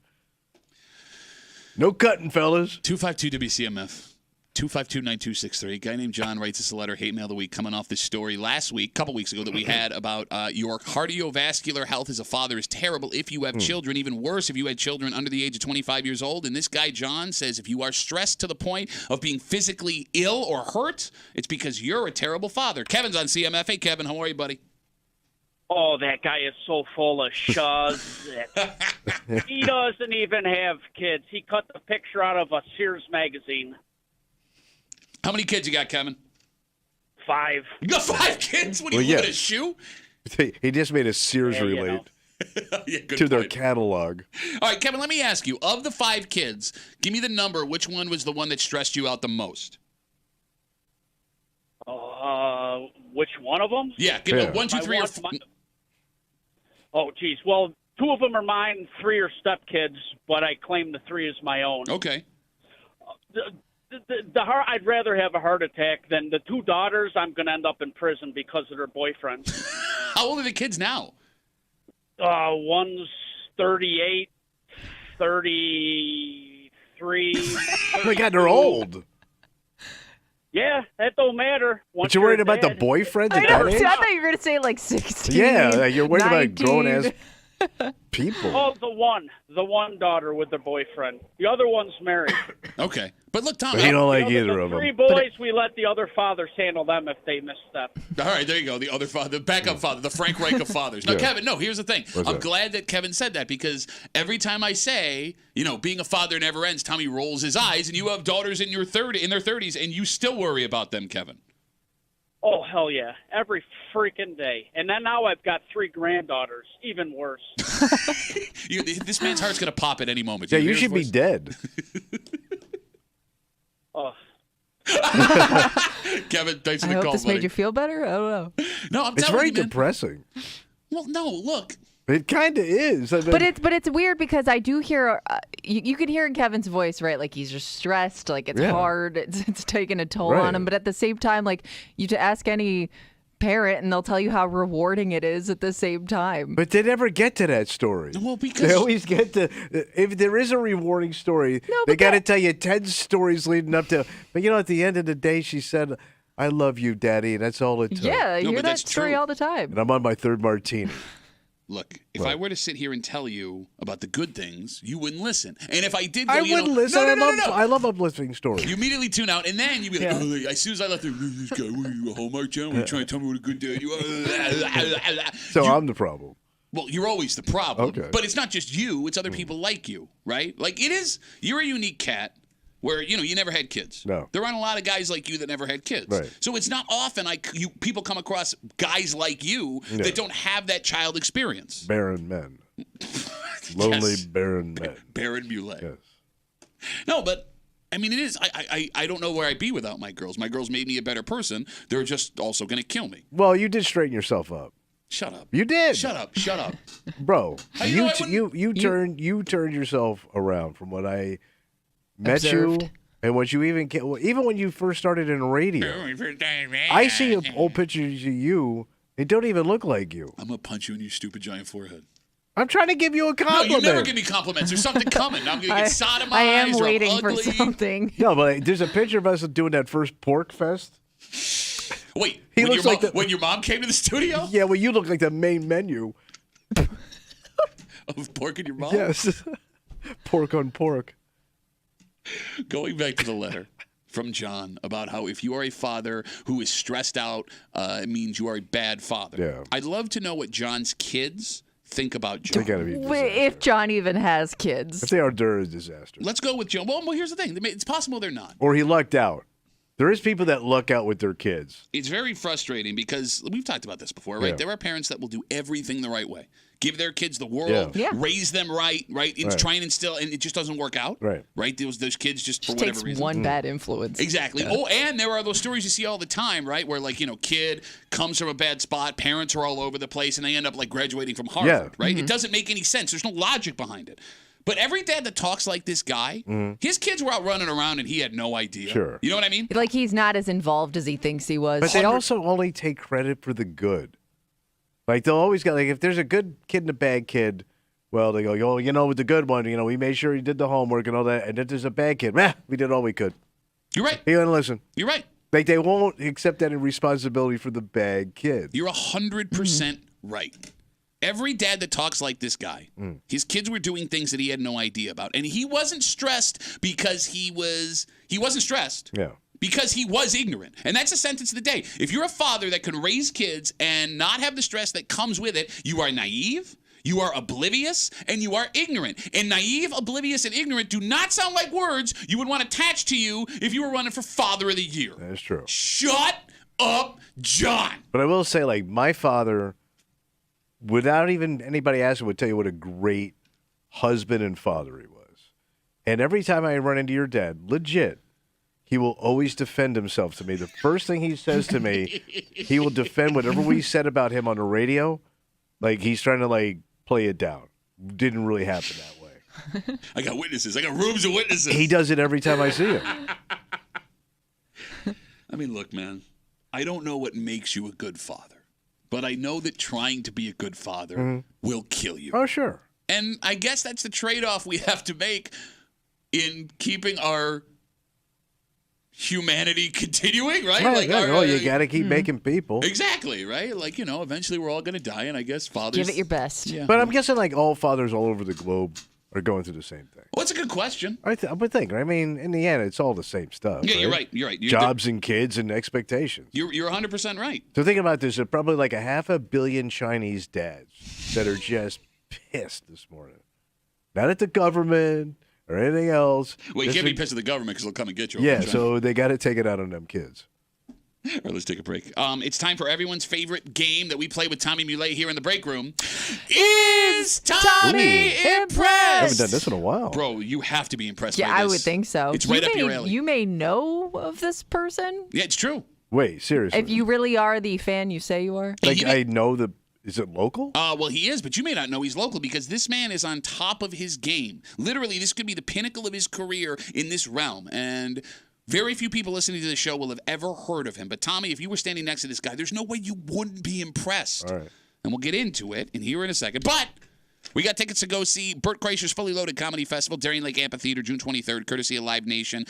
No cutting, fellas. 252 WCMF. 252-9263. A guy named John writes us a letter, hate mail of the week, coming off this story last week, a couple weeks ago, that we had about your cardiovascular health as a father is terrible if you have children, even worse if you had children under the age of 25 years old. And this guy, John, says if you are stressed to the point of being physically ill or hurt, it's because you're a terrible father. Kevin's on CMF. Hey, Kevin, how are you, buddy? Oh, that guy is so full of shuz. He doesn't even have kids. He cut the picture out of a Sears magazine. How many kids you got, Kevin? 5. You got 5 kids? What, do Well, you live yeah. in a shoe? He just made a Sears Yeah, you relate Yeah, good to their point. catalog. All right, Kevin, let me ask you, of the 5 kids, give me the number. Which one was the one that stressed you out the most? Which one of them? Yeah, give me Yeah. 1, 2, 3, or 4. Oh, geez. Well, 2 of them are mine, 3 are stepkids, but I claim the 3 is my own. Okay. The heart, I'd rather have a heart attack than the 2 daughters. I'm going to end up in prison because of their boyfriends. How old are the kids now? One's 38, 33. Oh my God, they're old. Yeah, that don't matter. Once But you're worried about the dead. boyfriends I at know. that age? See, I thought you were gonna say like 16. Yeah, like you're worried 19. about grown-ass people. Oh, the one daughter with their boyfriend. The other one's married. Okay. But look, Tom. But you don't like The either of them. three boys, we let the other fathers handle them if they misstep. All right, there you go. The other father, the backup father, the Frank Reich of fathers. No, Yeah. Kevin, no, here's the thing. What's I'm that? glad that Kevin said that because every time I say, being a father never ends, Tommy rolls his eyes, and you have daughters in their 30s, and you still worry about them, Kevin. Oh, hell yeah. Every freaking day. And then now I've got 3 granddaughters. Even worse. This man's heart's going to pop at any moment. Yeah, hear you his should be voice? dead. Oh. Kevin, thanks for I the hope call, this buddy. made you feel better. I don't know. No, I'm It's telling very you, man. depressing. Well, no, look. It kind of is. I mean, But it's weird because I do hear you can hear in Kevin's voice, right? Like he's just stressed, like it's Yeah. hard, it's taking a toll Right. on him. But at the same time, like you to ask any parent and they'll tell you how rewarding it is at the same time. But they never get to that story. Well, because They always get to, if there is a rewarding story, No, they but got to that- tell you 10 stories leading up to. But at the end of the day, she said, "I love you, Daddy," and that's all it took. Yeah, I No, hear but that that's story true. all the time. And I'm on my 3rd martini. Look, if I were to sit here and tell you about the good things, you wouldn't listen. And if I did, go, I you would know, listen. No. I love uplifting stories. You immediately tune out, and then you'd be like, Yeah. as soon as I left there, this guy, what are you, a Hallmark channel? Are you trying to tell me what a good day you are? So I'm the problem. Well, you're always the problem. Okay. But it's not just you, it's other people like you, right? Like it is, you're a unique cat where, you never had kids. No. There aren't a lot of guys like you that never had kids. Right. So it's not often people come across guys like you that don't have that child experience. Barren men. Lonely, Yes. barren men. Baron Muley. Yes. No, but I mean, it is. I don't know where I'd be without my girls. My girls made me a better person. They're just also going to kill me. Well, you did straighten yourself up. Shut up. You did. Shut up. Shut up. Bro, You know, I you turned yourself around from what I met Observed. you and what you even when you first started in radio. I see old pictures of you. They don't even look like you. I'm going to punch you in your stupid giant forehead. I'm trying to give you a No, compliment. you never give me compliments. There's something coming. I'm going to get sodomized I am or I'm waiting for ugly. something. No, but there's a picture of us doing that first pork fest. Wait, He when, looks your like mom, when your mom came to the studio? Yeah, well, you look like the main menu. Of pork and your mom? Yes. Pork on pork. Going back to the letter from John about how if you are a father who is stressed out, it means you are a bad father. Yeah. I'd love to know what John's kids think about John. They gotta be a Wait, disaster. if John even has kids. If they are, they're a disaster. Let's go with John. Well, here's the thing. It's possible they're not. Or he lucked out. There is people that luck out with their kids. It's very frustrating because we've talked about this before, right? Yeah. There are parents that will do everything the right way. Give their kids the world, Yeah. raise them right? And Right. try and instill, and it just doesn't work out, Right. Those kids just for Just whatever takes reason. one bad influence. Exactly. Oh, and there are those stories you see all the time, right? Where kid comes from a bad spot, parents are all over the place, and they end up like graduating from Harvard, Yeah. right? It doesn't make any sense. There's no logic behind it. But every dad that talks like this guy, his kids were out running around and he had no idea. Sure. You know what I mean? Like he's not as involved as he thinks he was. But they also only take credit for the good. Like they'll always got if there's a good kid and a bad kid, well they go, with the good one, we made sure he did the homework and all that, and if there's a bad kid, we did all we could. You're right. He didn't listen. You're right. Like they won't accept that responsibility for the bad kid. You're 100% right. Every dad that talks like this guy, his kids were doing things that he had no idea about. And he wasn't stressed because he wasn't stressed. Yeah. Because he was ignorant. And that's a sentence of the day. If you're a father that can raise kids and not have the stress that comes with it, you are naive, you are oblivious, and you are ignorant. And naive, oblivious, and ignorant do not sound like words you would want attached to you if you were running for Father of the Year. That's true. Shut up, John. But I will say, like, my father, without even anybody asking, would tell you what a great husband and father he was. And every time I run into your dad, legit, he will always defend himself to me. The first thing he says to me, he will defend whatever we said about him on the radio. Like, he's trying to, like, play it down. Didn't really happen that way. I got witnesses. I got rooms of witnesses. He does it every time I see him. I mean, look, man, I don't know what makes you a good father, but I know that trying to be a good father will kill you. Oh, sure. And I guess that's the trade-off we have to make in keeping our humanity continuing, right? Right, Like, yeah, our, no, you got to keep making people. Exactly, right? Like, eventually we're all going to die, and I guess fathers. Give it your best. Yeah. But I'm guessing like all fathers all over the globe are going through the same thing. Well, that's a good question. I would think. I mean, in the end, it's all the same stuff. Yeah, you're right. You're right. Jobs and kids and expectations. You're 100% right. So think about this. There's probably like 500 million Chinese dads that are just pissed this morning. Not at the government or anything else. Well, you Just can't be be- pissed at the government because they'll come and get you. Yeah, so they got to take it out on them kids. All right, let's take a break. It's time for everyone's favorite game that we play with Tommy Muley here in the break room. Is Tommy impressed? I haven't done this in a while. Bro, you have to be impressed Yeah, by I this. would think so. It's right up your alley. You may know of this person Yeah, it's true. Wait, seriously? if you really are the fan you say you are. Like, I know the... Is it local? Well, he is, but you may not know he's local because this man is on top of his game. Literally, this could be the pinnacle of his career in this realm. And very few people listening to the show will have ever heard of him. But, Tommy, if you were standing next to this guy, there's no way you wouldn't be impressed. All right. And we'll get into it in here in a second. But we got tickets to go see Burt Kreischer's Fully Loaded Comedy Festival, Darien Lake Amphitheater, June 23rd, courtesy of Live Nation.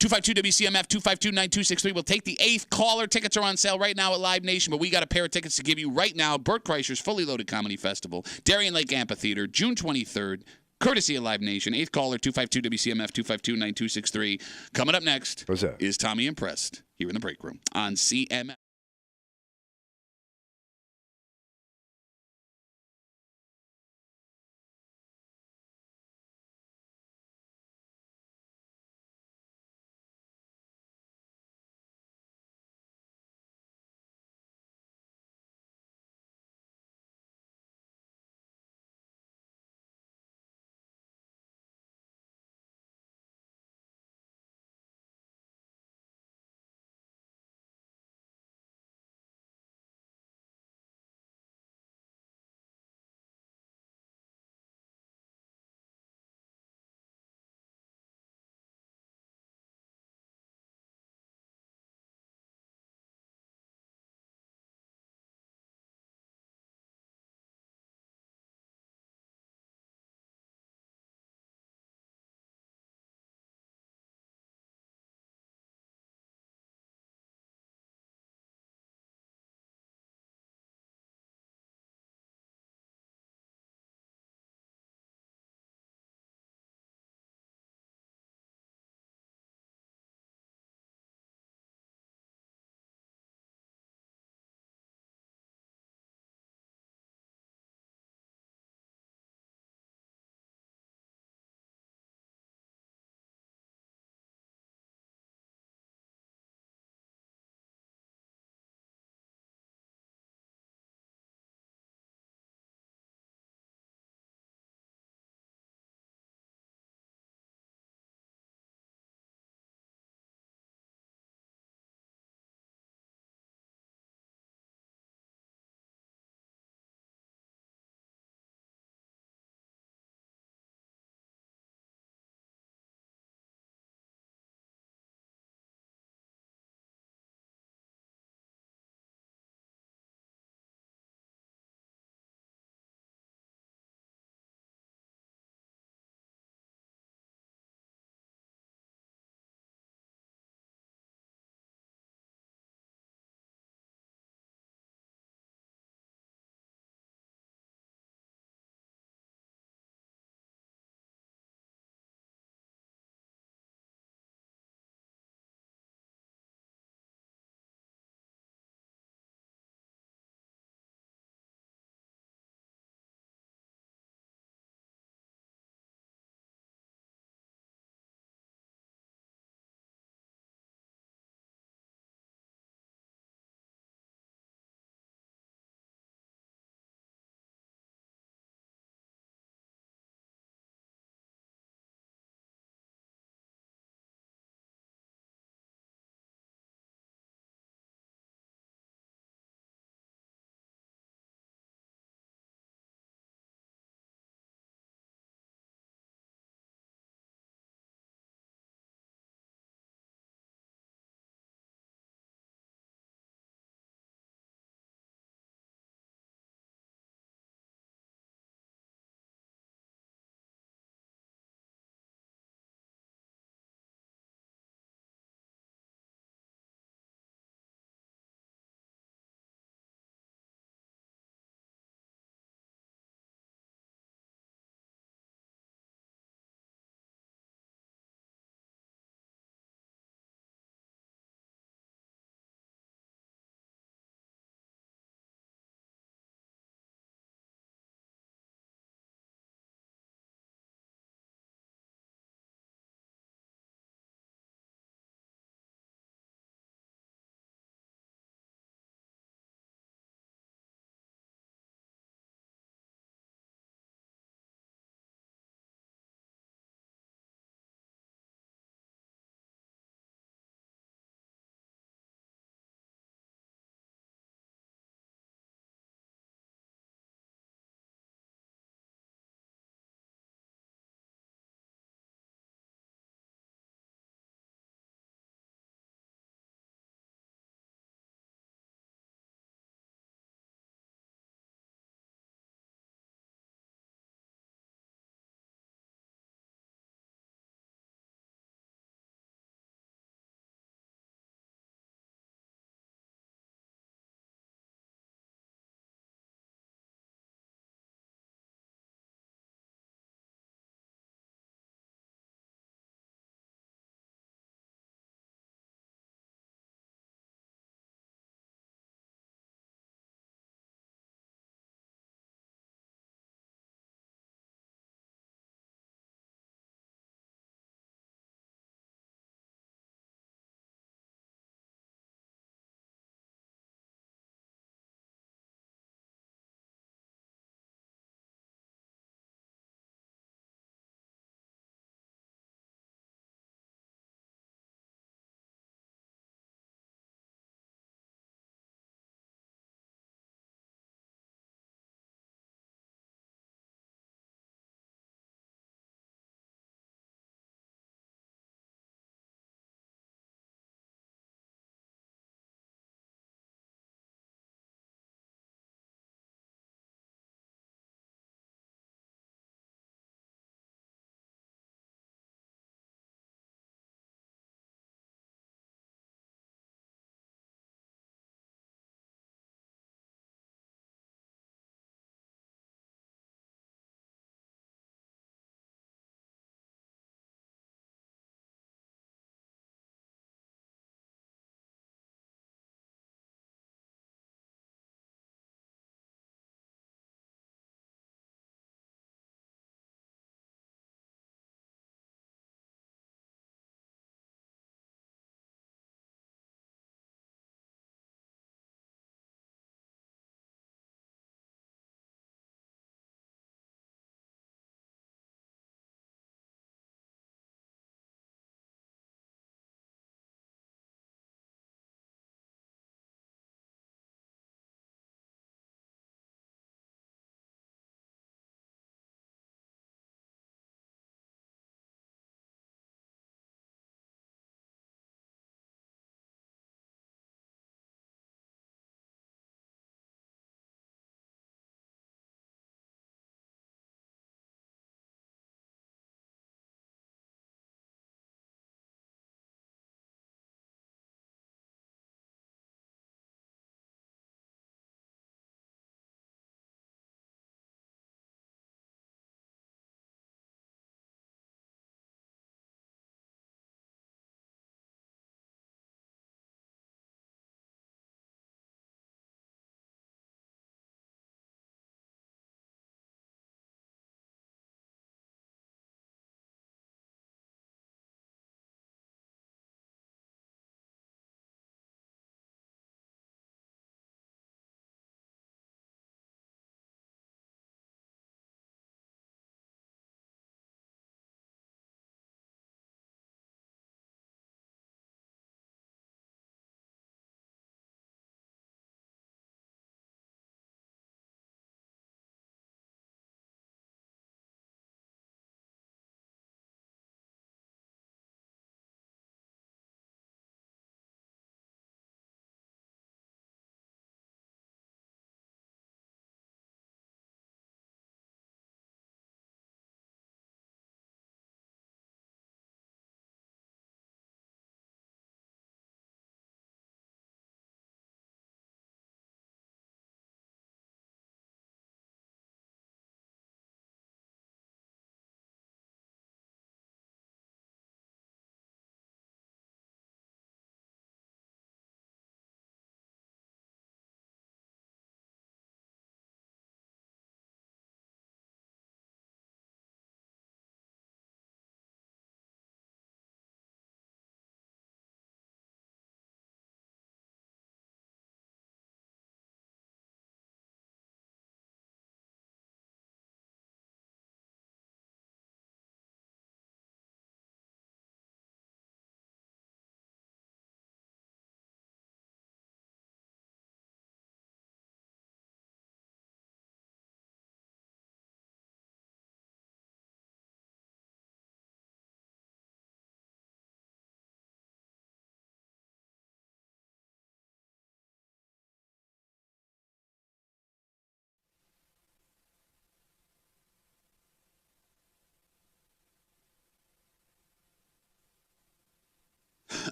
252-WCMF, 252-9263. We'll take the 8th caller. Tickets are on sale right now at Live Nation, but we got a pair of tickets to give you right now. Burt Kreischer's Fully Loaded Comedy Festival, Darien Lake Amphitheater, June 23rd, courtesy of Live Nation. 8th caller, 252-WCMF, 252-9263. Coming up next What's that? is Tommy Impressed here in the break room on CMF.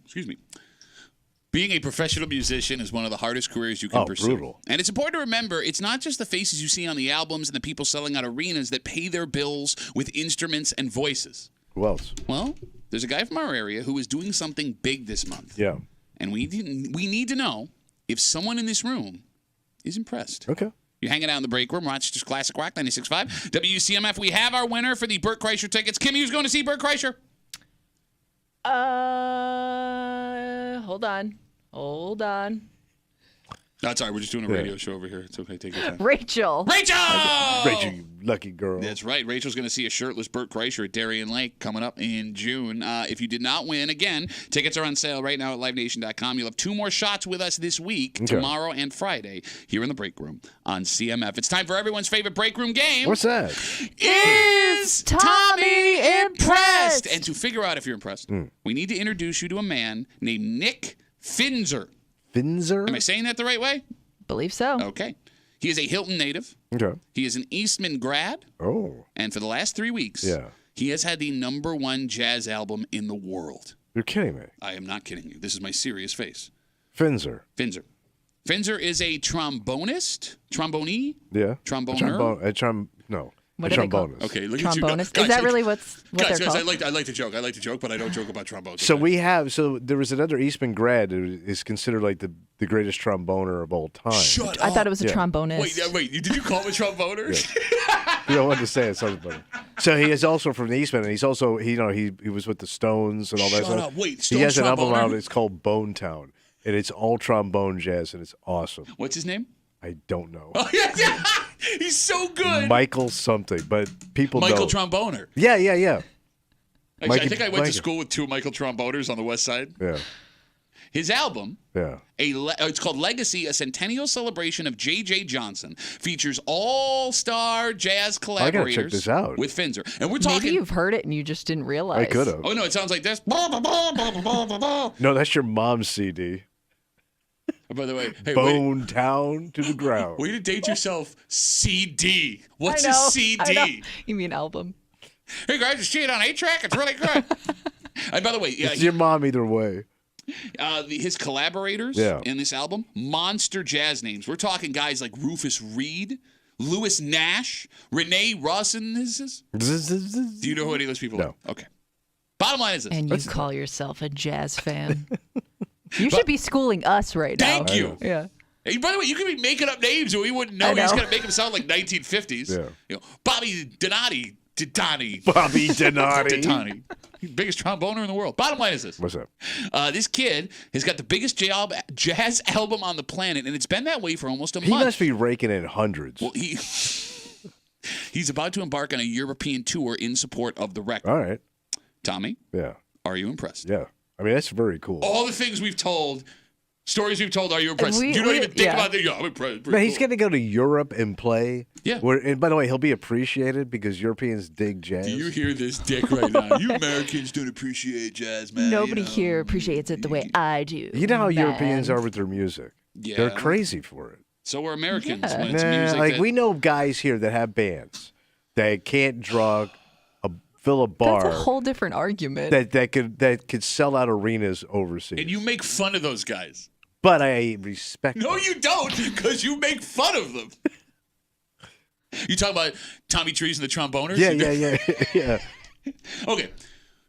excuse me. Being a professional musician is one of the hardest careers you can pursue. Brutal. And it's important to remember, it's not just the faces you see on the albums and the people selling out arenas that pay their bills with instruments and voices. Who else? Well, there's a guy from our area who is doing something big this month. Yeah. And we need to know if someone in this room is impressed. Okay. You're hanging out in the break room, Rochester's Classic Rock 96.5. WCMF, we have our winner for the Burt Kreischer tickets. Kimmy, who's going to see Burt Kreischer? Hold on. That's all right. We're just doing a radio show over here. It's okay. Take your time. Rachel, Rachel, you lucky girl. That's right. Rachel's going to see a shirtless Burt Kreischer at Darien Lake coming up in June. If you did not win, again, tickets are on sale right now at livenation.com. You'll have 2 more shots with us this week, tomorrow and Friday, here in the break room on CMF. It's time for everyone's favorite break room game. What's that? Is Tommy impressed? And to figure out if you're impressed, we need to introduce you to a man named Nick Finzer. Finzer? Am I saying that the right way? believe so. Okay. He is a Hilton native. Okay. He is an Eastman grad. Oh. And for the last 3 weeks, he has had the #1 jazz album in the world. You're kidding me. I am not kidding you. This is my serious face. Finzer. Finzer is a trombonist. Trombone? Yeah. Tromboner? No. What do they call it? Okay, look at you. Trombonist? Guys, Is that really what they're guys, called? I like to joke. I like to joke, but I don't joke about trombones. So there was another Eastman grad who is considered like the greatest tromboner of all time. Shut up. I thought it was a trombonist. Wait, did you call him a tromboner? You don't want to say it, something funny. So he is also from the Eastman, and he's also he was with the Stones and all that Shut stuff. up. Wait, he has an album tromboner? out. It's called Bone Town, and it's all trombone jazz, and it's awesome. What's his name? I don't know. Oh, yeah. He's so good. Michael something, but people know. Michael Tromboner. Yeah. Actually, I think I went to school with 2 Michael Tromboners on the West Side. Yeah. His album, Yeah. it's called Legacy, a centennial celebration of J.J. Johnson, features all-star jazz collaborators. I gotta check this out. With Finzer. And we're talking... Maybe you've heard it and you just didn't realize. I could have. Oh, no, it sounds like this. No, that's your mom's CD. Oh, by the way, hey, Bone Town to the ground. way to date yourself, CD. What's I know, a CD? I know. You mean album? Hey, guys, you see it on 8-track? It's really good. And by the way, It's your mom either way. his collaborators in this album, monster jazz names. We're talking guys like Rufus Reed, Louis Nash, Renee Rawson. Do you know who any of those people are? Okay. Bottom line is this. And you call yourself a jazz fan. You should be schooling us right now. Thank you. Yeah. Hey, by the way, you could be making up names and we wouldn't know. I You just know. got to make them sound like 1950s. Yeah. You know, Bobby Donati. Bobby Donati. Biggest tromboner in the world. Bottom line is this. What's up? This kid has got the biggest jazz album on the planet, and it's been that way for almost a He month. must be raking in hundreds. Well, he's about to embark on a European tour in support of the record. All right. Tommy, Yeah. are you impressed? Yeah. I mean, that's very cool. All the things we've told, stories we've told, are you impressed? We- you don't we- even think yeah. about that. Yeah, I'm impressed. Man, he's going to go to Europe and play. Yeah. And by the way, he'll be appreciated because Europeans dig jazz. Do you hear this dick right now? You Americans don't appreciate jazz, man. Nobody you know. here appreciates it the way I do. You know how man. Europeans are with their music. Yeah. They're crazy for it. So are Americans Yeah. when it's music. Like that- we know guys here that have bands that can't fill a bar. That's a whole different argument. that could sell out arenas overseas. and you make fun of those guys. But I respect No, them. you don't, because you make fun of them. You talking about Tommy Trees and the Tromboners? Yeah. Okay.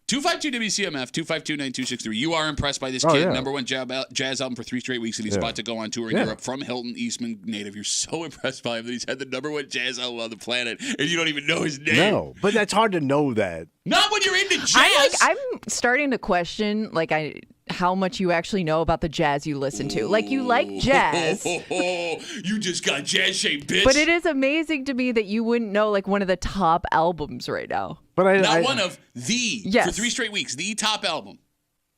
252-WCMF, 252-9263. You are impressed by this Oh, kid. yeah. #1 jazz album for 3 straight weeks, and he's Yeah. about to go on tour in Yeah. Europe from Hilton, Eastman native. You're so impressed by him that he's had the #1 jazz album on the planet, and you don't even know his name. No, but that's hard to know that. Not when you're into jazz. I'm starting to question how much you actually know about the jazz you listen to. Like you like jazz. You just got jazz-shaped, bitch. But it is amazing to me that you wouldn't know like one of the top albums right now. But Not one of the, for Yes. 3 straight weeks, the top album.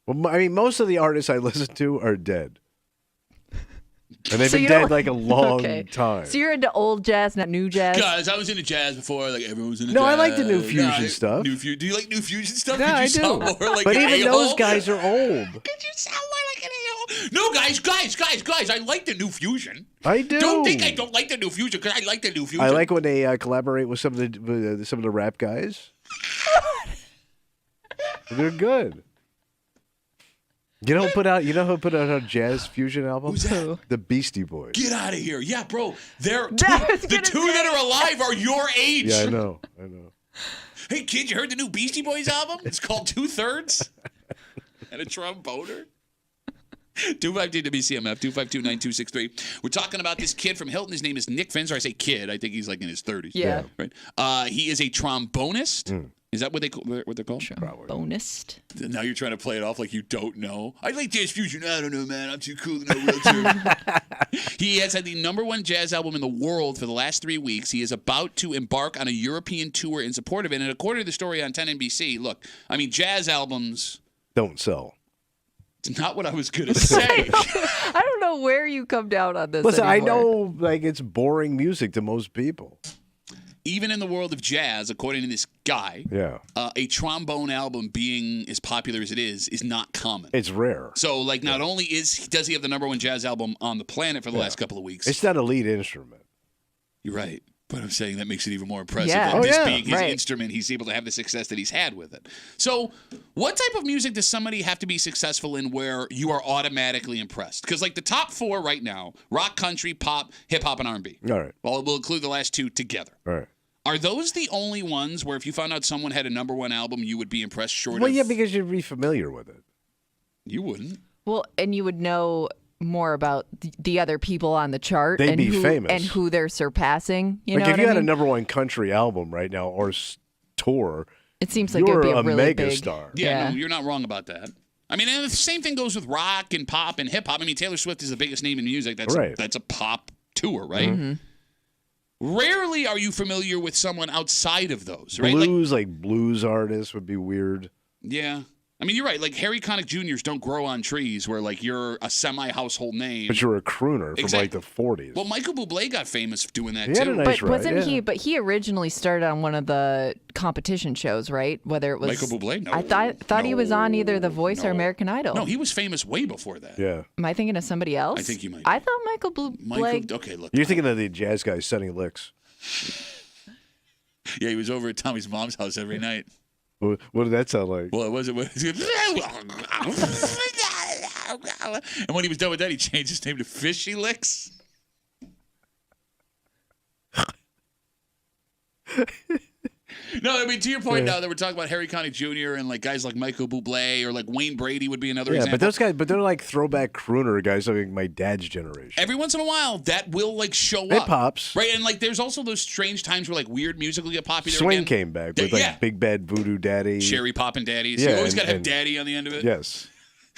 Well, I mean, most of the artists I listen to are dead. And they've So been you dead don't- like a long Okay. time. So you're into old jazz, not new jazz? Guys, I was into jazz before. Like everyone was into No, jazz. I like the new fusion stuff. Do you like new fusion stuff? Yeah, Could you I sound do. more like But an even a-hole? those guys are old. Could you sound more like an a-hole? No, guys. I like the new fusion. I do. Don't think I don't like the new fusion, because I like the new fusion. I like when they collaborate with some of the rap guys. They're good. You know who put out a jazz fusion album? Who's that? The Beastie Boys. Get out of here. Yeah, bro. They're was the gonna two say. that are alive are your age. Yeah, I know. Hey, kid, you heard the new Beastie Boys album? It's called 2/3. And a tromboner. 252 WCMF, 252-9263. We're talking about this kid from Hilton. His name is Nick Finzer. I say kid. I think he's like in his 30s. Yeah. Right. He is a trombonist. Is that what they're called? Trombonist. Now you're trying to play it off like you don't know. I like jazz fusion. I don't know, man. I'm too cool to know real term. He has had the #1 jazz album in the world for the last 3 weeks. He is about to embark on a European tour in support of it. And according to the story on 10 NBC, look, I mean, jazz albums don't sell. It's not what I was going to say. I don't know where you come down on this. Listen, I anymore. know like it's boring music to most people. Even in the world of jazz, according to this guy, a trombone album being as popular as it is not common. It's rare. So, like, not only does he have the #1 jazz album on the planet for the last couple of weeks. It's not a lead instrument. You're right. But I'm saying that makes it even more impressive Yeah. that this being his instrument, he's able to have the success that he's had with it. So, what type of music does somebody have to be successful in where you are automatically impressed? Because, like, the top 4 right now, rock, country, pop, hip-hop, and R&B. All right. Well, we'll include the last 2 together. All right. Are those the only ones where if you found out someone had a #1 album, you would be impressed short Well, of... yeah, because you'd be familiar with it. You wouldn't. Well, and you would know more about the other people on the chart. They'd and be who, famous. And who they're surpassing. You like know if what you I had mean? a #1 country album right now or tour, It seems like you're it'd be a really mega big. star. Yeah, no, you're not wrong about that. I mean, and the same thing goes with rock and pop and hip-hop. I mean, Taylor Swift is the biggest name in music. That's Right. that's a pop tour, right? Mm-hmm. Rarely are you familiar with someone outside of those, right? Blues, like blues artists would be weird. Yeah. I mean, you're right. Like, Harry Connick Jr.'s don't grow on trees where, like, you're a semi-household name. But you're a crooner from Exactly. like the 40s. Well, Michael Bublé got famous for doing that, He had too. a nice But wasn't ride, he? yeah. But he originally started on one of the competition shows, right? Whether it was Michael Bublé? No. I thought he was on either The Voice or American Idol. No, he was famous way before that. Yeah. Am I thinking of somebody else? I think you might be. I thought Michael Bublé. Okay, look. You're thinking of the jazz guy Sonny Licks. Yeah, he was over at Tommy's mom's house every night. What did that sound like? Well, it wasn't. And when he was done with that, he changed his name to Fishy Licks. No, I mean, to your point now that we're talking about Harry Connick Jr. and like guys like Michael Bublé or like Wayne Brady would be another Yeah, example. but those guys, they're like throwback crooner guys like my dad's generation. Every once in a while, that will like show It up. pops. Right, and like there's also those strange times where like weird music will get popular Swing again. came back with Yeah. like Big Bad Voodoo Daddy. Sherry Poppin' Daddies. Yeah, You always got to have and- daddy on the end of it. Yes.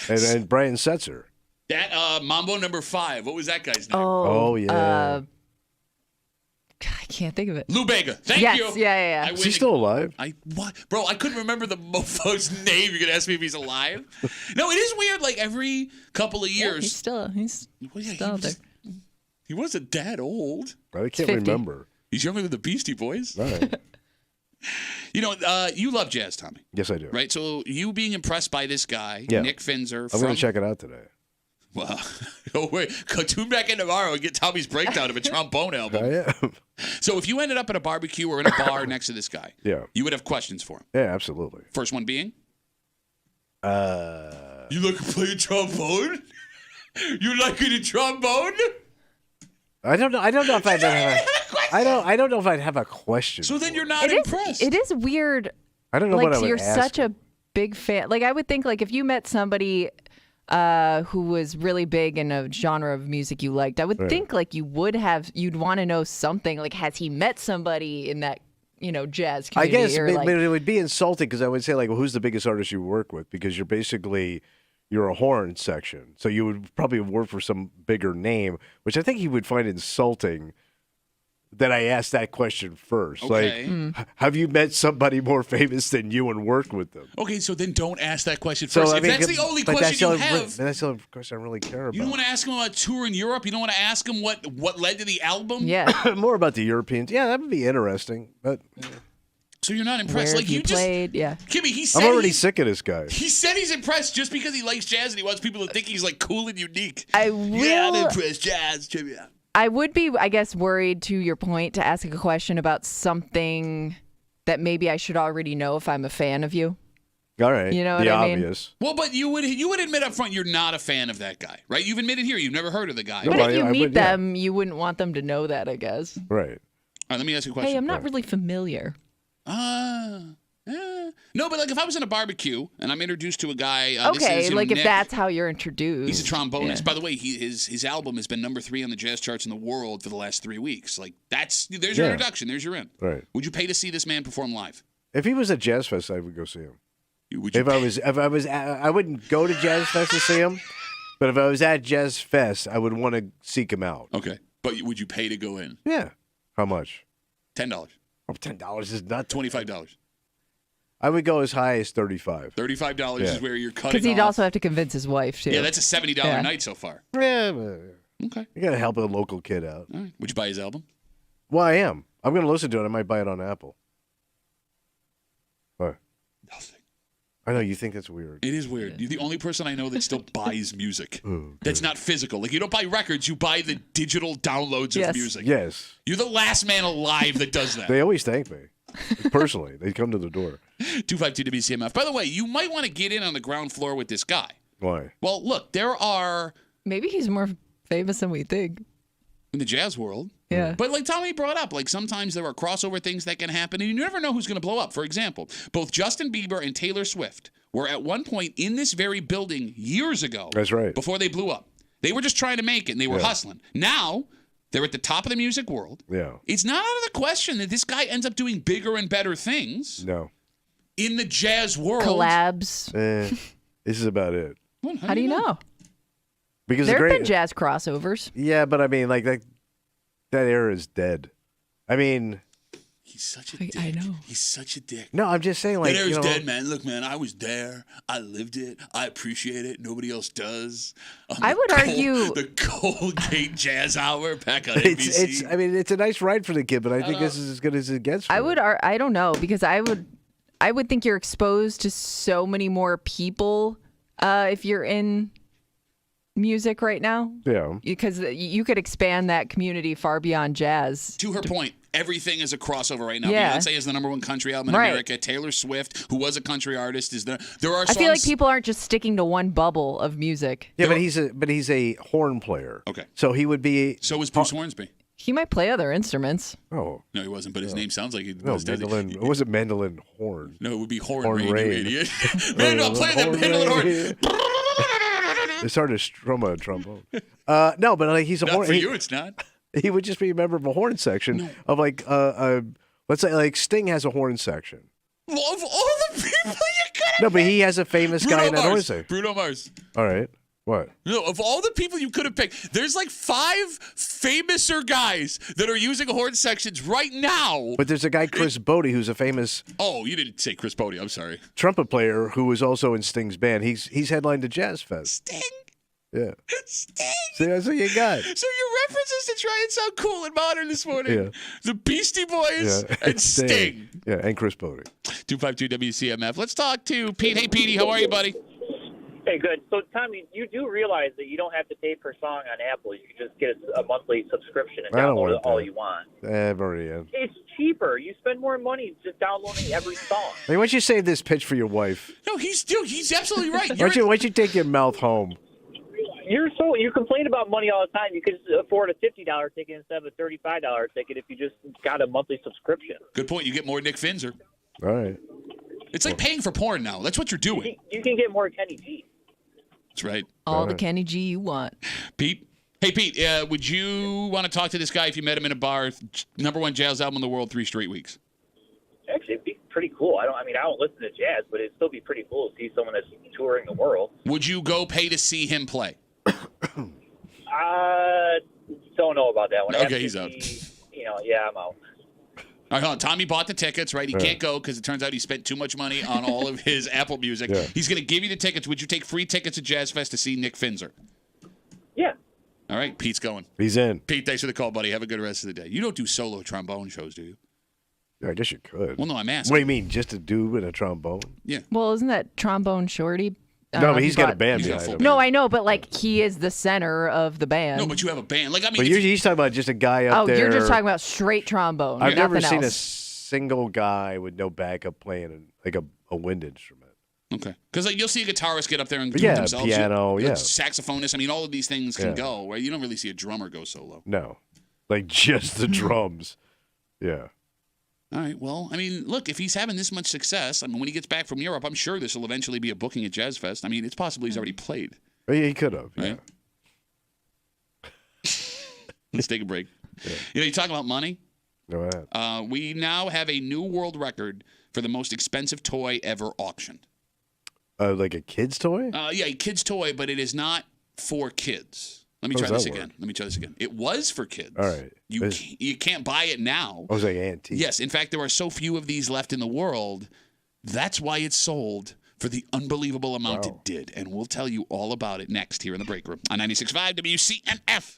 And Brian Setzer. That Mambo #5. What was that guy's name? Oh, yeah. I can't think of it. Lou Bega. Thank Yes, you. yeah. I Is win he still alive? What? Bro, I couldn't remember the mofo's name. You're going to ask me if he's alive? No, it is weird. Like every couple of Yeah, years. he's still out there. He wasn't that old. I can't 50. remember. He's younger than the Beastie Boys. All right. You know, you love jazz, Tommy. Yes, I do. Right? So you being impressed by this guy, Yeah. Nick Finzer. I'm going to check it out today. Well, oh wait, tune back in tomorrow and get Tommy's breakdown of a trombone album. I am. So if you ended up at a barbecue or in a bar next to this guy, Yeah. you would have questions for him. Yeah, absolutely. First one being, you like to play a trombone? You like it a trombone? I don't know. I don't know if I'd have I don't know if I'd have a question. So then you're not It is. impressed. It is weird. I don't know like what I would you're ask such a big fan. Like I would think, like if you met somebody who was really big in a genre of music you liked, I would think like you'd want to know something. Like, has he met somebody in that jazz I community? guess, or but like, it would be insulting because I would say, like, well, who's the biggest artist you work with? Because you're a horn section. So you would probably work for some bigger name, which I think he would find insulting that I asked that question first. Okay. Like, have you met somebody more famous than you and worked with them? Okay, so then don't ask that question So, first. I If mean, that's the only but question you that's have, that's the only question I really care about. you don't want to ask him about a tour in Europe. You don't want to ask him what led to the album. yeah. More about the Europeans. Yeah, that would be interesting. But So you're not Where impressed. have Like you just, played? Yeah. Kimmy, he said I'm already he's- sick of this guy. He said he's impressed just because he likes jazz and he wants people to think he's like cool and unique. I Yeah, I'm will. impressed. Jazz trivia. I would be, I guess, worried to your point to ask a question about something that maybe I should already know if I'm a fan of you. All right. You know the what I mean? obvious. Well, but you would admit up front you're not a fan of that guy, right? You've admitted here you've never heard of the guy. No, But if you I meet would, yeah. them, you wouldn't want them to know that, I guess. Right. All right, let me ask you a question. Hey, I'm not really familiar. No, but like if I was in a barbecue and I'm introduced to a guy. Okay, this is, like if Nick, that's how you're introduced. He's a trombonist. Yeah. By the way, his album has been number 3 on the jazz charts in the world for the last 3 weeks. Like there's your introduction. There's your in. Right. Would you pay to see this man perform live? If he was at Jazz Fest, I would go see him. Would you I wouldn't go to Jazz Fest to see him, but if I was at Jazz Fest, I would want to seek him out. Okay, but would you pay to go in? Yeah. How much? $10. Oh, $10 is nothing. $25. I would go as high as $35. $35 is where you're cutting. Because he'd off. also have to convince his wife, too. Yeah, that's a $70 night so far. Yeah. But Okay. you got to help a local kid out. All right. Would you buy his album? Well, I am. I'm going to listen to it. I might buy it on Apple. What? Nothing. I know you think that's weird. It is weird. You're the only person I know that still buys music. That's not physical. Like you don't buy records, you buy the digital downloads of music. Yes. You're the last man alive that does that. They always thank me. Personally, they come to the door. 252 WCMF. By the way, you might want to get in on the ground floor with this guy. Why? Well, look, there are Maybe he's more famous than we think. in the jazz world. Yeah. But like Tommy brought up, like sometimes there are crossover things that can happen, and you never know who's going to blow up. For example, both Justin Bieber and Taylor Swift were at one point in this very building years ago. That's right. Before they blew up. They were just trying to make it, and they were hustling. Now, they're at the top of the music world. Yeah. It's not out of the question that this guy ends up doing bigger and better things No. in the jazz world. Collabs. This is about it. Well, How do you know? Because There the have great, been jazz crossovers. Yeah, but I mean, like that era is dead. I mean, He's such a dick. I know. He's such a dick. no, I'm just saying, like, That you era's know, dead, man. Look, man, I was there. I lived it. I appreciate it. Nobody else does. I would argue the Colgate Jazz Hour back on it's NBC. I mean, it's a nice ride for the kid, but I think this is as good as it gets. For I him. would. I don't know because I would think you're exposed to so many more people if you're in music right now. Yeah. Because you could expand that community far beyond jazz. To her point, everything is a crossover right now. Yeah. Beyonce is the #1 country album in Right. America. Taylor Swift, who was a country artist, is there. There are I songs. feel like people aren't just sticking to one bubble of music. Yeah, but he's a horn player. Okay. So he would be. So was Bruce Hornsby. He might play other instruments. Oh. No, he wasn't, but his name sounds like he No, was. doesn't it? mandolin. It wasn't mandolin horn. No, it would be horn, Horn rain, rain. you idiot. Man, I'm playing that mandolin horn. It's hard to strum a trombone. No, but like he's a Not horn. for you, it's not. He would just be a member of a horn section of like let's say like Sting has a horn section. Well, of all the people you could have No, but he has a famous guy in that horn section. Bruno Mars. All right. What? No, of all the people you could have picked, there's like 5 famouser guys that are using horn sections right now. But there's a guy, Chris Bodie, who's a famous Oh, you didn't say Chris Bodie. I'm sorry. trumpet player who was also in Sting's band. He's headlined the Jazz Fest. Sting. Yeah. Sting. See, that's what you got. So your references to try and sound cool and modern this morning. Yeah. The Beastie Boys Yeah. and Sting. Yeah, and Chris Bodie. 252 WCMF. Let's talk to Pete. Hey, Petey, how are you, buddy? Hey, good. So, Tommy, you do realize that you don't have to pay per song on Apple. You can just get a monthly subscription and I don't download want all that. you want. I've already in. It's cheaper. You spend more money just downloading every song. Hey, why don't you save this pitch for your wife? No, he's absolutely right. Why don't you take your mouth home? You complain about money all the time. You could afford a $50 ticket instead of a $35 ticket if you just got a monthly subscription. Good point. You get more Nick Finzer. All right. It's like paying for porn now. That's what you're doing. You can get more Kenny G. That's right. All the Kenny G you want. Pete? Hey, Pete, would you want to talk to this guy if you met him in a bar? #1 jazz album in the world, 3 straight weeks. Actually, it'd be pretty cool. I don't listen to jazz, but it'd still be pretty cool to see someone that's touring the world. Would you go pay to see him play? Don't know about that one. Okay, he's out. Yeah, I'm out. All right, hold on. Tommy bought the tickets, right? He can't go because it turns out he spent too much money on all of his Apple Music. Yeah. He's going to give you the tickets. Would you take free tickets at Jazz Fest to see Nick Finzer? Yeah. All right, Pete's going. He's in. Pete, thanks for the call, buddy. Have a good rest of the day. You don't do solo trombone shows, do you? Yeah, I guess you could. Well, no, I'm asking. What do you mean, just a dude with a trombone? Yeah. Well, isn't that Trombone Shorty? No, but he's got a brought- band He's got a behind full him. band. No, I know, but like he is the center of the band. No, but you have a band. Like, I mean, But if you- he's talking about just a guy up Oh, there. you're just talking about straight trombone. I've never nothing seen a else. single guy with no backup playing like a wind instrument. Okay. Because like, you'll see a guitarist get up there and do Yeah, it themselves. piano, yeah. Saxophonist. I mean, all of these things can Yeah. go, right? You don't really see a drummer go solo. No, like just the drums. Yeah. All right. Well, I mean, look, if he's having this much success, I mean, when he gets back from Europe, I'm sure this will eventually be a booking at Jazz Fest. I mean, it's possible he's already played. Yeah, he could have. Yeah. Right? Let's take a break. Yeah. You know, you talk about money. Go ahead. We now have a new world record for the most expensive toy ever auctioned. Like a kid's toy? Yeah, a kid's toy, but it is not for kids. Let me How try does this that again. work? Let me try this again. It was for kids. All right. You can't buy it now. I was like antique. Yes, in fact, there are so few of these left in the world. That's why it sold for the unbelievable amount it did. And we'll tell you all about it next here in the break room on 96.5 WCMF.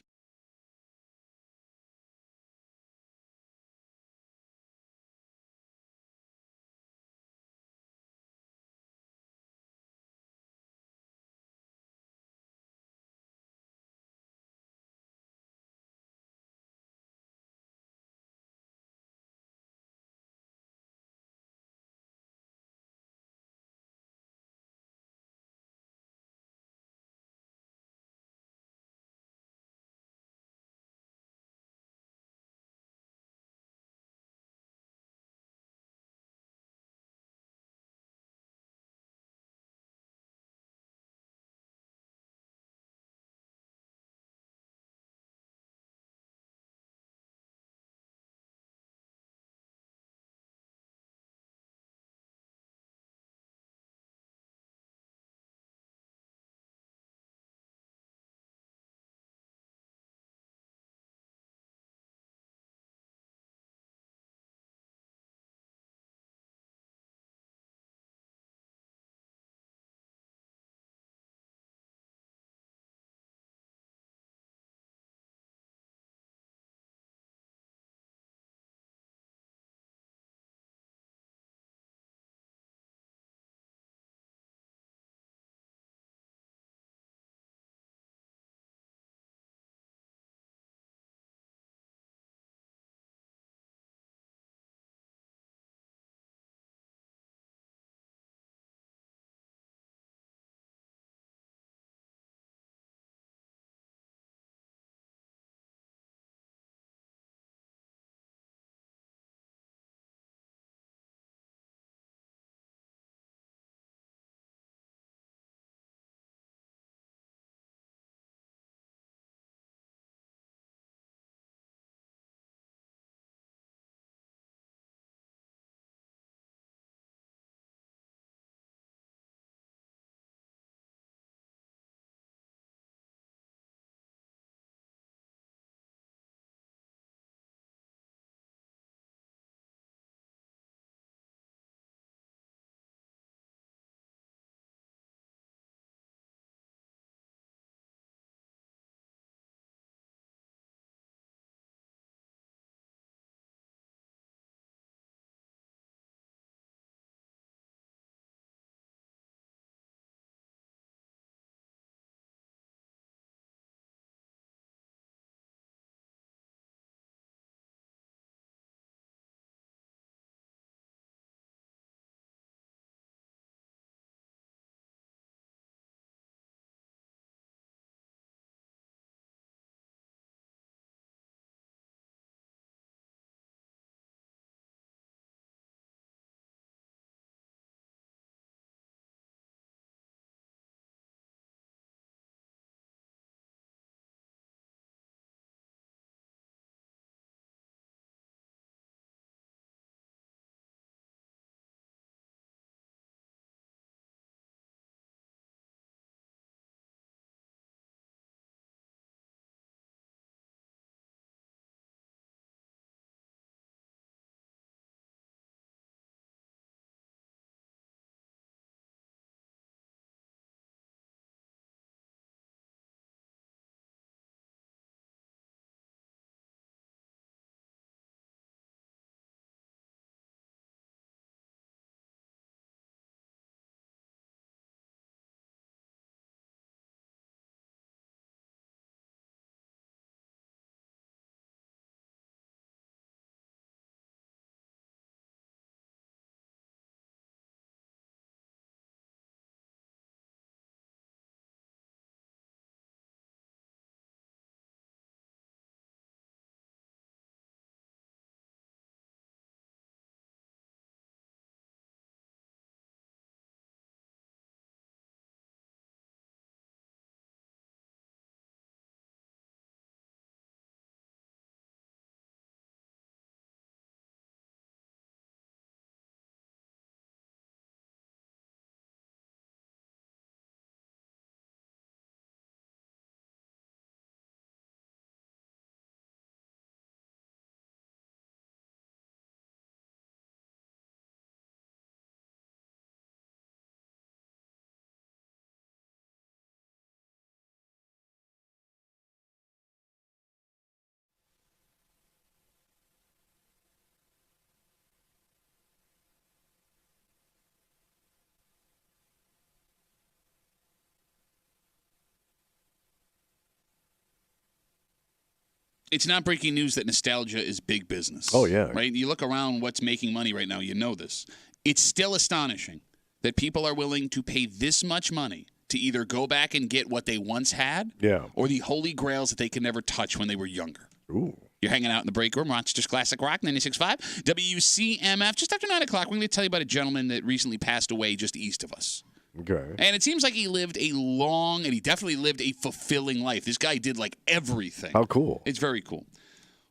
It's not breaking news that nostalgia is big business. Oh, yeah. Right? You look around what's making money right now, you know this. It's still astonishing that people are willing to pay this much money to either go back and get what they once had or the holy grails that they could never touch when they were younger. Ooh. You're hanging out in the break room, Rochester's Classic Rock, 96.5, WCMF. Just after 9 o'clock, we're going to tell you about a gentleman that recently passed away just east of us. Okay. And it seems like he lived a long, and he definitely lived a fulfilling life. This guy did, like, everything. How cool. It's very cool.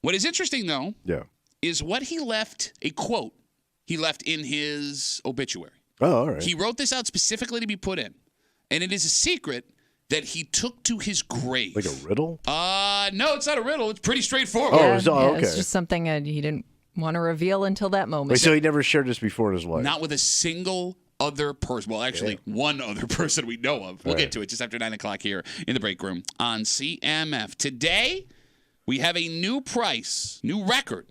What is interesting, though, is what he left, a quote he left in his obituary. Oh, all right. He wrote this out specifically to be put in. And it is a secret that he took to his grave. Like a riddle? No, it's not a riddle. It's pretty straightforward. Okay. It's just something he didn't want to reveal until that moment. Wait, so he never shared this before in his life? Not with a single other person. Well, actually, one other person we know of. We'll get to it just after 9 o'clock here in the break room on CMF. Today, we have a new price, new record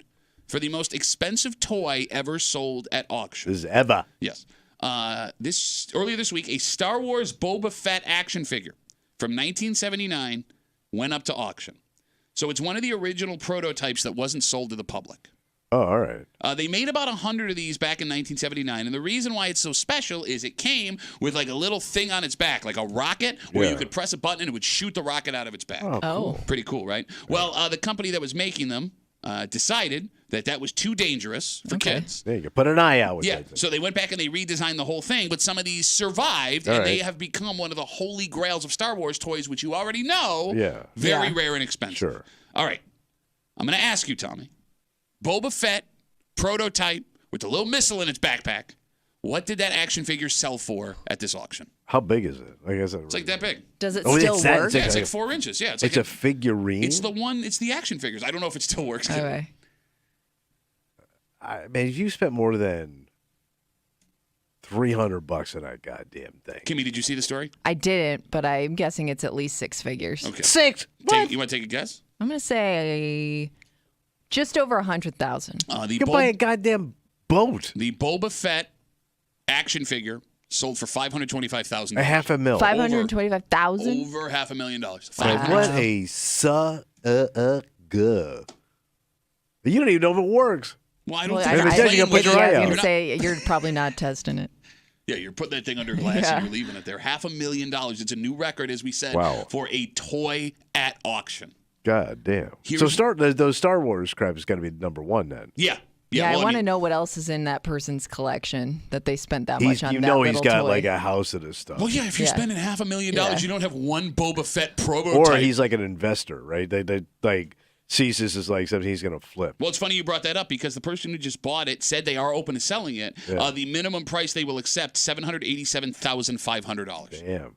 for the most expensive toy ever sold at auction. This is ever. Yes. Earlier this week, a Star Wars Boba Fett action figure from 1979 went up to auction. So it's one of the original prototypes that wasn't sold to the public. Oh, all right. They made about 100 of these back in 1979, and the reason why it's so special is it came with like a little thing on its back, like a rocket, where you could press a button and it would shoot the rocket out of its back. Oh, cool. Pretty cool, right? Well, the company that was making them decided that was too dangerous for kids. There you go. Put an eye out with that thing. So they went back and they redesigned the whole thing, but some of these survived, and they have become one of the holy grails of Star Wars toys, which you already know, very rare and expensive. Sure. All right. I'm going to ask you, Tommy. Boba Fett prototype with the little missile in its backpack. What did that action figure sell for at this auction? How big is it? I guess It's like that big. Does it still work? Yeah, it's like 4 inches. Yeah, it's a figurine. It's the action figures. I don't know if it still works. Okay. Man, if you spent more than $300 on that goddamn thing. Kimmy, did you see the story? I didn't, but I'm guessing it's at least 6 figures. Okay. 6? You want to take a guess? I'm going to say just over 100,000. You can buy a goddamn boat. The Boba Fett action figure sold for $525,000. $500,000. 525,000? Over $500,000. What a You don't even know if it works. Well, I don't Well, think I you're was playing with it. going to say you're probably not testing it. Yeah, you're putting that thing under glass and you're leaving it there. $500,000. It's a new record, as we said, for a toy at auction. God damn. So those Star Wars crap is got to be number one then. Yeah. Yeah, well, I want to know what else is in that person's collection that they spent that much on. You that know little he's got toy. like a house of this stuff. Well, yeah, if you're spending $500,000, you don't have one Boba Fett prototype. Or he's like an investor, right? They like sees this as like something he's going to flip. Well, it's funny you brought that up because the person who just bought it said they are open to selling it. Yeah. The minimum price they will accept, $787,500. Damn.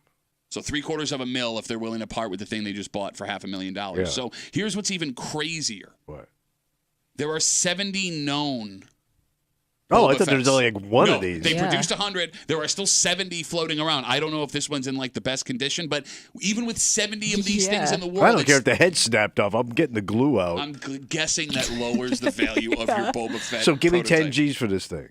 So $750,000 if they're willing to part with the thing they just bought for $500,000. Yeah. So here's what's even crazier. What? There are 70 known. Oh, I Boba thought there was Fetts. only like one No, of these. They produced 100. There are still 70 floating around. I don't know if this one's in like the best condition, but even with 70 of these things in the world, I don't care if the head snapped off. I'm getting the glue out. I'm guessing that lowers the value of your Boba Fett. So give me 10 prototype. G's for this thing.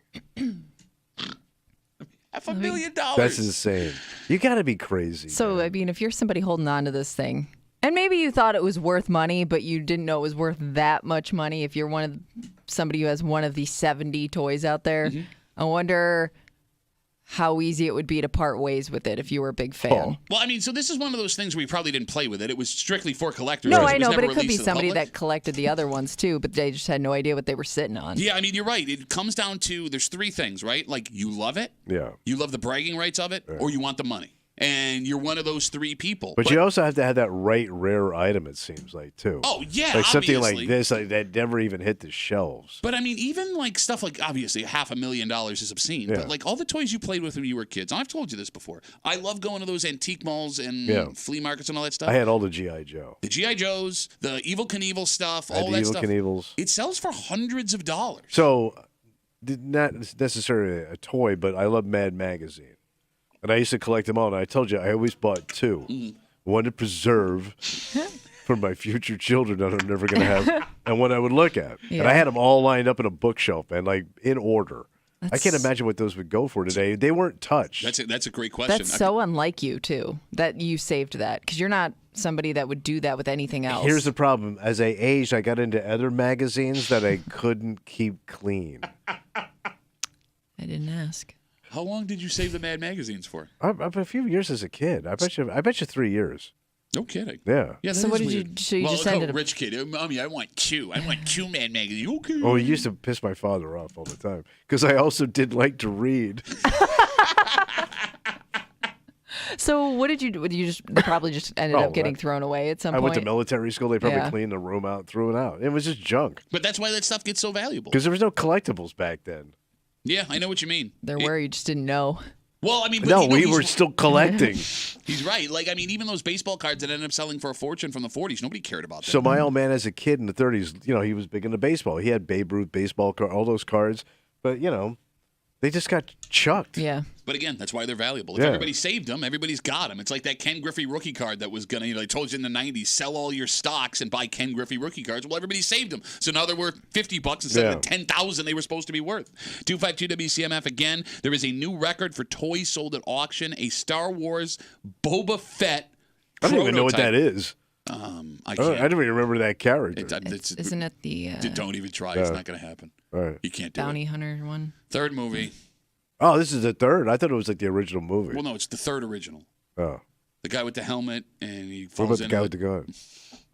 $500,000. That's insane. You got to be crazy. So, I mean, if you're somebody holding on to this thing, and maybe you thought it was worth money, but you didn't know it was worth that much money, if you're somebody who has one of these 70 toys out there, I wonder how easy it would be to part ways with it if you were a big fan. Oh. Well, I mean, so this is one of those things where you probably didn't play with it. It was strictly for collectors. No, because I was know, never but it could be released to the somebody public. that collected the other ones too, but they just had no idea what they were sitting on. Yeah, I mean, you're right. It comes down to there's 3 things, right? Like you love it, Yeah. you love the bragging rights of it, or you want the money. And you're one of those 3 people. But you also have to have that rare item, it seems like, too. Oh, yeah, like something obviously. like this that never even hit the shelves. But I mean, even like stuff like obviously $500,000 is obscene. Yeah. But like all the toys you played with when you were kids, and I've told you this before. I love going to those antique malls and flea markets and all that stuff. I had all the G.I. Joe. The G.I. Joes, the Evil Knievel stuff, I had all the that Evil stuff. Knievels. It sells for hundreds of dollars. So, not necessarily a toy, but I love Mad Magazine. And I used to collect them all, and I told you I always bought 2. One to preserve for my future children that I'm never going to have, and one I would look at. And I had them all lined up in a bookshelf, and like in order. I can't imagine what those would go for today. They weren't touched. That's a great question. That's so unlike you, too, that you saved that. Because you're not somebody that would do that with anything else. Here's the problem. As I aged, I got into other magazines that I couldn't keep clean. I didn't ask. How long did you save the Mad magazines for? A few years as a kid. I bet you 3 years. No kidding. Yeah. Yeah. So that what is did you? weird. So you well, just look how ended up. rich kid. Mommy, I want two. I want two Mad magazines. Okay. Oh, he used to piss my father off all the time because I also did like to read. So what did you do? They probably just ended up getting thrown away at some I point. went to military school. They probably cleaned the room out and threw it out. It was just junk. But that's why that stuff gets so valuable. Because there was no collectibles back then. Yeah, I know what you mean. There were, you just didn't know. Well, I mean, but No, you know, we were still collecting. He's right. Like, I mean, even those baseball cards that ended up selling for a fortune from the 40s, nobody cared about that. So my old man, as a kid in the 30s, he was big into baseball. He had Babe Ruth baseball card, all those cards. But, they just got chucked. Yeah. But again, that's why they're valuable. If Yeah. everybody saved them, everybody's got them. It's like that Ken Griffey rookie card that was going to, I told you in the 90s, sell all your stocks and buy Ken Griffey rookie cards. Well, everybody saved them. So now they're worth $50 instead of the $10,000 they were supposed to be worth. 252 WCMF again. There is a new record for toys sold at auction, a Star Wars Boba Fett I don't even know what that is. I don't even remember that character. Isn't it the don't even try. It's not going to happen. All right. You can't do bounty it. hunter one? Third movie. Oh, this is the third. I thought it was like the original movie. Well, no, it's the third original. Oh. The guy with the helmet and he What falls about the in. guy with the gun?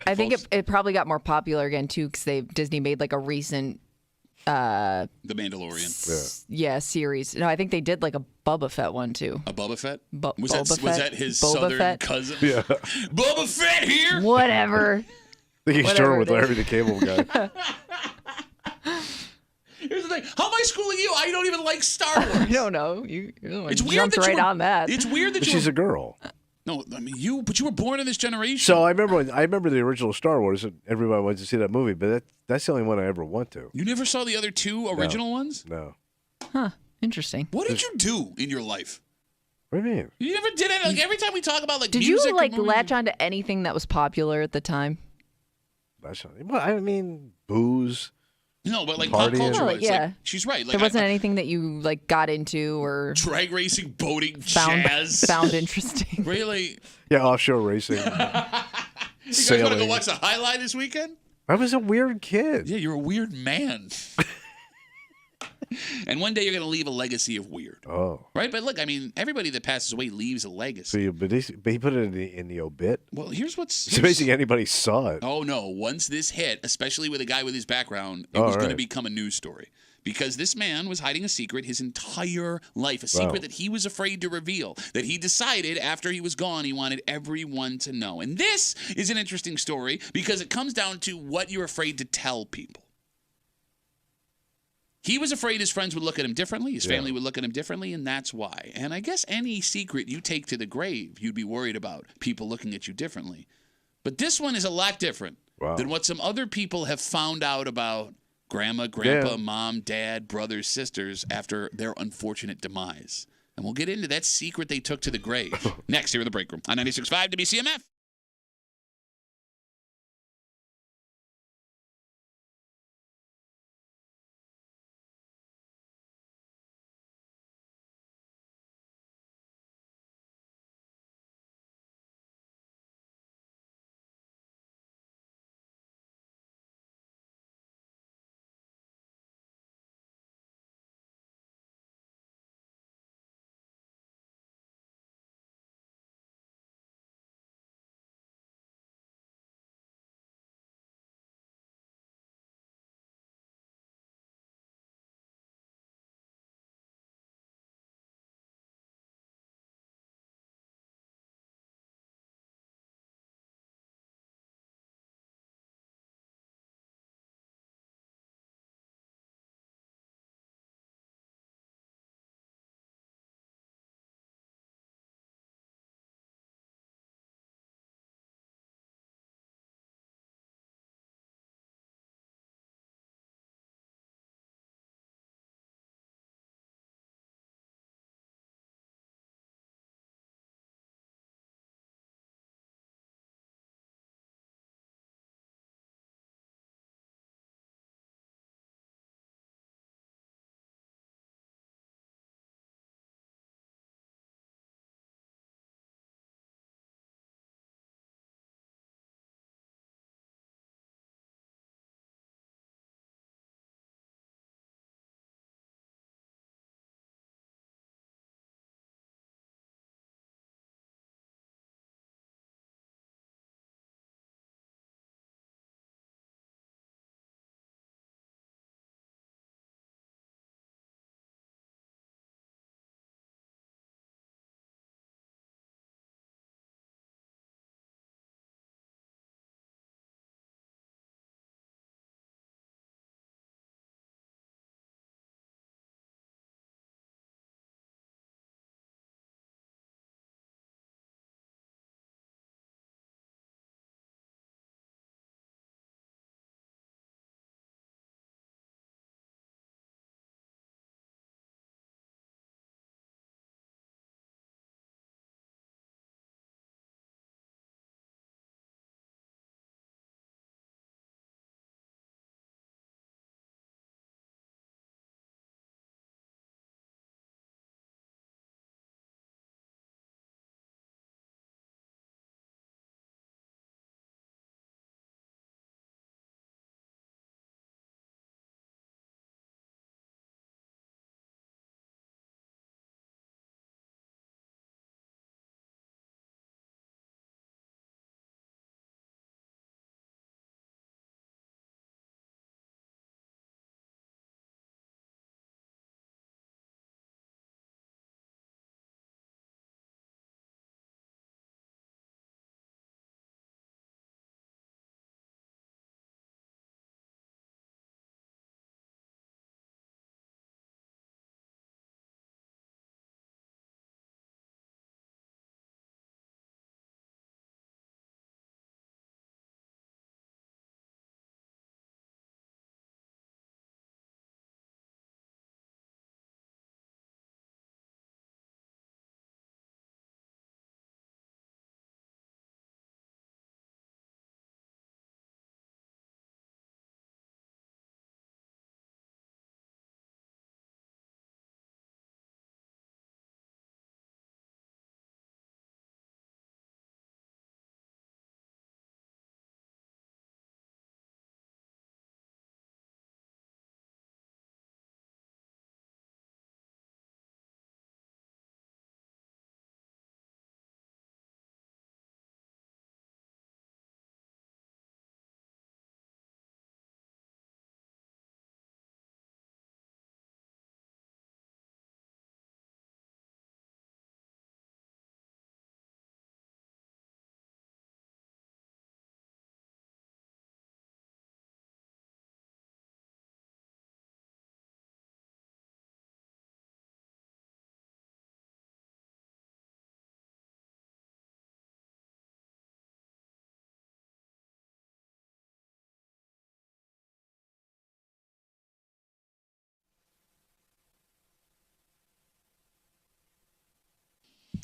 I think it probably got more popular again too because Disney made like a recent The Mandalorian. series. No, I think they did like a Boba Fett one too. A Boba Fett? Was Boba that Fett? his Boba southern Fett? cousin? Yeah. Boba Fett here? Whatever. I think he's Whatever touring with it is. Larry the Cable Guy. Here's the thing. How am I schooling you? I don't even like Star Wars. I don't know. You It's weird jumped that you right were- on that. It's weird that But you she's were, a girl. No, I mean but you were born in this generation. So I remember the original Star Wars. And everybody went to see that movie, but that's the only one I ever went to. You never saw the other two original ones? No. Huh. Interesting. What did you do in your life? What do you mean? You never did it. Like every time we talk about like Did music you or like movies- latch on to anything that was popular at the time? Well, I mean, booze. No, but like Partying. pop culture. Oh, It's yeah. like, she's right. Like There wasn't anything that you like got into or drag racing, boating, found jazz. interesting. Really? Yeah, offshore racing. You guys want to Sailing. go watch the highlight this weekend? I was a weird kid. Yeah, you're a weird man. And one day you're going to leave a legacy of weird. Oh. Right? But look, I mean, everybody that passes away leaves a legacy. So but he put it in the obit. Well, here's what's... So basically anybody saw it. Oh, no. Once this hit, especially with a guy with his background, it Oh, was going to right. become a news story. Because this man was hiding a secret his entire life, a secret that he was afraid to reveal, that he decided after he was gone he wanted everyone to know. And this is an interesting story because it comes down to what you're afraid to tell people. He was afraid his friends would look at him differently, his family would look at him differently, and that's why. And I guess any secret you take to the grave, you'd be worried about people looking at you differently. But this one is a lot different than what some other people have found out about grandma, grandpa, mom, dad, brothers, sisters after their unfortunate demise. And we'll get into that secret they took to the grave next here in the break room on 96.5 WCMF.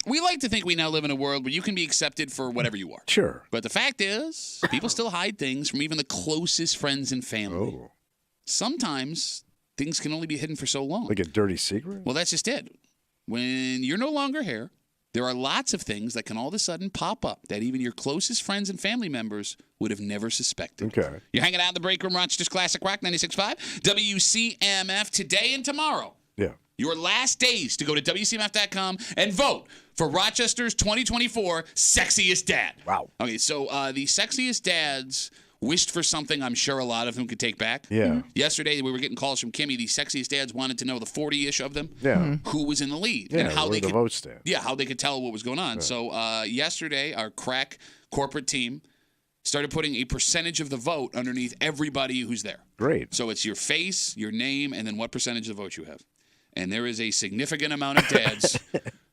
We like to think we now live in a world where you can be accepted for whatever you are. Sure. But the fact is, people still hide things from even the closest friends and family. Oh. Sometimes things can only be hidden for so long. Like a dirty secret? Well, that's just it. When you're no longer here, there are lots of things that can all of a sudden pop up that even your closest friends and family members would have never suspected. Okay. You're hanging out in the break room, Rochester's Classic Rock 96.5, WCMF, today and tomorrow. Yeah. Your last days to go to WCMF.com and vote for Rochester's 2024 Sexiest Dad. Wow. Okay, so the Sexiest Dads wished for something I'm sure a lot of them could take back. Yeah. Yesterday, we were getting calls from Kimmy. The Sexiest Dads wanted to know, the 40-ish of them, Yeah. who was in the lead Yeah, and how where they the could votes stand. Yeah, how they could tell what was going on. So yesterday, our crack corporate team started putting a percentage of the vote underneath everybody who's there. Great. So it's your face, your name, and then what percentage of the vote you have. And there is a significant amount of dads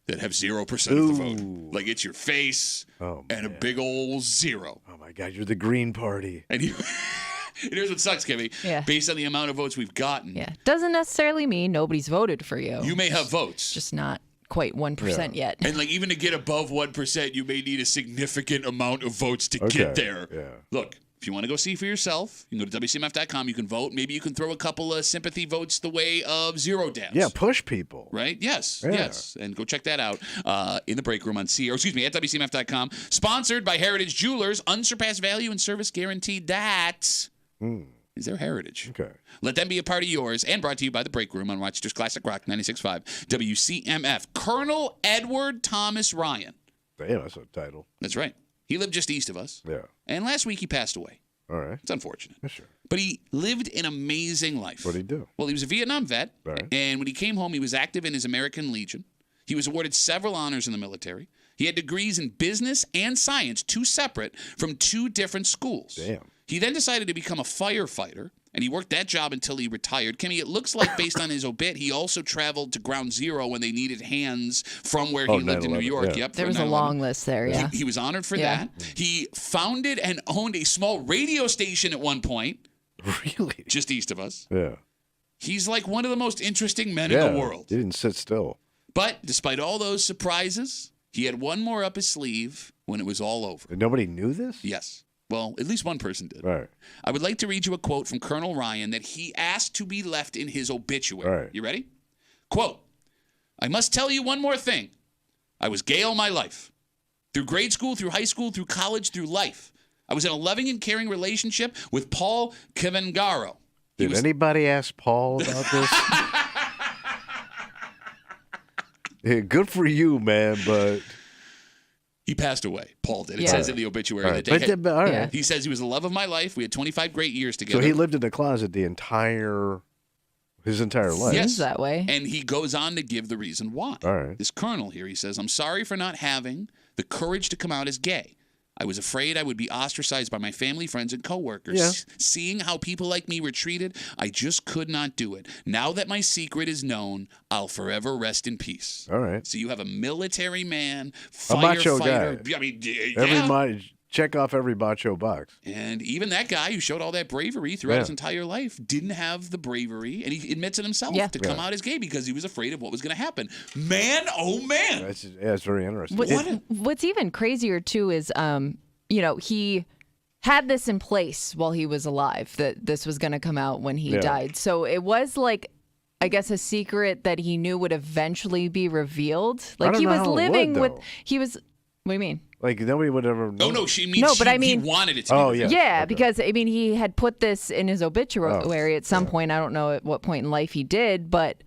that have 0% of the vote. Like, it's your face and a big old 0. Oh, my God, you're the Green Party. And and here's what sucks, Kimmy. Yeah. Based on the amount of votes we've gotten, Yeah. Doesn't necessarily mean nobody's voted for you. you may have votes. Just not quite 1% yet. And like, even to get above 1%, you may need a significant amount of votes to get there. Yeah. Look, if you want to go see for yourself, you can go to WCMF.com. You can vote. Maybe you can throw a couple of sympathy votes the way of 0 dads. Yeah, push people. Right? Yes. Yeah. Yes. And go check that out in the break room on at WCMF.com. Sponsored by Heritage Jewelers. Unsurpassed value and service guaranteed. That is their heritage. Okay. Let them be a part of yours, and brought to you by the break room on Rochester's Classic Rock 96.5 WCMF. Colonel Edward Thomas Ryan. Damn, that's a title. That's right. He lived just east of us. Yeah. And last week he passed away. All right. It's unfortunate. Yeah, sure. But he lived an amazing life. What'd he do? Well, he was a Vietnam vet. Right. And when he came home, he was active in his American Legion. He was awarded several honors in the military. He had degrees in business and science, 2 separate, from 2 different schools. Damn. He then decided to become a firefighter, and he worked that job until he retired. Kimmy, it looks like, based on his obit, he also traveled to Ground Zero when they needed hands from where he lived in New 9/11, York. yeah. Yep, There for was a 9/11. long list there, yeah. He was honored for Yeah. that. He founded and owned a small radio station at one point, Really? just east of us. Yeah. He's like one of the most interesting men Yeah. in the world. He didn't sit still. But despite all those surprises, he had one more up his sleeve when it was all over. And nobody knew this? Yes. Well, at least one person did. All right. I would like to read you a quote from Colonel Ryan that he asked to be left in his obituary. All right. You ready? Quote, I must tell you one more thing. I was gay all my life. Through grade school, through high school, through college, through life. I was in a loving and caring relationship with Paul Kevengaro. Did anybody ask Paul about this? Yeah, good for you, man, but He passed away. Paul did. It Yeah. says in the obituary all that right. they had, But, all right. Yeah. he says he was the love of my life. We had 25 great years So together. he lived in the closet his entire life. Yes. Seems that way. And he goes on to give the reason why. All right. This colonel here, he says, I'm sorry for not having the courage to come out as gay. I was afraid I would be ostracized by my family, friends, and coworkers. Yeah. Seeing how people like me were treated, I just could not do it. Now that my secret is known, I'll forever rest in peace. All right. So you have a military man, A macho firefighter. guy. I mean, yeah. Check off every macho box. And even that guy who showed all that bravery throughout Yeah. his entire life didn't have the bravery, and he admits it himself, Yeah. to come out as gay because he was afraid of what was going to happen. Man, oh man. It's very interesting. What's even crazier too is, he had this in place while he was alive, that this was going to come out when he Yeah. died. So it was like, I guess, a secret that he knew would eventually be revealed. Like, don't he know was how it living would, with, though. he was, what do you mean? Like, nobody would ever know. Oh, no, she means No, but I he mean- wanted it to be. Oh, revealed. yeah. Yeah, Okay. because he had put this in his obituary at some yeah. point. I don't know at what point in life he did, but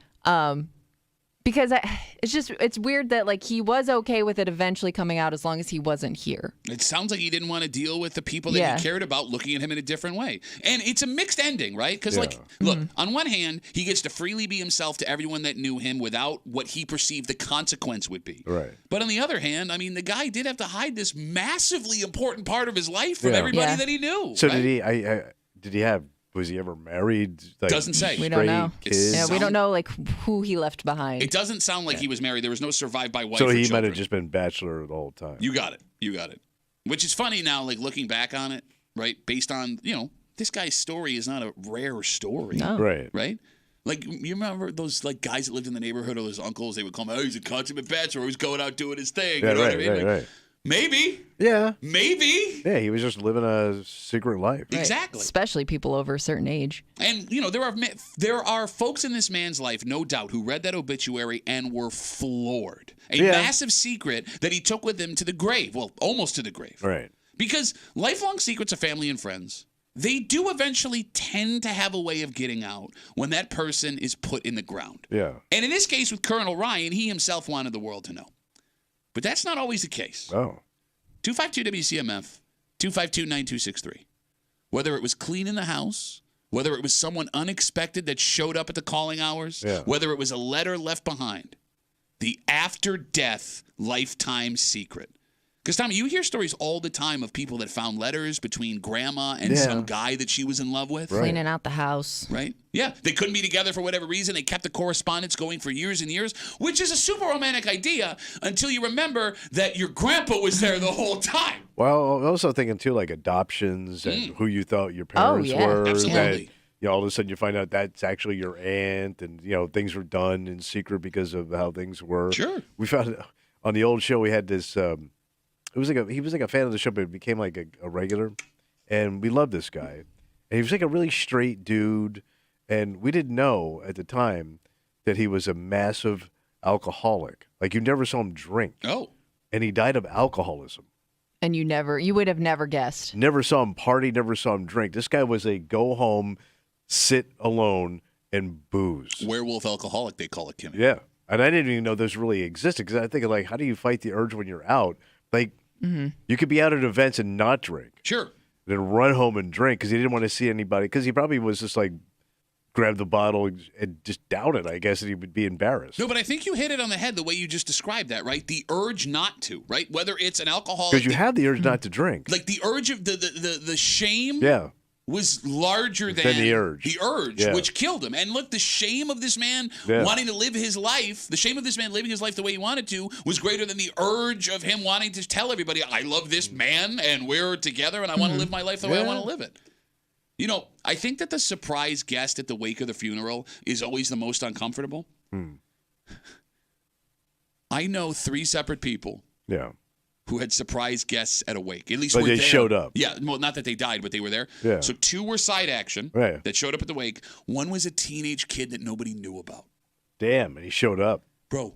because it's weird that like he was okay with it eventually coming out as long as he wasn't here. It sounds like he didn't want to deal with the people that Yeah. he cared about looking at him in a different way. And it's a mixed ending, right? Because, like, Yeah. look, on one hand, he gets to freely be himself to everyone that knew him without what he perceived the consequence would be. Right. But on the other hand, I mean, the guy did have to hide this massively important part of his life from Yeah. everybody Yeah. that he knew. So right? did he have? Was he ever married? Like, Doesn't say. We don't straight know. Kids? Yeah, we don't know like who he left behind. It doesn't sound like he was married. There was no survived by wife So or he might children. have just been bachelor the whole time. You got it. You got it. Which is funny now, like looking back on it, right? Based on, this guy's story is not a rare story. No. Right. Right? Like, you remember those like guys that lived in the neighborhood or those uncles? They would call him, oh, he's a consummate bachelor. He's going out doing his thing. Yeah, you know right, what I mean? right, Like, right. Maybe. Yeah. Maybe. Yeah, he was just living a secret life. Exactly. Especially people over a certain age. And, there are folks in this man's life, no doubt, who read that obituary and were floored. A massive secret that he took with him to the grave. Well, almost to the grave. Right. Because lifelong secrets of family and friends, they do eventually tend to have a way of getting out when that person is put in the ground. Yeah. And in this case with Colonel Ryan, he himself wanted the world to know. But that's not always the case. Oh. 252-WCMF, 252-9263. Whether it was cleaning the house, whether it was someone unexpected that showed up at the calling hours, whether it was a letter left behind, the after-death lifetime secret. Because, Tommy, you hear stories all the time of people that found letters between grandma and some guy that she was in love with. Cleaning out the house. Right? Yeah. They couldn't be together for whatever reason. They kept the correspondence going for years and years, which is a super romantic idea until you remember that your grandpa was there the whole time. Well, I'm also thinking, too, like adoptions and who you thought your parents were. Absolutely. That, all of a sudden you find out that's actually your aunt and, things were done in secret because of how things were. Sure. We found on the old show we had this he was like a fan of the show, but it became like a regular. And we loved this guy. And he was like a really straight dude. And we didn't know at the time that he was a massive alcoholic. Like, you never saw him drink. Oh. And he died of alcoholism. And you would have never guessed. Never saw him party, never saw him drink. This guy was a go home, sit alone, and booze. Werewolf alcoholic, they call it, Kimmy. Yeah. And I didn't even know this really existed because I think, like, how do you fight the urge when you're out? Like, you could be out at events and not drink. Sure. Then run home and drink because he didn't want to see anybody. Because he probably was just like, grab the bottle and just down it, I guess, and he would be embarrassed. No, but I think you hit it on the head the way you just described that, right? The urge not to, right? Whether it's an alcoholic. Because you have the urge not to drink. Like the urge of the shame. Yeah. Was larger than the urge. The urge, which killed him. And look, the shame of this man wanting to live his life, the shame of this man living his life the way he wanted to, was greater than the urge of him wanting to tell everybody, I love this man and we're together and I want to live my life the way I want to live it. I think that the surprise guest at the wake of the funeral is always the most uncomfortable. I know 3 separate people. Yeah. Who had surprise guests at a wake. At least but were they there. showed up. Yeah, well, not that they died, but they were there. Yeah. So 2 were side action that showed up at the wake. One was a teenage kid that nobody knew about. Damn, and he showed up. Bro,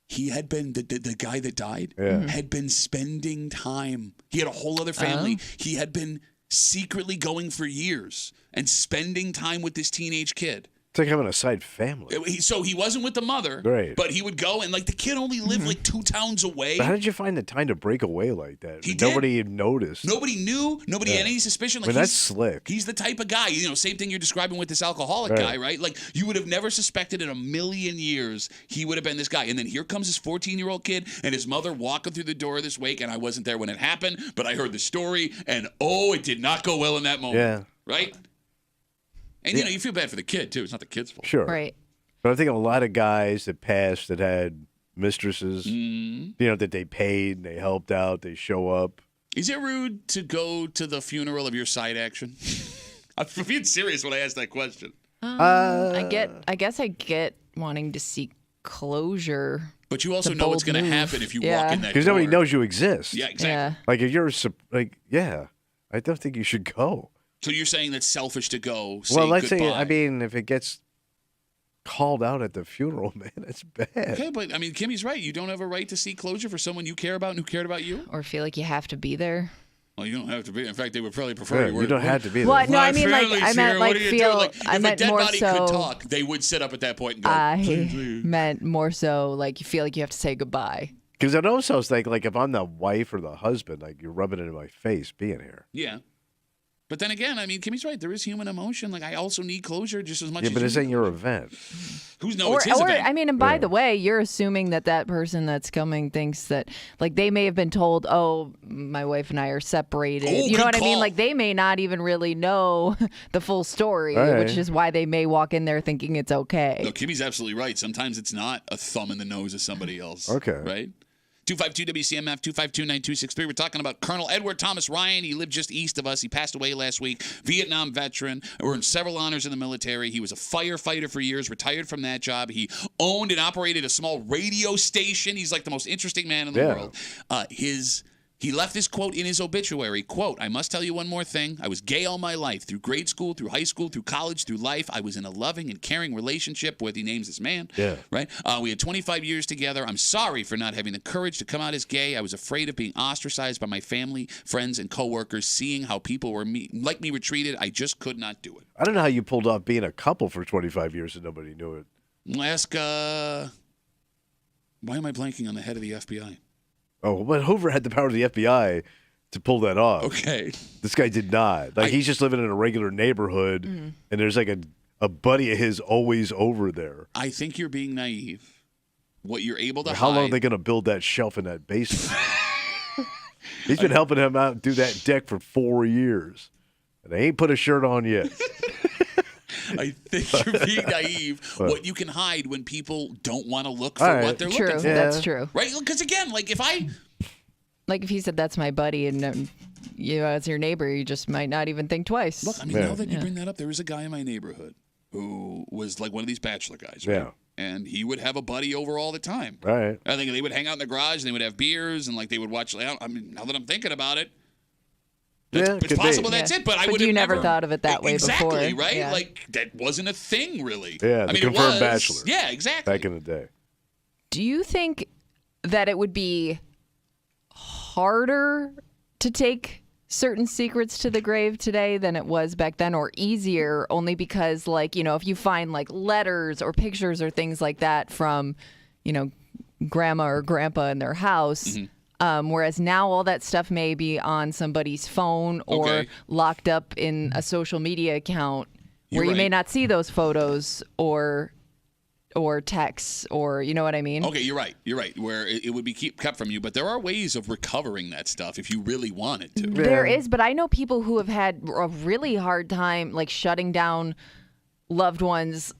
he had been, the guy that died had been spending time. He had a whole other family. He had been secretly going for years and spending time with this teenage kid. It's like having a side family. So he wasn't with the mother, but he would go and like the kid only lived like 2 towns away. But how did you find the time to break away like that? Nobody noticed. Nobody knew. Nobody had any suspicion. Like, that's slick. He's the type of guy. Same thing you're describing with this alcoholic guy, right? Like you would have never suspected in a million years he would have been this guy. And then here comes this 14-year-old kid and his mother walking through the door of this wake. And I wasn't there when it happened, but I heard the story. And it did not go well in that moment. Yeah. Right. And, you feel bad for the kid, too. It's not the kid's fault. Sure. Right. But I think a lot of guys that passed that had mistresses, that they paid, they helped out, they show up. Is it rude to go to the funeral of your side action? I'm being serious when I ask that question. I guess I get wanting to seek closure. But you also know what's going to happen if you walk in that door. Because nobody knows you exist. Yeah, exactly. Like if you're I don't think you should go. So you're saying that's selfish to go say well, let's goodbye. say, I mean, if it gets called out at the funeral, man, that's bad. Okay, but I mean, Kimmy's right. You don't have a right to seek closure for someone you care about and who cared about you. Or feel like you have to be there. Well, you don't have to be. In fact, they would probably prefer you don't have to be there. Well, no, I mean, like, I meant, like, feel, like, I meant more so. If a dead body could talk, they would sit up at that point and go, I meant more so, like, you feel like you have to say goodbye. Because it also is like if I'm the wife or the husband, like, you're rubbing it in my face being here. Yeah. But then again, I mean, Kimmy's right. There is human emotion. Like, I also need closure just as much as but this ain't your event. Who's no, it's his event. I mean, and by the way, you're assuming that person that's coming thinks that, like, they may have been told, my wife and I are separated. You know what I mean? Like, they may not even really know the full story, which is why they may walk in there thinking it's okay. No, Kimmy's absolutely right. Sometimes it's not a thumb in the nose of somebody else. Okay. Right? 252-WCMF, 252-9263. We're talking about Colonel Edward Thomas Ryan. He lived just east of us. He passed away last week. Vietnam veteran. Earned several honors in the military. He was a firefighter for years, retired from that job. He owned and operated a small radio station. He's like the most interesting man in the world. He left this quote in his obituary, quote, "I must tell you one more thing. I was gay all my life, through grade school, through high school, through college, through life. I was in a loving and caring relationship with," he names this man, right? "We had 25 years together. I'm sorry for not having the courage to come out as gay. I was afraid of being ostracized by my family, friends, and coworkers. Seeing how people were like me were treated, I just could not do it." I don't know how you pulled off being a couple for 25 years and nobody knew it. Ask, why am I blanking on the head of the FBI? Oh, but Hoover had the power of the FBI to pull that off. Okay. This guy did not. Like, he's just living in a regular neighborhood, and there's like a buddy of his always over there. I think you're being naive. What you're able to How hide. long are they going to build that shelf in that basement? He's been helping him out do that deck for 4 years, and they ain't put a shirt on yet. I think you're being naive. What you can hide when people don't want to look for what they're looking for. That's true. Right? Because again, like if he said that's my buddy and as your neighbor, you just might not even think twice. Look, I mean, now that you bring that up, there was a guy in my neighborhood who was like one of these bachelor guys, right? Yeah. And he would have a buddy over all the time. Right. I think they would hang out in the garage and they would have beers and like they would watch. I mean, now that I'm thinking about it, it's possible that's it, but I would have never thought of it that way before. Exactly, right? Yeah. Like, that wasn't a thing, really. Yeah, I mean, confirmed bachelor. Yeah, exactly. Back in the day. Do you think that it would be harder to take certain secrets to the grave today than it was back then, or easier only because, like, if you find like letters or pictures or things like that from, grandma or grandpa in their house, whereas now all that stuff may be on somebody's phone or locked up in a social media account where you may not see those photos or texts, or you know what I mean? Okay, you're right. You're right. Where it would be kept from you, but there are ways of recovering that stuff if you really wanted to. There is, but I know people who have had a really hard time like shutting down loved ones'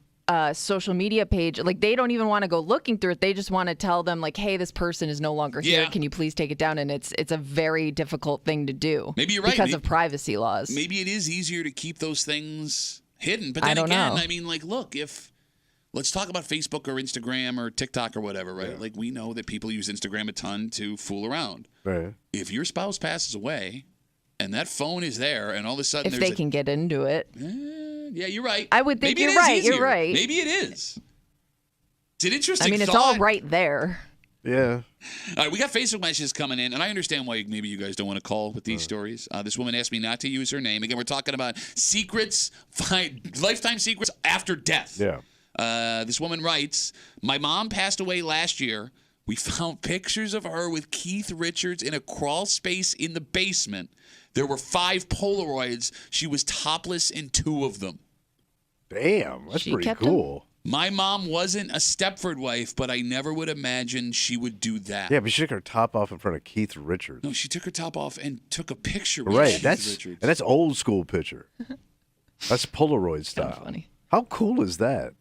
social media page. Like, they don't even want to go looking through it. They just want to tell them, like, hey, this person is no longer here. Can you please take it down? And it's a very difficult thing to do. Maybe you're right. Because of privacy laws. Maybe it is easier to keep those things hidden. But then I don't know. I mean, like, look, let's talk about Facebook or Instagram or TikTok or whatever, right? Yeah. Like, we know that people use Instagram a ton to fool around. Right. If your spouse passes away and that phone is there and all of a sudden if they can get into it. Yeah, you're right. I would think Maybe you're right. Easier. You're right. Maybe it is. It's an interesting it's thought. all right there. Yeah. All right, we got Facebook messages coming in, and I understand why maybe you guys don't want to call with these stories. This woman asked me not to use her name. Again, we're talking about secrets, lifetime secrets after death. Yeah. This woman writes, "My mom passed away last year. We found pictures of her with Keith Richards in a crawl space in the basement. There were 5 Polaroids. She was topless in 2 of them." Damn, that's pretty cool. My mom wasn't a Stepford wife, but I never would imagine she would do that. Yeah, but she took her top off in front of Keith Richards. No, she took her top off and took a picture with Right, Keith Richards. And that's old school picture. That's Polaroid style. Funny. How cool is that?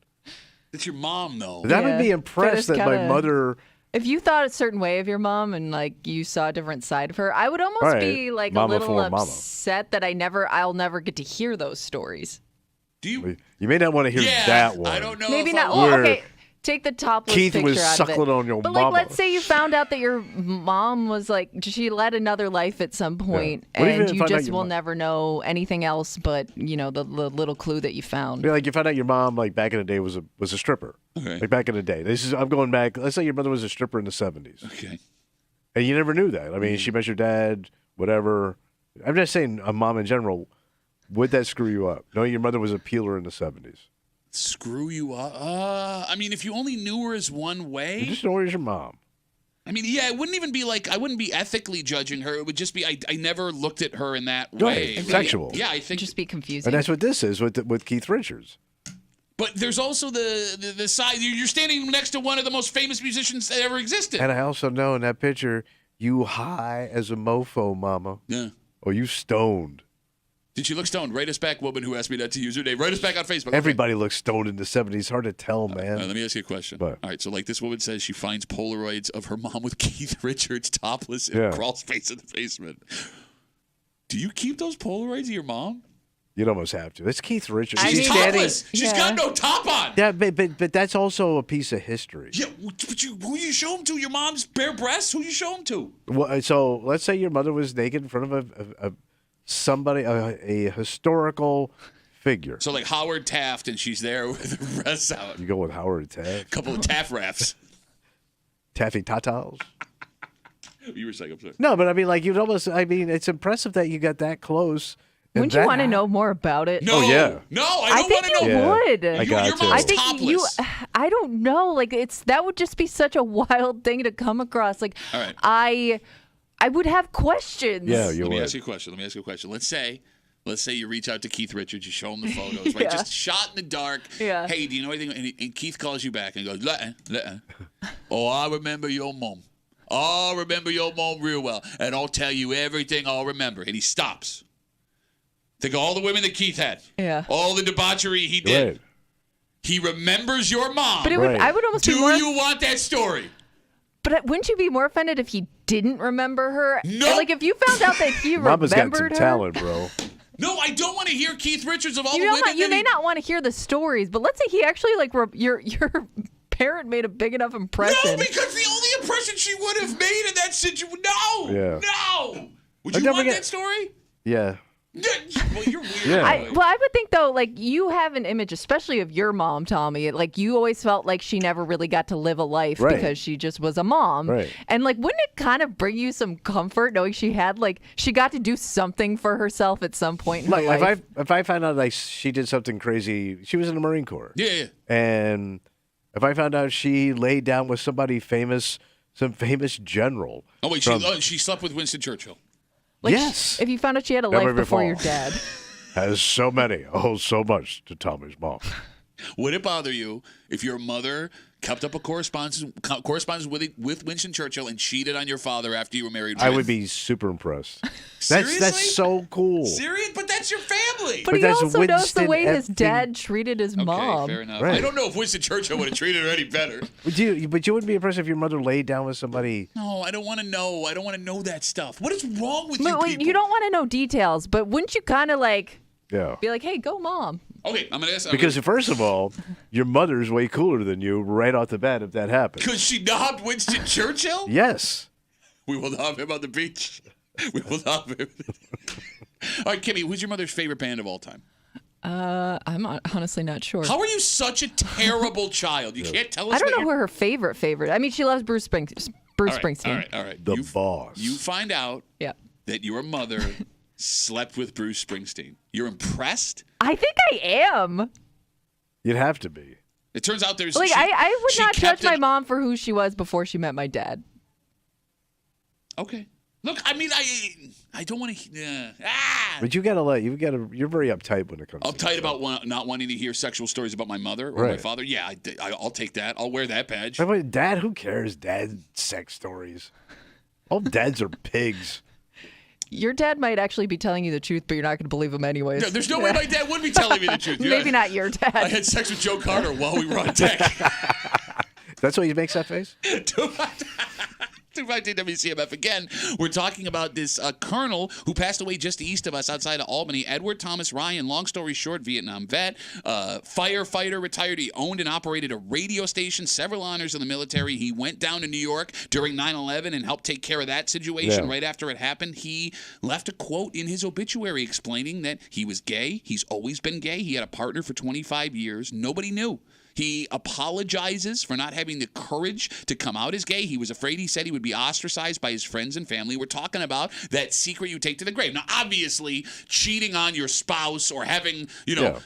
It's your mom, though. I would be impressed that my mother... If you thought a certain way of your mom and like you saw a different side of her, I would almost be like a little upset that I'll never get to hear those stories. Do you? You may not want to hear that one. I don't know. Maybe not. Oh, okay. Take the topless Keith picture was out of it. suckling on your but mama. like, let's say you found out that your mom was like, she led another life at some point, and you just will never know anything else but the little clue that you found. Yeah, like you found out your mom like back in the day was a stripper. Okay. Like back in the day. I'm going back. Let's say your mother was a stripper in the 70s. Okay. And you never knew that. I mean, she met your dad, whatever. I'm just saying, a mom in general. Would that screw you up? Knowing your mother was a peeler in the 70s. Screw you up? I mean, if you only knew her as one way. You just know her as your mom. I mean, yeah, it wouldn't even be like, I wouldn't be ethically judging her. It would just be, I never looked at her in that way. Right, sexual. Yeah, I think. Just be confusing. And that's what this is with Keith Richards. But there's also the side, you're standing next to one of the most famous musicians that ever existed. And I also know in that picture, you high as a mofo, mama. Yeah. Or you stoned. Did she look stoned? Write us back, woman who asked me not to use her name. Write us back on Facebook. Everybody looks stoned in the 70s. Hard to tell, man. All right, let me ask you a question. But- All right, so like this woman says she finds Polaroids of her mom with Keith Richards topless in a crawl space in the basement. Do you keep those Polaroids of your mom? You'd almost have to. It's Keith Richards. She's topless. She's got no top on. Yeah, but that's also a piece of history. Yeah, but who you show them to? Your mom's bare breasts? Who you show them to? Well, so let's say your mother was naked in front of a historical figure. So like Howard Taft, and she's there with her breasts out. You go with Howard Taft. A couple of Taft rafts. Taffy Tatas. You were saying, I'm sorry. No, but I mean, like you'd almost. I mean, it's impressive that you got that close. Wouldn't you want to know more about it? No. Oh, yeah. No, I don't want to know. I think you would. I got your to. mom's I think topless. I don't know. Like that would just be such a wild thing to come across. Like All right. I would have questions. Yeah, you Let me would. ask you a question. Let's say you reach out to Keith Richards, you show him the photos, right? Yeah. Just shot in the dark. Yeah. Hey, do you know anything? And Keith calls you back and goes, "Let." Oh, I remember your mom. I remember your mom real well, and I'll tell you everything I'll remember. And he stops. Think of all the women that Keith had. Yeah. All the debauchery he did. Right. He remembers your mom. But it would. Right. I would almost Do be more. you want that story? But wouldn't you be more offended if he didn't remember her? No. And, like if you found out that he Mama's got some remembered her. talent, bro. No, I don't want to hear Keith Richards of all You the know women. what? You that may he- not want to hear the stories, but let's say he actually like your parent made a big enough impression. No, because the only impression she would have made in that situation. No. Yeah. No. Would But you don't want forget- that story? Yeah. Well, you're weird. Yeah. anyway. I would think though, like you have an image, especially of your mom, Tommy. Like you always felt like she never really got to live a life Right. because she just was a mom. Right. And like, wouldn't it kind of bring you some comfort knowing she got to do something for herself at some point in Like her life? if I found out like she did something crazy, she was in the Marine Corps. Yeah. And if I found out she laid down with somebody famous, some famous general. Oh wait, she slept with Winston Churchill. Like, yes. If you found out she had a Never life before before. your dad. Has so many, so much to Tommy's mom. Would it bother you if your mother kept up a correspondence with Winston Churchill and cheated on your father after you were married? I with? would be super impressed. Seriously? That's so cool. Serious, but that's your family. But he that's also knows the Winston way his effing- dad treated his Okay, mom. fair enough. Right. I don't know if Winston Churchill would have treated her any better. But you wouldn't be impressed if your mother laid down with somebody. No, I don't want to know. I don't want to know that stuff. What is wrong with you But wait, people? you don't want to know details, but wouldn't you kind of like Yeah. be like, "Hey, go, mom"? Okay, I'm gonna ask. Because first of all, your mother's way cooler than you right off the bat if that happens. Because she knobbed Winston Churchill? Yes. We will knob him on the beach. We will knob him. All right, Kimmy, who's your mother's favorite band of all time? I'm honestly not sure. How are you such a terrible child? You can't tell us. I don't what know who your- her favorite. I mean, she loves Bruce Springsteen. All right. The boss. You find out Yeah. that your mother slept with Bruce Springsteen. You're impressed? I think I am. You'd have to be. It turns out there's Like, I would she not kept judge my it- mom for who she was before she met my dad. Okay. Look, I mean, I don't want to. But you're very uptight when it comes to Uptight about not wanting to hear sexual stories about my mother or my Right. father. Yeah, I'll take that. I'll wear that badge. But Dad, who cares? Dad sex stories. All dads are pigs. Your dad might actually be telling you the truth, but you're not going to believe him anyways. No, there's no way my dad would be telling me the truth. Maybe not your dad. I had sex with Joe Carter while we were on deck. That's why he makes that face? 252 WCMF again. We're talking about this colonel who passed away just east of us outside of Albany. Edward Thomas Ryan, long story short, Vietnam vet, firefighter, retired. He owned and operated a radio station, several honors in the military. He went down to New York during 9/11 and helped take care of that situation right after it happened. He left a quote in his obituary explaining that he was gay. He's always been gay. He had a partner for 25 years. Nobody knew. He apologizes for not having the courage to come out as gay. He was afraid, he said, he would be ostracized by his friends and family. We're talking about that secret you take to the grave. Now, obviously, cheating on your spouse or having,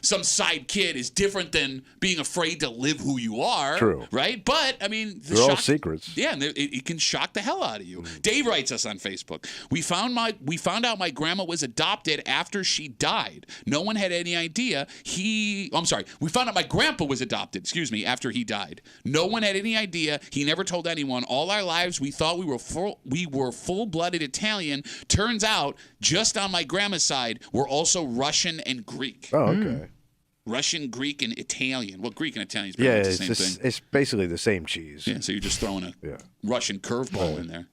some side kid is different than being afraid to live who you are. True. Right? But, I mean, They're all secrets. Yeah, and it can shock the hell out of you. Dave writes us on Facebook. We found out my grandma was adopted after she died. No one had any idea. We found out my grandpa was adopted. After he died. No one had any idea. He never told anyone. All our lives we thought thought we were full-blooded Italian. Turns out, just on my grandma's side, we're also Russian and Greek. Oh, okay. Russian, Greek, and Italian. Well, Greek and Italian is pretty much the same thing. It's basically the same cheese. Yeah, so you're just throwing a Russian curveball in there.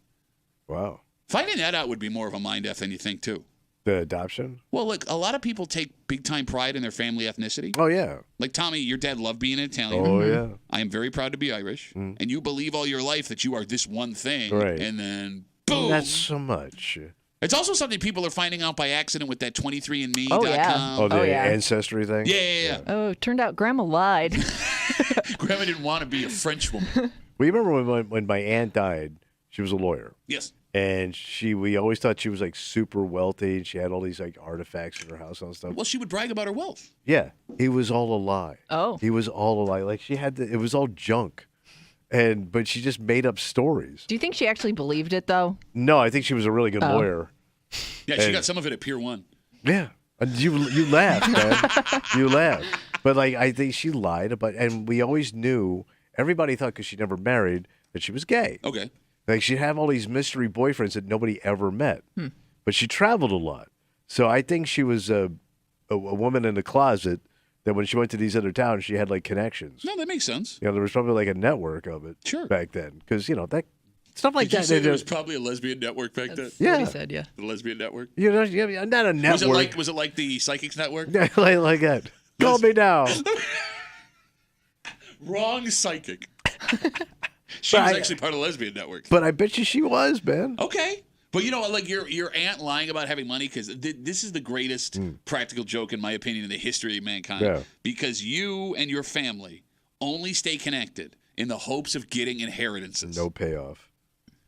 Wow. Finding that out would be more of a mind F than you think, too. The adoption? Well, look, a lot of people take big-time pride in their family ethnicity. Oh, yeah. Like, Tommy, your dad loved being an Italian. Oh, yeah. I am very proud to be Irish. And you believe all your life that you are this one thing. Right. And then, boom. Not so much. It's also something people are finding out by accident with that 23andMe.com. Oh, yeah. Oh, the ancestry thing? Yeah. Oh, it turned out Grandma lied. Grandma didn't want to be a French woman. Well, you remember when my aunt died, she was a lawyer. Yes. And we always thought she was like super wealthy and she had all these like artifacts in her house and stuff. Well, she would brag about her wealth. Yeah. It was all a lie. Oh. He was all a lie. Like it was all junk. But she just made up stories. Do you think she actually believed it, though? No, I think she was a really good lawyer. Yeah, she got some of it at Pier 1. Yeah. And you laughed, man. You laughed. But like I think she lied about, and we always knew, everybody thought because she never married, that she was gay. Okay. Like she'd have all these mystery boyfriends that nobody ever met. But she traveled a lot. So I think she was a woman in the closet that when she went to these other towns, she had like connections. No, that makes sense. You know, there was probably like a network of it back then. Because, you know, that stuff like Did that. you say there was probably a lesbian network back then? That's what he said, yeah. The lesbian network? You know, not a network. Was it like the Psychics Network? Yeah, like that. Call me now. Wrong psychic. She was actually part of the lesbian network. But I bet you she was, man. Okay. But you know, like your aunt lying about having money, because this is the greatest practical joke, in my opinion, in the history of mankind. Yeah. Because you and your family only stay connected in the hopes of getting inheritances. No payoff.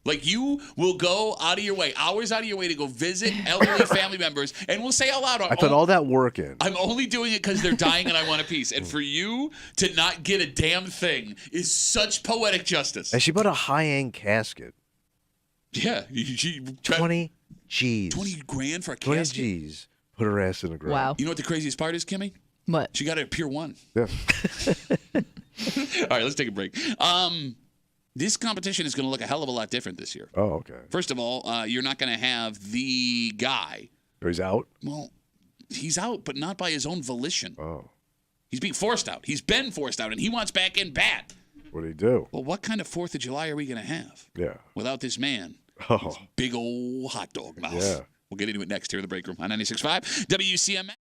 Like, you will go out of your way, hours out of your way, to go visit elderly family members, and we'll say out loud, I put all that work in. I'm only doing it because they're dying and I want a piece. And for you to not get a damn thing is such poetic justice. And she bought a high-end casket. Yeah. 20 G's. 20 grand for a 20 casket? G's. Put her ass in the ground. Wow. You know what the craziest part is, Kimmy? What? She got it at Pier 1. Yeah. All right, let's take a break. This competition is going to look a hell of a lot different this year. Oh, okay. First of all, you're not going to have the guy. He's out? Well, he's out, but not by his own volition. Oh. He's being forced out. He's been forced out, and he wants back in bad. What did he do? Well, what kind of 4th of July are we going to have without this man? Oh. His big old hot dog mouth. Yeah. We'll get into it next here in the break room on 96.5 WCMF.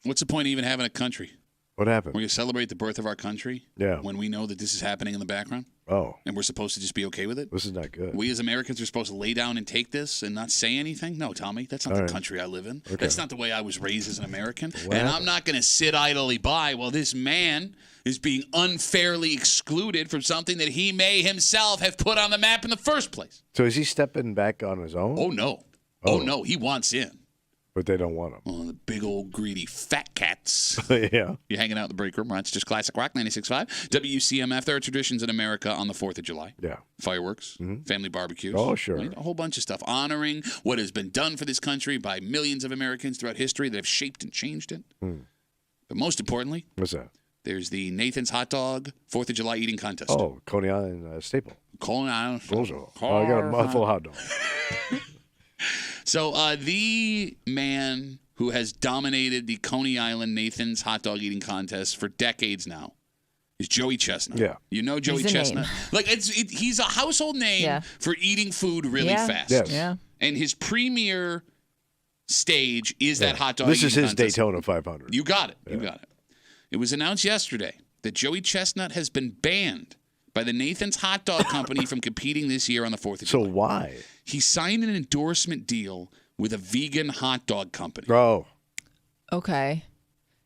What's the point of even having a country? What happened? We're going to celebrate the birth of our country Yeah. when we know that this is happening in the background? Oh. And we're supposed to just be okay with it? This is not good. We as Americans are supposed to lay down and take this and not say anything? No, Tommy, that's not the country I live in. Okay. That's not the way I was raised as an American. What and happened? I'm not going to sit idly by while this man is being unfairly excluded from something that he may himself have put on the map in the first place. So is he stepping back on his own? Oh, no. Oh, no. He wants in. But they don't want him. Oh, the big old greedy fat cats. Yeah. You're hanging out in the break room, right? It's just Classic Rock 96.5. WCMF. There are traditions in America on the 4th of July. Yeah. Fireworks, family barbecues. Oh, sure. Right? A whole bunch of stuff honoring what has been done for this country by millions of Americans throughout history that have shaped and changed it. But most importantly, What's that? there's the Nathan's Hot Dog 4th of July eating contest. Oh, Coney Island staple. Coney Island. Oh, I got a mouthful of hot dog. So the man who has dominated the Coney Island Nathan's hot dog eating contest for decades now is Joey Chestnut. Yeah. You know Joey He's a Chestnut? name. Like he's a household name Yeah. for eating food really Yeah. fast. Yes. Yeah. And his premier stage is that hot dog This is eating his contest. Daytona 500. You got it. You got it. It was announced yesterday that Joey Chestnut has been banned by the Nathan's Hot Dog Company from competing this year on the 4th of So July. why? He signed an endorsement deal with a vegan hot dog company. Oh. Okay.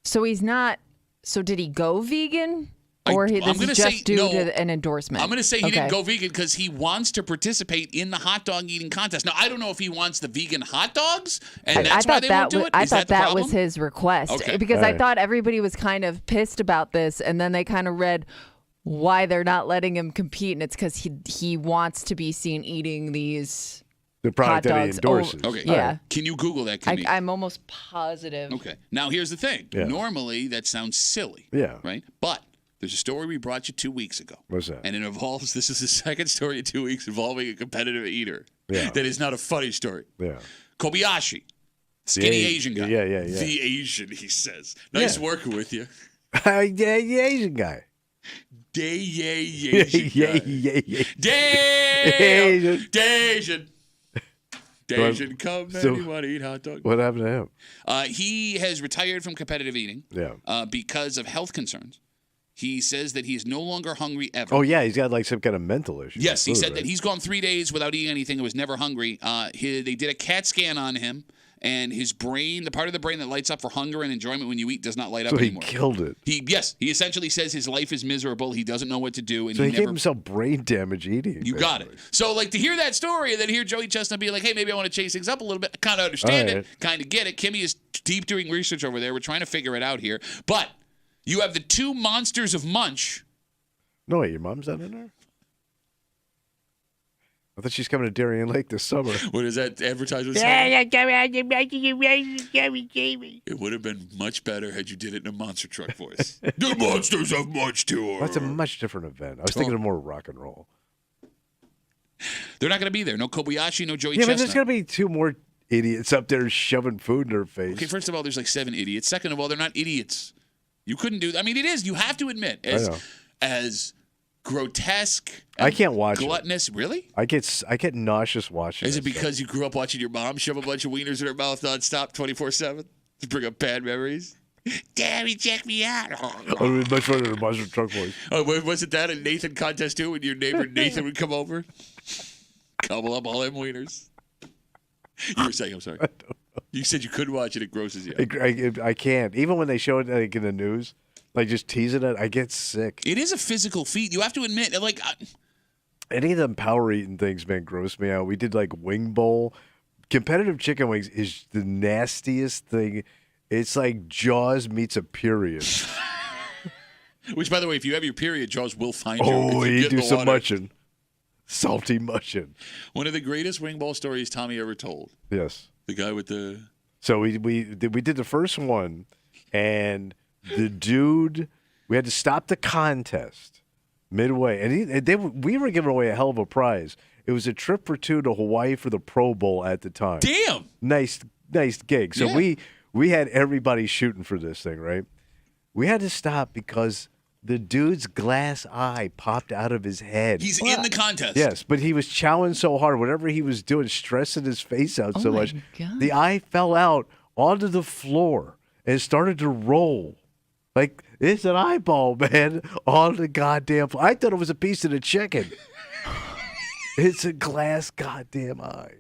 So he's not. So did he go vegan? Or I'm this gonna is say just due no. to an endorsement? I'm going to say he Okay. didn't go vegan because he wants to participate in the hot dog eating contest. Now, I don't know if he wants the vegan hot dogs, and that's why they won't do it. I Is thought the that problem? was his request. Okay. Because All I right. thought everybody was kind of pissed about this, and then they kind of read why they're not letting him compete, and it's because he wants to be seen eating these The product hot that he dogs. endorses. Okay. Yeah. Can you Google that, Kimmy? I'm almost positive. Okay. Now, here's the thing. Yeah. Normally, that sounds silly. Yeah. Right? But there's a story we brought you 2 weeks ago. What's that? And it involves, this is the second story in 2 weeks involving a competitive eater. Yeah. That is not a funny story. Yeah. Kobayashi. Skinny Yeah, Asian guy. yeah. The Asian, he says. Nice Yeah. working with you. Yeah, the Asian guy. Asian Yeah. Asian. Asian. Asian, come So- man, you want to eat hot dog? What happened to him? He has retired from competitive eating Yeah. because of health concerns. He says that he is no longer hungry ever. Oh, yeah. He's got like some kind of mental issue. Yes, he with said food, that right? he's gone 3 days without eating anything and was never hungry. They did a CAT scan on him, and his brain, the part of the brain that lights up for hunger and enjoyment when you eat, does not light So up he anymore. killed it. He essentially says his life is miserable. He doesn't know what to do, and So he gave never. himself brain damage eating. You got it. So, like, to hear that story and then hear Joey Chestnut be like, hey, maybe I want to chase things up a little bit, I kind of understand All it, right. kind of get it. Kimmy is deep doing research over there. We're trying to figure it out here. But you have the two monsters of Munch. No, wait, your mom's not in there? I thought she's coming to Darien Lake this summer. What is that advertisement saying? It would have been much better had you did it in a monster truck voice. The Monsters of Munch Tour. That's a much different event. I was thinking of more rock and roll. They're not going to be there. No Kobayashi, no Joey Yeah, but Chestnut. there's going to be two more idiots up there shoving food in their face. Okay, first of all, there's like 7 idiots. Second of all, they're not idiots. You couldn't do. I mean, it is. You have to admit, know. as grotesque. I can't watch it. gluttonous. Really? I get nauseous watching Is that it because you grew up watching your mom shove a bunch of wieners in her mouth nonstop, 24/7, to bring up bad memories? Daddy, check me out. stuff? I would be much better than a monster truck voice. Oh, wasn't that a Nathan contest too? When your neighbor Nathan would come over, gobble up all them wieners. You were saying, I'm sorry. You said you couldn't watch it. It grosses you out. I can't. Even when they show it like in the news, like just teasing it, I get sick. It is a physical feat. You have to admit, like, Any of them power eating things, man, gross me out. We did like wing bowl. Competitive chicken wings is the nastiest thing. It's like Jaws meets a period. which, by the way, if you have your period, Jaws will find you. Oh, if you you get in do the some water. mushing. Salty mushing. One of the greatest wing ball stories Tommy ever told. Yes. The guy with the. So we did the first one, and the dude, we had to stop the contest midway, and we were giving away a hell of a prize. It was a trip for two to Hawaii for the Pro Bowl at the time. Damn. Nice gig. So Yeah. we had everybody shooting for this thing, right? We had to stop because the dude's glass eye popped out of his head. He's in the contest. Yes, but he was chowing so hard, whatever he was doing, stressing his face out so my much, God. the eye fell out onto the floor. and it started to roll. Like, it's an eyeball, man, on the goddamn. I thought it was a piece of the chicken. It's a glass goddamn eye.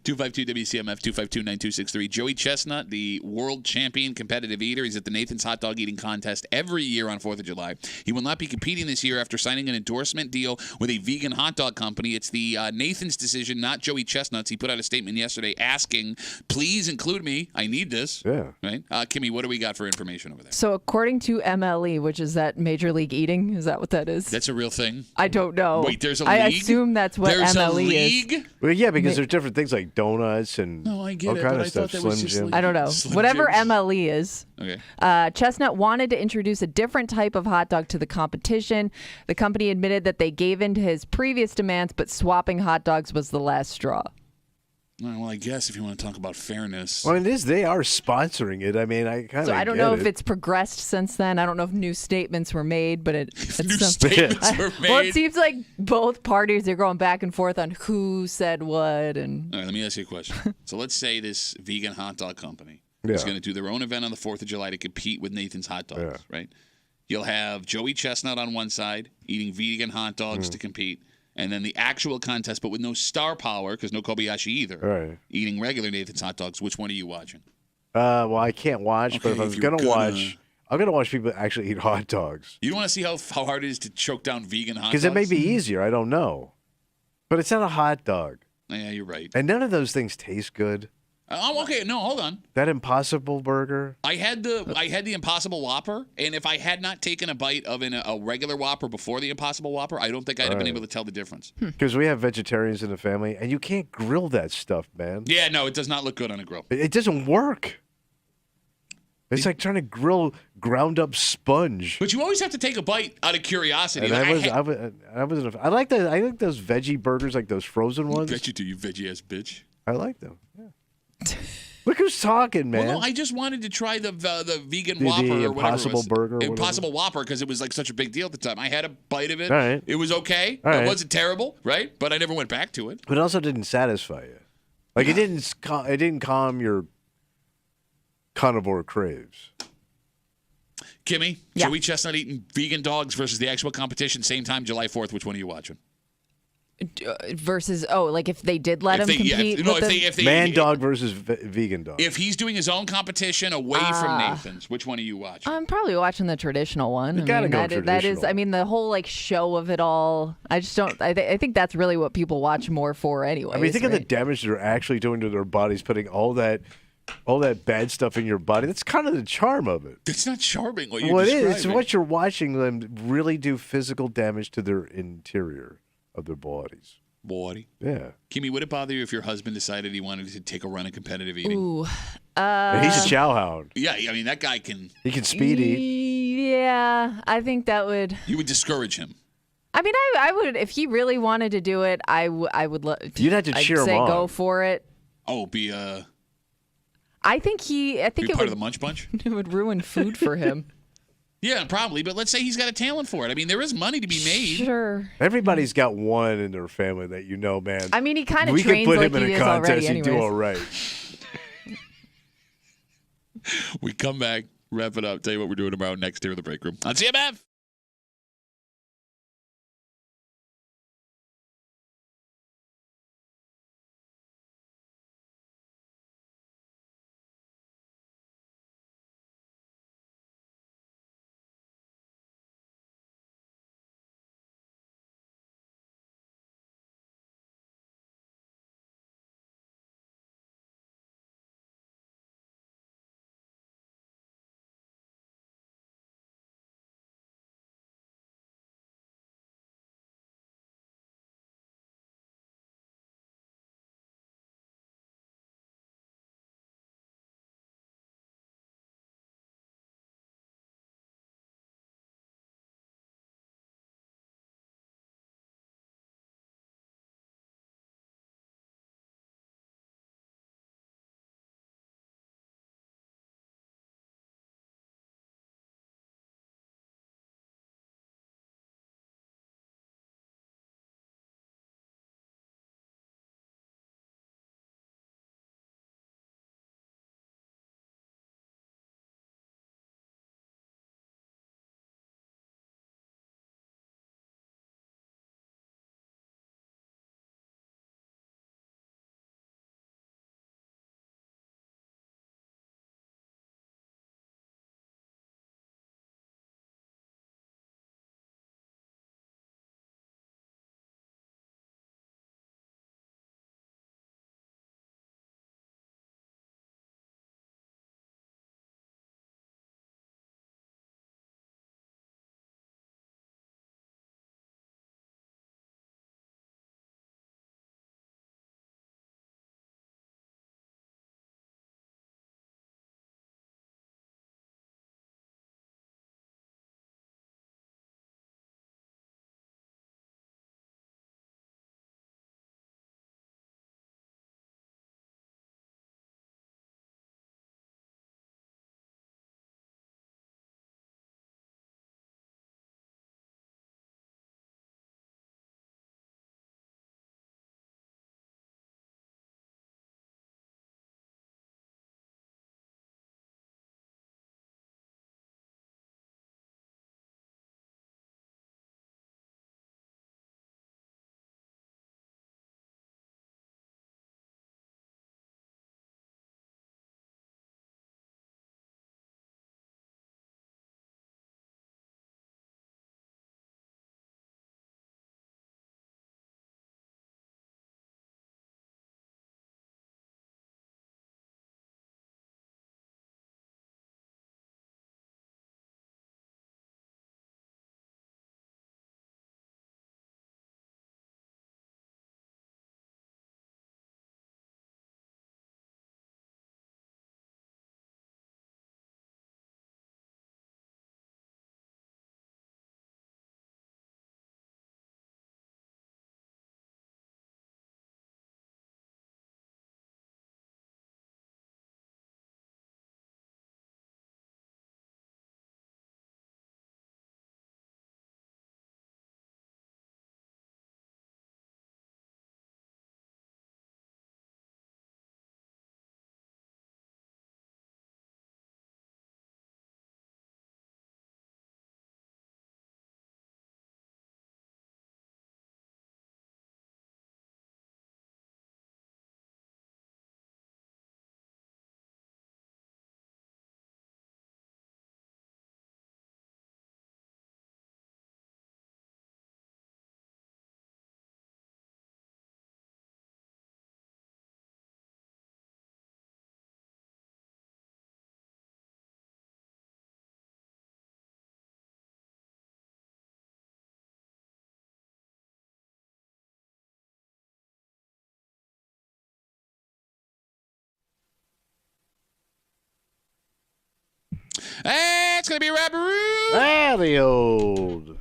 252 WCMF 252-9263. Joey Chestnut, the world champion competitive eater. He's at the Nathan's Hot Dog Eating Contest every year on 4th of July. He will not be competing this year after signing an endorsement deal with a vegan hot dog company. It's the Nathan's decision, not Joey Chestnut's. He put out a statement yesterday asking, please include me. I need this. Yeah. Right? Kimmy, what do we got for information over there? So according to MLE, which is that Major League Eating, is that what that is? That's a real thing? I don't know. Wait, there's a I league? assume that's what There's MLE a league? is. Well, yeah, because there's different things like donuts and No, I get all it, kind but of I stuff. thought that was Slim just Jim. like- I don't know. Slim Whatever Jims. MLE is. Okay. Chestnut wanted to introduce a different type of hot dog to the competition. The company admitted that they gave in to his previous demands, but swapping hot dogs was the last straw. Well, I guess if you want to talk about fairness. Well, it is. They are sponsoring it. I mean, I kind of. So I don't know if it's progressed since then. I don't know if new statements were made, but it's New statements were made. Well, it seems like both parties are going back and forth on who said what. And All right, let me ask you a question. So let's say this vegan hot dog company is going to do their own event on the 4th of July to compete with Nathan's Hot Dogs, right? You'll have Joey Chestnut on one side eating vegan hot dogs to compete, and then the actual contest, but with no star power because no Kobayashi either, Right. eating regular Nathan's Hot Dogs. Which one are you watching? Well, I can't watch, but Okay, if I if was you're gonna gonna- watch, I'm gonna watch people actually eat hot dogs You don't want to see how hard it is to choke down vegan hot dogs? because it may be easier. I don't know, but it's not a hot dog, Yeah, you're right. and none of those things taste good. Oh, okay. No, hold on. That Impossible Burger. I had the Impossible Whopper, and if I had not taken a bite of a regular Whopper before the Impossible Whopper, I don't think I'd have been able to tell the difference. Because we have vegetarians in the family, and you can't grill that stuff, man. Yeah, no, it does not look good on a grill. It doesn't work. It's like trying to grill ground up sponge. But you always have to take a bite out of curiosity. And Like, I wasn't. I like that. I like those veggie burgers, like those frozen ones. bet you do, you veggie ass bitch. I like them. Yeah. Look who's talking, man. Well, no, I just wanted to try the vegan The Whopper or whatever Impossible it was. Burger or whatever. Impossible Whopper because it was like such a big deal at the time. I had a bite of it. All right. It was okay. All It right. wasn't terrible, right? But I never went back to it. But it also didn't satisfy you. Like it didn't calm your carnivore craves. Kimmy, Yeah. Joey Chestnut eating vegan dogs versus the actual competition, same time, July 4th. Which one are you watching? versus like if they did let him If compete. if they Man dog versus vegan dog. If he's doing his own competition away from Nathan's, which one are you watching? I'm probably watching the traditional one. You gotta go that is. traditional. I mean, the whole like show of it all. I just don't. I think that's really what people watch more for, anyway. I mean, think of the damage they're actually doing to their bodies, putting all that bad stuff in your body. That's kind of the charm of it. It's not charming what you're Well, it is. describing. It's what you're watching them really do physical damage to their interior of their bodies. Boy. Yeah. Kimmy, would it bother you if your husband decided he wanted to take a run at competitive eating? Ooh. And he's a chow hound. Yeah, I mean, that guy can... He can speed eat. Yeah, I think that would. You would discourage him. I mean, I would if he really wanted to do it. I would. You'd have to I'd cheer him say on. go for it. Oh, be I think it part would of the Munch Bunch? it would ruin food for him. Yeah, probably. But let's say he's got a talent for it. I mean, there is money to be made. Sure. Everybody's got one in their family that you know, man. I mean, he kind of we trains could put like him in he a is contest. already. He'd do Anyways. all right. We come back, wrap it up, tell you what we're doing tomorrow next here in the break room on CMF. It's going to be Rapperoo. Ah, the old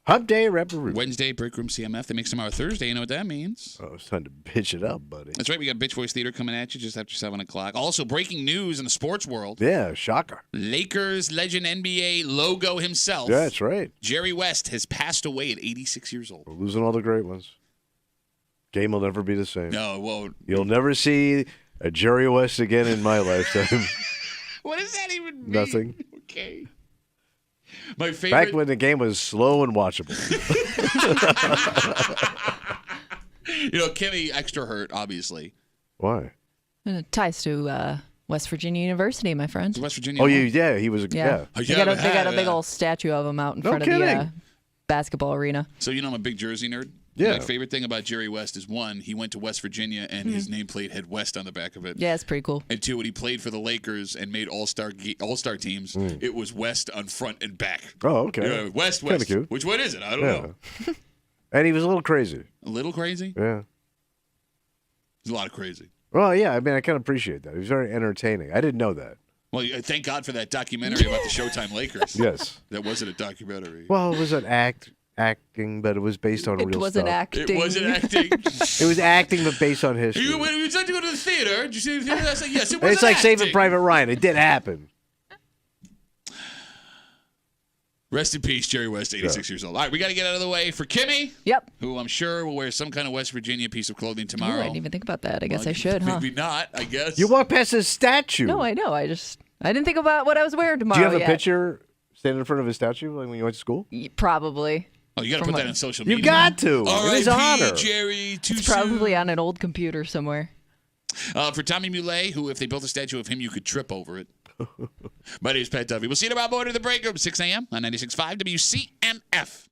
Hump Day Rapperoo. Wednesday, Break Room CMF. They make tomorrow Thursday. You know what that means? Oh, it's time to bitch it up, buddy. That's right. We got Bitch Voice Theater coming at you just after 7 o'clock. Also, breaking news in the sports world. Yeah, shocker. Lakers legend NBA logo himself. Yeah, that's right. Jerry West has passed away at 86 years old. We're losing all the great ones. Game will never be the same. No, it won't. You'll never see a Jerry West again in my lifetime. What does that even mean? Nothing. Okay. My favorite. Back when the game was slow and watchable. Kimmy extra hurt, obviously. Why? Ties to West Virginia University, my friend. West Virginia. Oh, yeah, he was. Yeah. They got a big old statue of him out in front of the basketball arena. So I'm a big Jersey nerd. Yeah. My favorite thing about Jerry West is, one, he went to West Virginia and his nameplate had West on the back of it. Yeah, it's pretty cool. And two, when he played for the Lakers and made all-star teams, it was West on front and back. Oh, okay. West. Kinda cute. Which one is it? I don't know. And he was a little crazy. A little crazy? Yeah. He's a lot of crazy. Well, yeah, I mean, I kind of appreciate that. He was very entertaining. I didn't know that. Well, thank God for that documentary about the Showtime Lakers. Yes. That wasn't a documentary. Well, it was an acting, but it was based on real stuff. It wasn't acting. It wasn't acting. It was acting, but based on history. You decided to go to the theater. Did you see the theater? I said, yes, it was It's like acting. Saving Private Ryan. It did happen. Rest in peace, Jerry West, 86 years old. All right, we got to get out of the way for Kimmy. Yep. Who I'm sure will wear some kind of West Virginia piece of clothing Ooh, tomorrow. I didn't even think about that. I guess I should, huh? Maybe not, I guess. You walked past his statue. No, I know. I didn't think about what I was wearing tomorrow. Do you have a yet. picture standing in front of his statue like when you went to school? Probably. Oh, you got to put that on social media. You got to. In his honor. R.I.P. Jerry. Too It's probably on an old computer somewhere. For Tommy Muley, who, if they built a statue of him, you could trip over it. My name is Pat Duffy. We'll see you tomorrow morning in the break room, 6 a.m. on 96.5 WCMF.